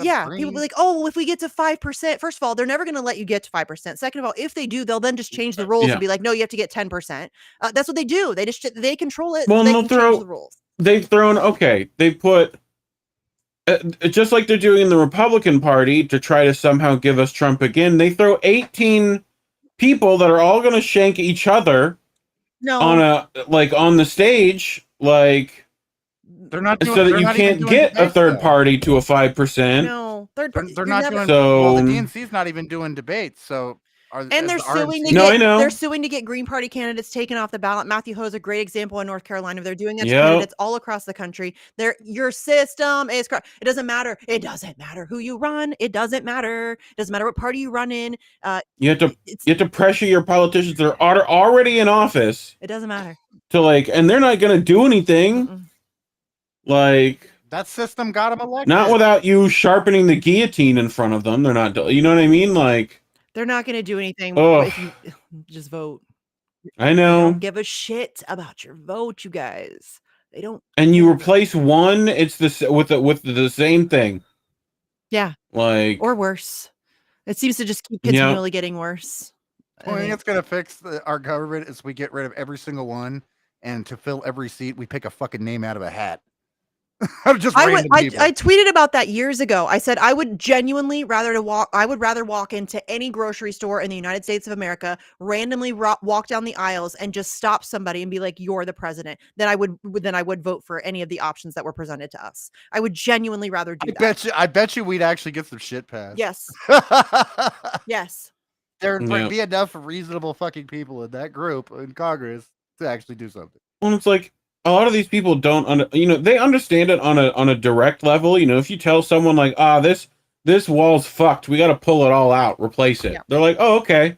yeah. People be like, oh, well, if we get to 5%, first of all, they're never going to let you get to 5%. Second of all, if they do, they'll then just change the rules and be like, no, you have to get 10%. That's what they do. They control it. Well, they they'll can throw. change the rules. They've thrown. Okay, they put. Just like they're doing in the Republican Party to try to somehow give us Trump again, they throw 18 people that are all going to shank each other on the stage, like they're not so that you can't get a third party to a 5%. No, they're not doing. So well, the DNC's not even doing debates, so. And they're suing to I know. They're suing to get Green Party candidates taken off the ballot. Matthew Ho is a great example in North Carolina. They're doing that to candidates all across the country. Your system is corrupt. It doesn't matter. It doesn't matter who you run. It doesn't matter. It doesn't matter what party you run in. You have to pressure your politicians that are already in office. It doesn't matter. To and they're not going to do anything. Like that system got them elected. Not without you sharpening the guillotine in front of them. They're not. You know what I mean? Like. They're not going to do anything if you just vote. I know. They don't give a shit about your vote, you guys. They don't. And you replace one, it's with the same thing. Yeah. Like or worse. It seems to just keep continually getting worse. I think it's going to fix our government is we get rid of every single one, and to fill every seat, we pick a fucking name out of a hat. I tweeted about that years ago. I said I would genuinely rather walk into any grocery store in the United States of America, randomly walk down the aisles and just stop somebody and be like, "You're the president." Than I would vote for any of the options that were presented to us. I would genuinely rather do that. I bet you we'd actually get some shit passed. Yes. Yes. There'd be enough reasonable fucking people in that group in Congress to actually do something. Well, it's like. A lot of these people don't, they understand it on a direct level. If you tell someone like, this wall's fucked, we got to pull it all out, replace it. Yeah. They're like, oh, okay,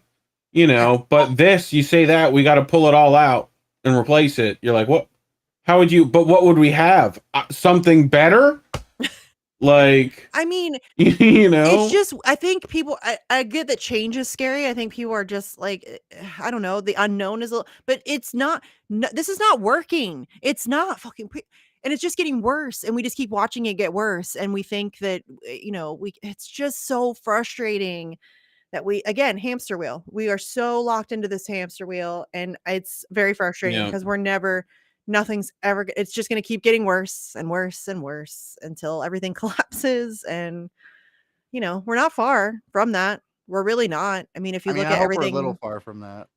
but you say that we got to pull it all out and replace it. You're like, what? How would you? But what would we have? Something better? Like, I mean, it's just, I think people, I get that change is scary. I think people are just like, I don't know, the unknown is, but it's not, this is not working. It's not fucking, and it's just getting worse. And we just keep watching it get worse. And we think that, it's just so frustrating that again, hamster wheel. We are so locked into this hamster wheel, and it's very frustrating because nothing's ever, it's just going to keep getting worse and worse and worse until everything collapses. And, we're not far from that. We're really not. I mean, if you look at everything, we're a little far from that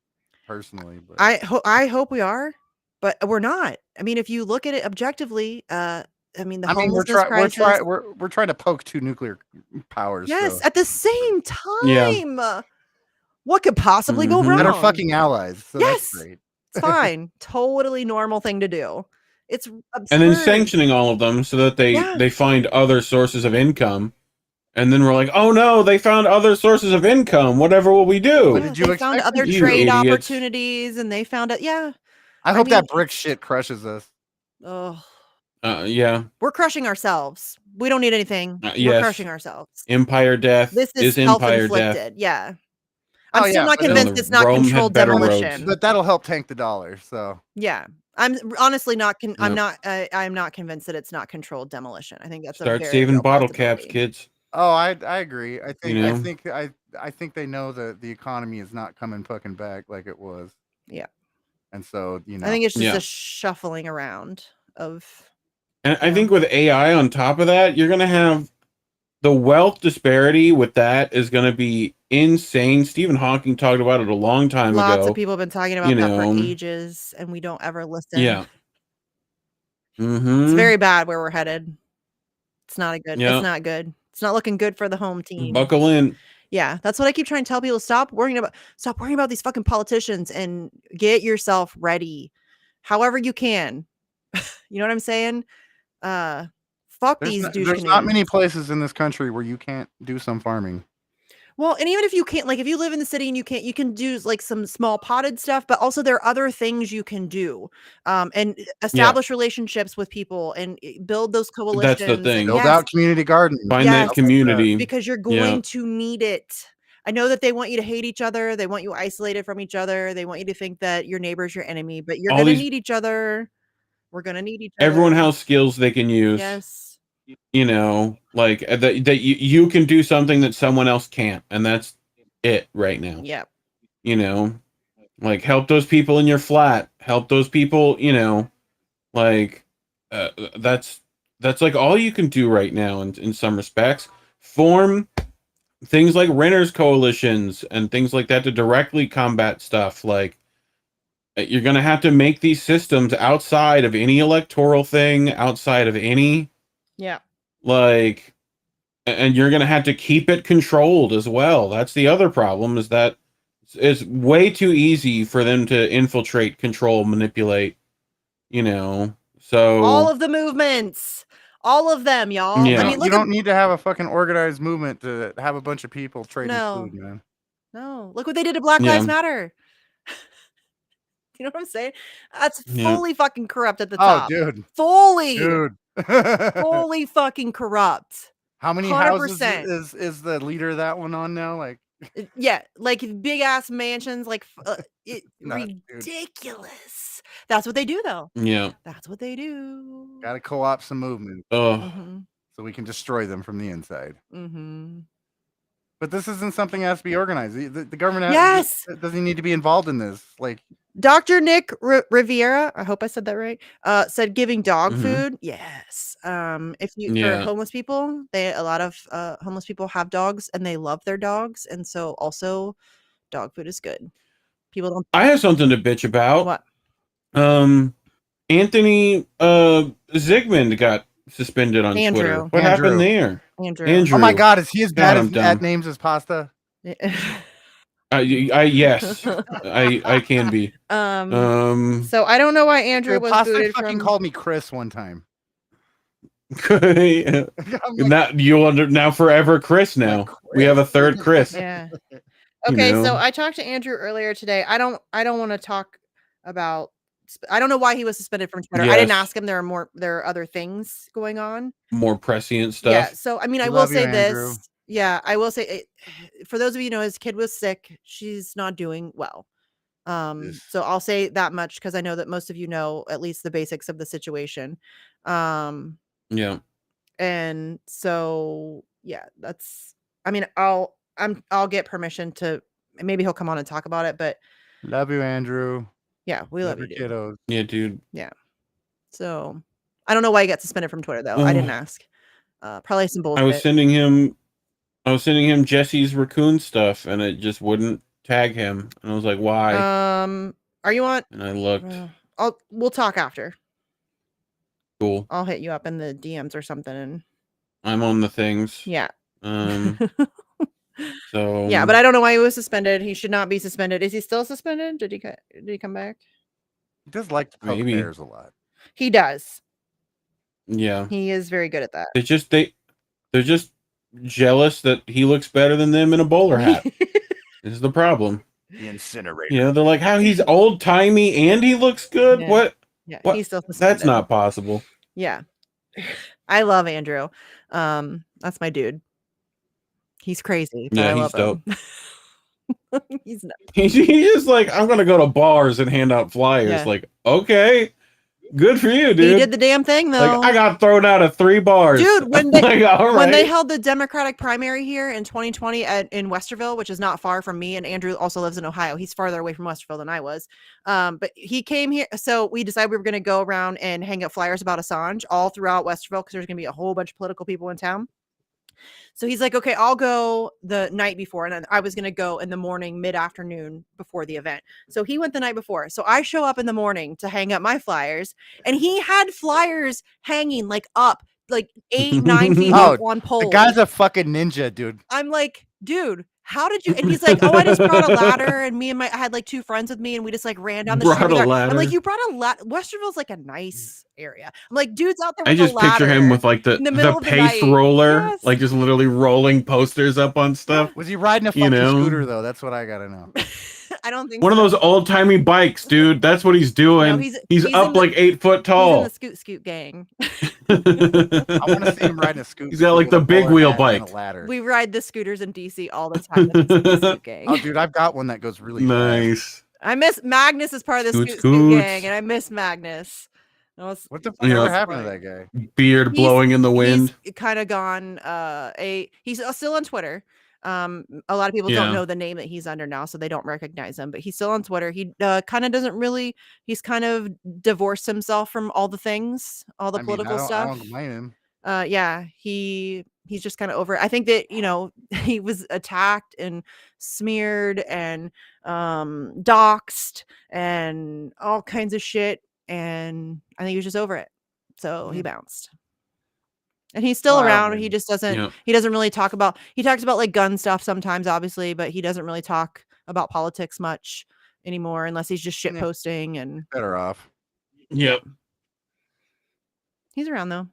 personally, but I hope we are, but we're not. I mean, if you look at it objectively, the homelessness crisis. We're trying to poke 2 nuclear powers. Yes, so. at the same time. What could possibly go wrong? That are fucking allies. So yes, that's great. It's fine. Totally normal thing to do. It's absurd. And then sanctioning all of them so that they find other sources of income. And then we're like, oh no, they found other sources of income. Whatever will we do? What did you they found other trade opportunities, and they found it. Yeah. I hope that brick shit crushes us. Oh. Yeah. We're crushing ourselves. We don't need anything. We're crushing ourselves. Empire death. This is empire self-inflicted. death. Yeah. I'm still not convinced it's not controlled demolition. But that'll help tank the dollar. So yeah, I'm honestly not. I'm not convinced that it's not controlled demolition. I think that's start saving bottle caps, kids. Oh, I agree. I think I think they know that the economy is not coming fucking back like it was. Yeah. And so I think it's just a shuffling around of. And I think with AI on top of that, you're gonna have the wealth disparity with that is going to be insane. Stephen Hawking talked about it a long time ago. Lots of people have been talking about that for ages, and we don't ever listen. Yeah. It's very bad where we're headed. It's not good. It's not good. It's not looking good for the home team. Buckle in. Yeah, that's what I keep trying to tell people. Stop worrying about these fucking politicians and get yourself ready, however you can. You know what I'm saying? There's not many places in this country where you can't do some farming. Well, and even if you can't, like if you live in the city and you can do like some small potted stuff, but also there are other things you can do, and establish relationships with people and build those coalitions. That's the thing. Build out community gardens. Find that community. Because you're going to need it. I know that they want you to hate each other. They want you isolated from each other. They want you to think that your neighbor's your enemy, but you're going to need each other. We're going to need each other. Everyone has skills they can use. Yes. Like that you can do something that someone else can't, and that's it right now. Yep. Like help those people in your flat, help those people, like that's like all you can do right now in some respects. Form things like renters coalitions and things like that to directly combat stuff. Like you're going to have to make these systems outside of any electoral thing, outside of any like, and you're going to have to keep it controlled as well. That's the other problem, is that it's way too easy for them to infiltrate, control, manipulate, so all of the movements, all of them, y'all. Yeah. I mean, you don't need to have a fucking organized movement to have a bunch of people trading food, man. No, look what they did to Black Lives Matter. You know what I'm saying? That's fully fucking corrupt at the top. Oh, dude. Fully fucking corrupt. How many 100%. houses is the leader of that one on now? Like, yeah, like big ass mansions, like ridiculous. That's what they do, though. Yeah, that's what they do. Got to co-opt some movement, so we can destroy them from the inside. Mm-hmm. But this isn't something that has to be organized. The government doesn't need to be involved in this. Like Dr. Nick Riviera, I hope I said that right, said giving dog food. Yes. If you for homeless people, a lot of homeless people have dogs and they love their dogs, and so also dog food is good. People don't. I have something to bitch about. What? Anthony Zygmunt got suspended on Twitter. What happened there? Andrew. Oh my God, is he as bad at names as pasta? Yes, I can be. So I don't know why Andrew was Pasta booted fucking called me Chris one time. Now forever Chris now. Like Chris. We have a third Chris. Yeah. Okay, so I talked to Andrew earlier today. I don't want to talk about I don't know why he was suspended from Twitter. I didn't ask him. There are other things going on. More prescient stuff. Yeah. So, I mean, I will say this. Yeah, I will say for those of you who know, his kid was sick. She's not doing well. So I'll say that much because I know that most of you know at least the basics of the situation. Yeah. And so, yeah, that's, I mean, I'll get permission to, maybe he'll come on and talk about it, but love you, Andrew. Yeah, we love you, dude. Kiddos. Yeah, dude. Yeah. So I don't know why he got suspended from Twitter though. I didn't ask. Probably some bullshit. I was sending him Jesse's raccoon stuff and it just wouldn't tag him. And I was like, why? Are you on? And I looked. We'll talk after. Cool. I'll hit you up in the DMs or something and I'm on the things. Yeah. So yeah, but I don't know why he was suspended. He should not be suspended. Is he still suspended? Did he come back? He does like to poke bears a lot. He does. Yeah. He is very good at that. They're just jealous that he looks better than them in a bowler hat. This is the problem. The incinerator. Yeah, they're like, how he's old timey and he looks good. Yeah. What? Yeah, what? he's still suspended. That's not possible. Yeah. I love Andrew. That's my dude. He's crazy, but I love him. He's nuts. He's just like, I'm gonna go to bars and hand out flyers. Yeah. Like, okay, good for you, dude. He did the damn thing though. Like, I got thrown out of 3 bars. Dude, when they, like, all when they right. held the Democratic primary here in 2020 in Westerville, which is not far from me, and Andrew also lives in Ohio. He's farther away from Westerville than I was. But he came here. So we decided we were going to go around and hang up flyers about Assange all throughout Westerville because there's going to be a whole bunch of political people in town. So he's like, okay, I'll go the night before. And then I was going to go in the morning, mid-afternoon before the event. So he went the night before. So I show up in the morning to hang up my flyers. And he had flyers hanging like up, like 8-9 feet up on poles. The guy's a fucking ninja, dude. I'm like, dude, how did you? And he's like, oh, I just brought a ladder. And I had like 2 friends with me. And we just like ran down the street. Brought a ladder. I'm like, you brought a ladder. Westerville's like a nice area. I'm like, dude's out there with I just a ladder picture him with like the middle of the pace night. roller, Yes. like just literally rolling posters up on stuff. Was he riding a You fucking know? scooter though? That's what I gotta know. I don't think One so. of those old timey bikes, dude. That's what he's doing. No, he's he's up in the- like 8 foot He's tall. in the Scoot gang. I want to see him riding a scooter. He's got like the big wheel bike. Ladder. We ride the scooters in DC all the time. With the Scoot gang. Oh, dude, I've got one that goes really Nice. I miss Magnus is part of the Scoot, Scoot scoot. gang, and I miss Magnus. What the fuck Yeah. ever happened to that guy? Beard blowing in the wind. He's kind of gone. He's still on Twitter. A lot of people Yeah. don't know the name that he's under now, so they don't recognize him. But he's still on Twitter. He kind of doesn't really. He's kind of divorced himself from all the things, all the political I stuff. don't blame him. Yeah, he's just kind of over it. I think that he was attacked and smeared and doxxed and all kinds of shit, and I think he was just over it, so he bounced. And he's still around. He just doesn't. Yeah. He doesn't really talk about. He talks about like gun stuff sometimes, obviously, but he doesn't really talk about politics much anymore, unless he's just shit posting. And Better off. Yep. he's around though.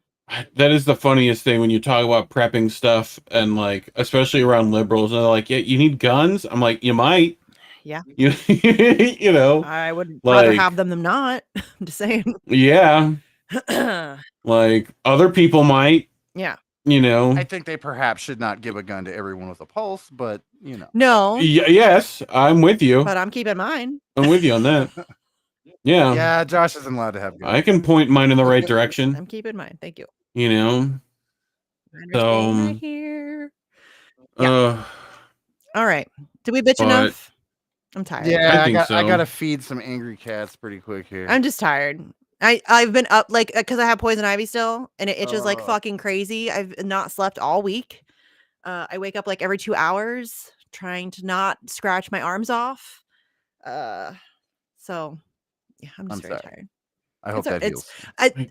That is the funniest thing when you talk about prepping stuff and like, especially around liberals, and they're like, yeah, you need guns. I'm like, you might. Yeah. You know, I would rather like, have them than not. I'm just saying. yeah. Like other people might. Yeah. You know. I think they perhaps should not give a gun to everyone with a pulse, but you know. No. Yes, I'm with you. But I'm keeping mine. I'm with you on that. Yeah. Yeah, Josh isn't allowed to have guns. I can point mine in the right direction. I'm keeping mine. Thank you. You know. So. Right here. Yeah. All right. Did we bitch but- enough? I'm tired. Yeah, think I so. gotta feed some angry cats pretty quick here. I'm just tired. I've been up like because I have poison ivy still, and it itches like fucking crazy. I've not slept all week. I wake up like every 2 hours trying to not scratch my arms off. So yeah, I'm just very tired. I hope that heals.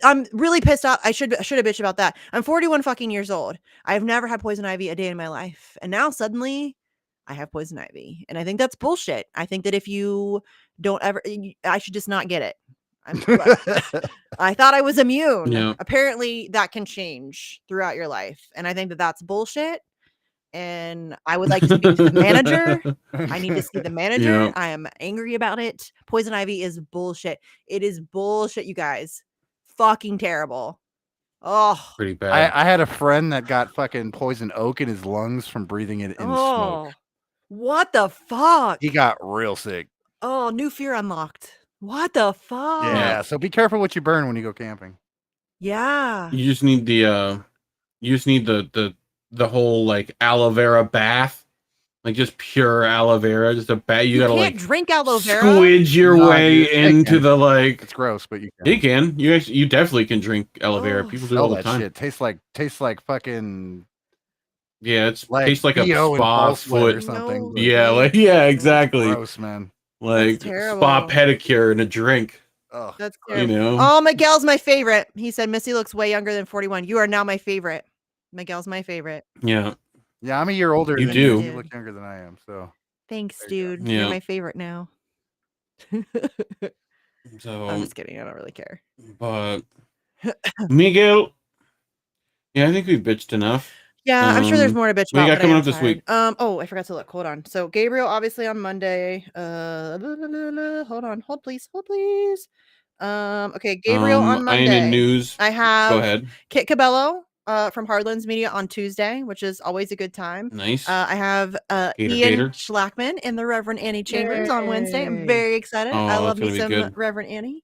I'm really pissed off. I should have bitched about that. I'm 41 fucking years old. I've never had poison ivy a day in my life, and now suddenly I have poison ivy, and I think that's bullshit. I think that if you don't ever, I should just not get it. I thought I was immune. Yeah. Apparently, that can change throughout your life, and I think that that's bullshit. and I would like to speak to the manager. I need to see the manager. Yeah. I am angry about it. Poison ivy is bullshit. It is bullshit, you guys. Fucking terrible. Oh, pretty bad. I had a friend that got fucking poison oak in his lungs from breathing it in smoke. What the fuck? He got real sick. Oh, new fear unlocked. What the fuck? Yeah, so be careful what you burn when you go camping. Yeah. You just need the whole like aloe vera bath. Like just pure aloe vera, just a bath. You gotta can't like drink aloe vera. squidge your No, way dude, I into can. the like. It's gross, but you can. You can. You definitely can drink aloe vera. People do it all the that time. shit. Tastes like fucking. Yeah, it's Like tastes like a BO and spa false sweat foot or something. No. Yeah, like exactly. Gross, man. Like terrible. spa pedicure and a drink. Ugh. That's You terrible. know. Oh, Miguel's my favorite. He said Missy looks way younger than 41. You are now my favorite. Miguel's my favorite. Yeah. Yeah, I'm a year older You than do. you. You look younger than I am, so. Thanks, dude. Yeah. You're my favorite now. So I'm just kidding. I don't really care. But Miguel. Yeah, I think we bitched enough. Yeah, I'm sure there's more to bitch What about. you got but I coming am up this tired. week? Oh, I forgot to look. Hold on. So Gabriel, obviously on Monday. Hold on. Hold please. Okay, Gabriel on Monday. INN News. I have Go ahead. Kit Cabello from Hardlands Media on Tuesday, which is always a good time. Nice. I have Ian Schlackman and the Reverend Annie Chambers on Wednesday. I'm very excited. Oh, I love that's me gonna be some good. Reverend Annie.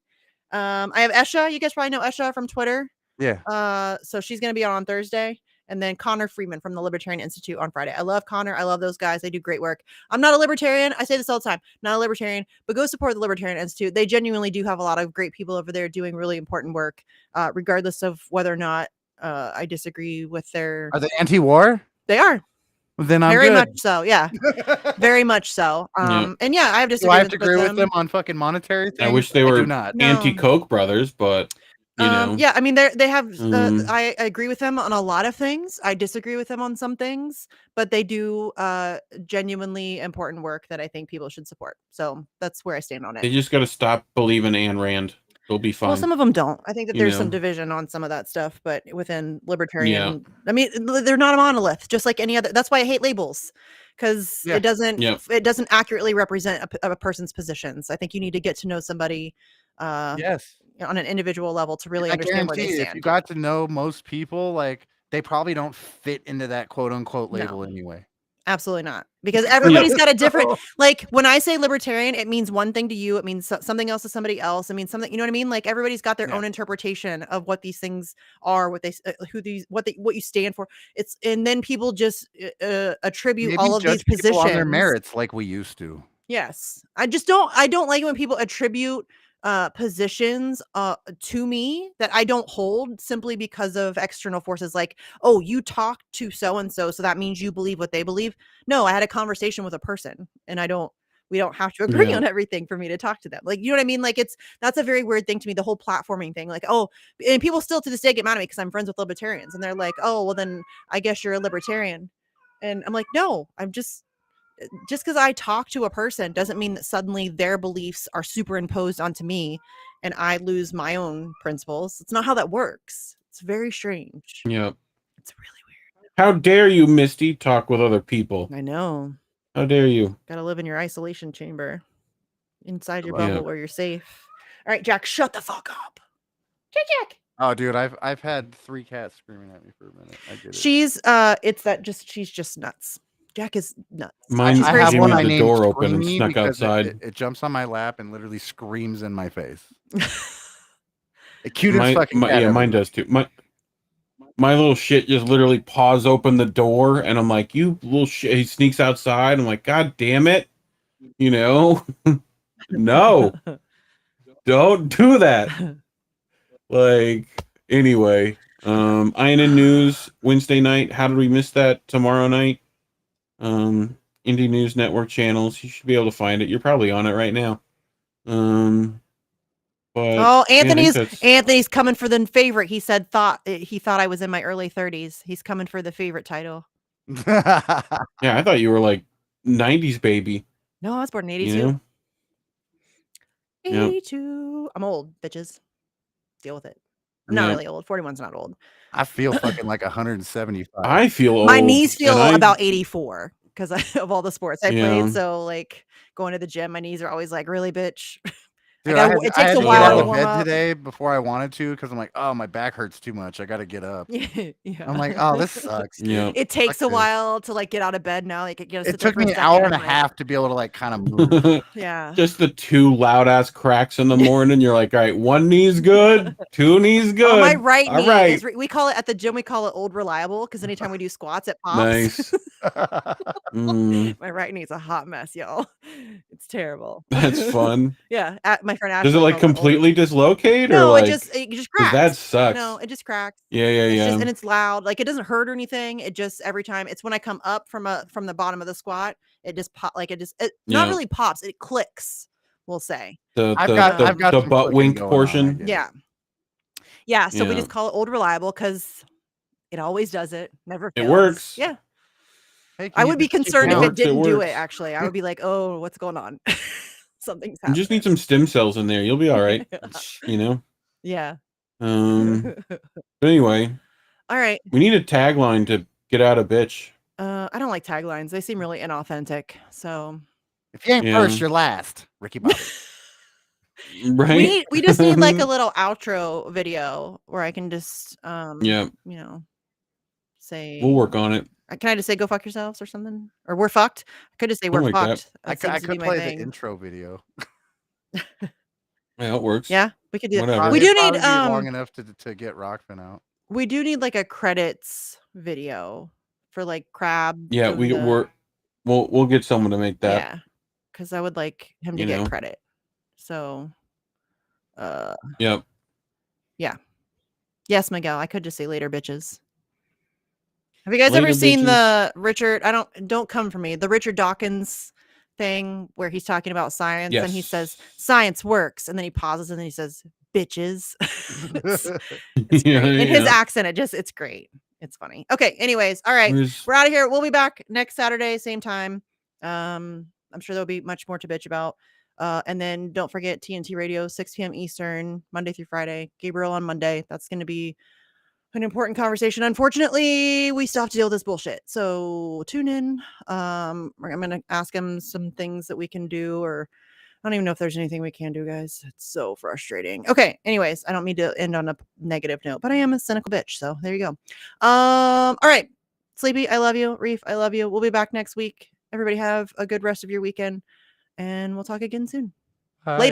I have Esha. You guys probably know Esha from Twitter. Yeah. So she's gonna be on Thursday. And then Connor Freeman from the Libertarian Institute on Friday. I love Connor. I love those guys. They do great work. I'm not a libertarian. I say this all the time. Not a libertarian, but go support the Libertarian Institute. They genuinely do have a lot of great people over there doing really important work, regardless of whether or not I disagree with their. Are they anti-war? They are. Then I'm very good. much so. Yeah, very much so. And yeah, I have Do I have disagreements to agree with them. them on fucking monetary things? I wish they were do not. anti-Coke brothers, but you know. Yeah, I mean, they have. I agree with them on a lot of things. I disagree with them on some things, but they do genuinely important work that I think people should support. So that's where I stand on it. They just got to stop believing Ayn Rand. They'll be fine. Well, some of them don't. I think that You there's some know. division on some of that stuff, but within libertarian, I mean, they're not a monolith, just like any other. That's why I hate labels, because it doesn't accurately represent a person's positions. I think you need to get to know somebody. Yes. On an individual level to really I understand where they guarantee stand. if you got to know most people, like they probably don't fit into that quote unquote label anyway. Absolutely not. Because everybody's got a different, like when I say libertarian, it means one thing to you. It means something else to somebody else. It means something, you know what I mean? Like everybody's got their own interpretation of what these things are, what you stand for. And then people just attribute Maybe all of these judge people positions on their merits like we used to. Yes. I don't like it when people attribute positions to me that I don't hold simply because of external forces, like, oh, you talked to so and so that means you believe what they believe. No, I had a conversation with a person, and we don't have to agree on everything for me to talk to them. Like, you know what I mean? Like that's a very weird thing to me, the whole platforming thing. Like, oh, and people still to this day get mad at me because I'm friends with libertarians, and they're like, oh, well then I guess you're a libertarian. And I'm like, no, I'm just because I talk to a person doesn't mean that suddenly their beliefs are superimposed onto me and I lose my own principles. It's not how that works. It's very strange. Yep. It's really weird. How dare you, Misty, talk with other people? I know. How dare you? Gotta live in your isolation chamber inside your bubble where you're safe. All right, Jack, shut the fuck up. Jack. Oh, dude, I've had 3 cats screaming at me for a minute. I get it. She's just nuts. Jack is nuts. I have one I named door open and Screamy snuck because outside. It jumps on my lap and literally screams in my face. The cutest fucking cat ever. Mine does too. My little shit just literally paws open the door, and I'm like, you little shit. He sneaks outside. I'm like, God damn it. You know? No. Don't do that. Like, anyway. INN News, Wednesday night. How did we miss that? Tomorrow night. Indie News Network channels. You should be able to find it. You're probably on it right now. But Anthony's coming for the favorite. He thought I was in my early 30s. He's coming for the favorite title. Yeah, I thought you were like 90s baby. No, I was born in 82. You know? 82. Yep. I'm old, bitches. Deal with it. I'm not really old. 41's not old. I feel fucking like 175. I feel old. My knees feel about 84 because of all the sports I Yeah. played. So like going to the gym, my knees are always like, really, bitch. Dude, it takes a while to get out of bed today before I wanted to because I'm like, oh, my back hurts too much. I got to get up. Yeah. I'm like, oh, this sucks. Yeah. It takes a while to like get out of bed now. Like it took me an hour and a half to be able to like kind of move. Yeah. Just the 2 loud ass cracks in the morning. You're like, all right, 1 knee's good, 2 knees good. Oh, my right all knee right. is we call it at the gym, we call it old reliable because anytime we do squats, it pops. Nice. My right knee's a hot mess, y'all. It's terrible. That's fun. Yeah. My friend Ashley Does it like calls completely dislocate No, or like it just cracks. because that sucks. No, it just cracks. Yeah. It's just, and it's loud. Like it doesn't hurt or anything. It just every time it's when I come up from the bottom of the squat, it just pop like it not really pops. It clicks. We'll say I've got the butt wink portion. Yeah. So we just call it old reliable because it always does it. Never fails. It works. Yeah. Hey, I would be concerned if it didn't do works. it. Actually, I would be like, oh, what's going on? Something's You happening. just need some stem cells in there. You'll be all right. You know. Yeah. But anyway. All right. We need a tagline to get out of bitch. I don't like taglines. They seem really inauthentic. So if you ain't first, you're last. Ricky Bobby. Right. We just need like a little outro video where I can just Yeah. you know, say We'll work on it. Can I just say go fuck yourselves or something? Or we're fucked? I could just say we're Something like fucked. I could play the intro video. Yeah, it works. Yeah, we could do that. Whatever. We do need long enough to get Rockfin out. We do need like a credits video for like Crab. Yeah, we'll get someone to make that. Yeah, because I would like him to get credit. So, Yep. Yeah. Yes, Miguel. I could just say later, bitches. Have you guys ever seen the Richard? Don't come for me. The Richard Dawkins thing where he's talking about science and he says science works, and then he pauses and then he says bitches. it's great. In his accent, it's great. It's funny. Okay. Anyways, all right, we're out of here. We'll be back next Saturday, same time. I'm sure there'll be much more to bitch about. And then don't forget TNT Radio, 6 p.m. Eastern, Monday through Friday. Gabriel on Monday. That's going to be an important conversation. Unfortunately, we still have to deal with this bullshit. So tune in. I'm going to ask him some things that we can do, or I don't even know if there's anything we can do, guys. It's so frustrating. Okay. Anyways, I don't mean to end on a negative note, but I am a cynical bitch. So there you go. All right. Sleepy, I love you. Reef, I love you. We'll be back next week. Everybody have a good rest of your weekend, and we'll talk again soon. Later.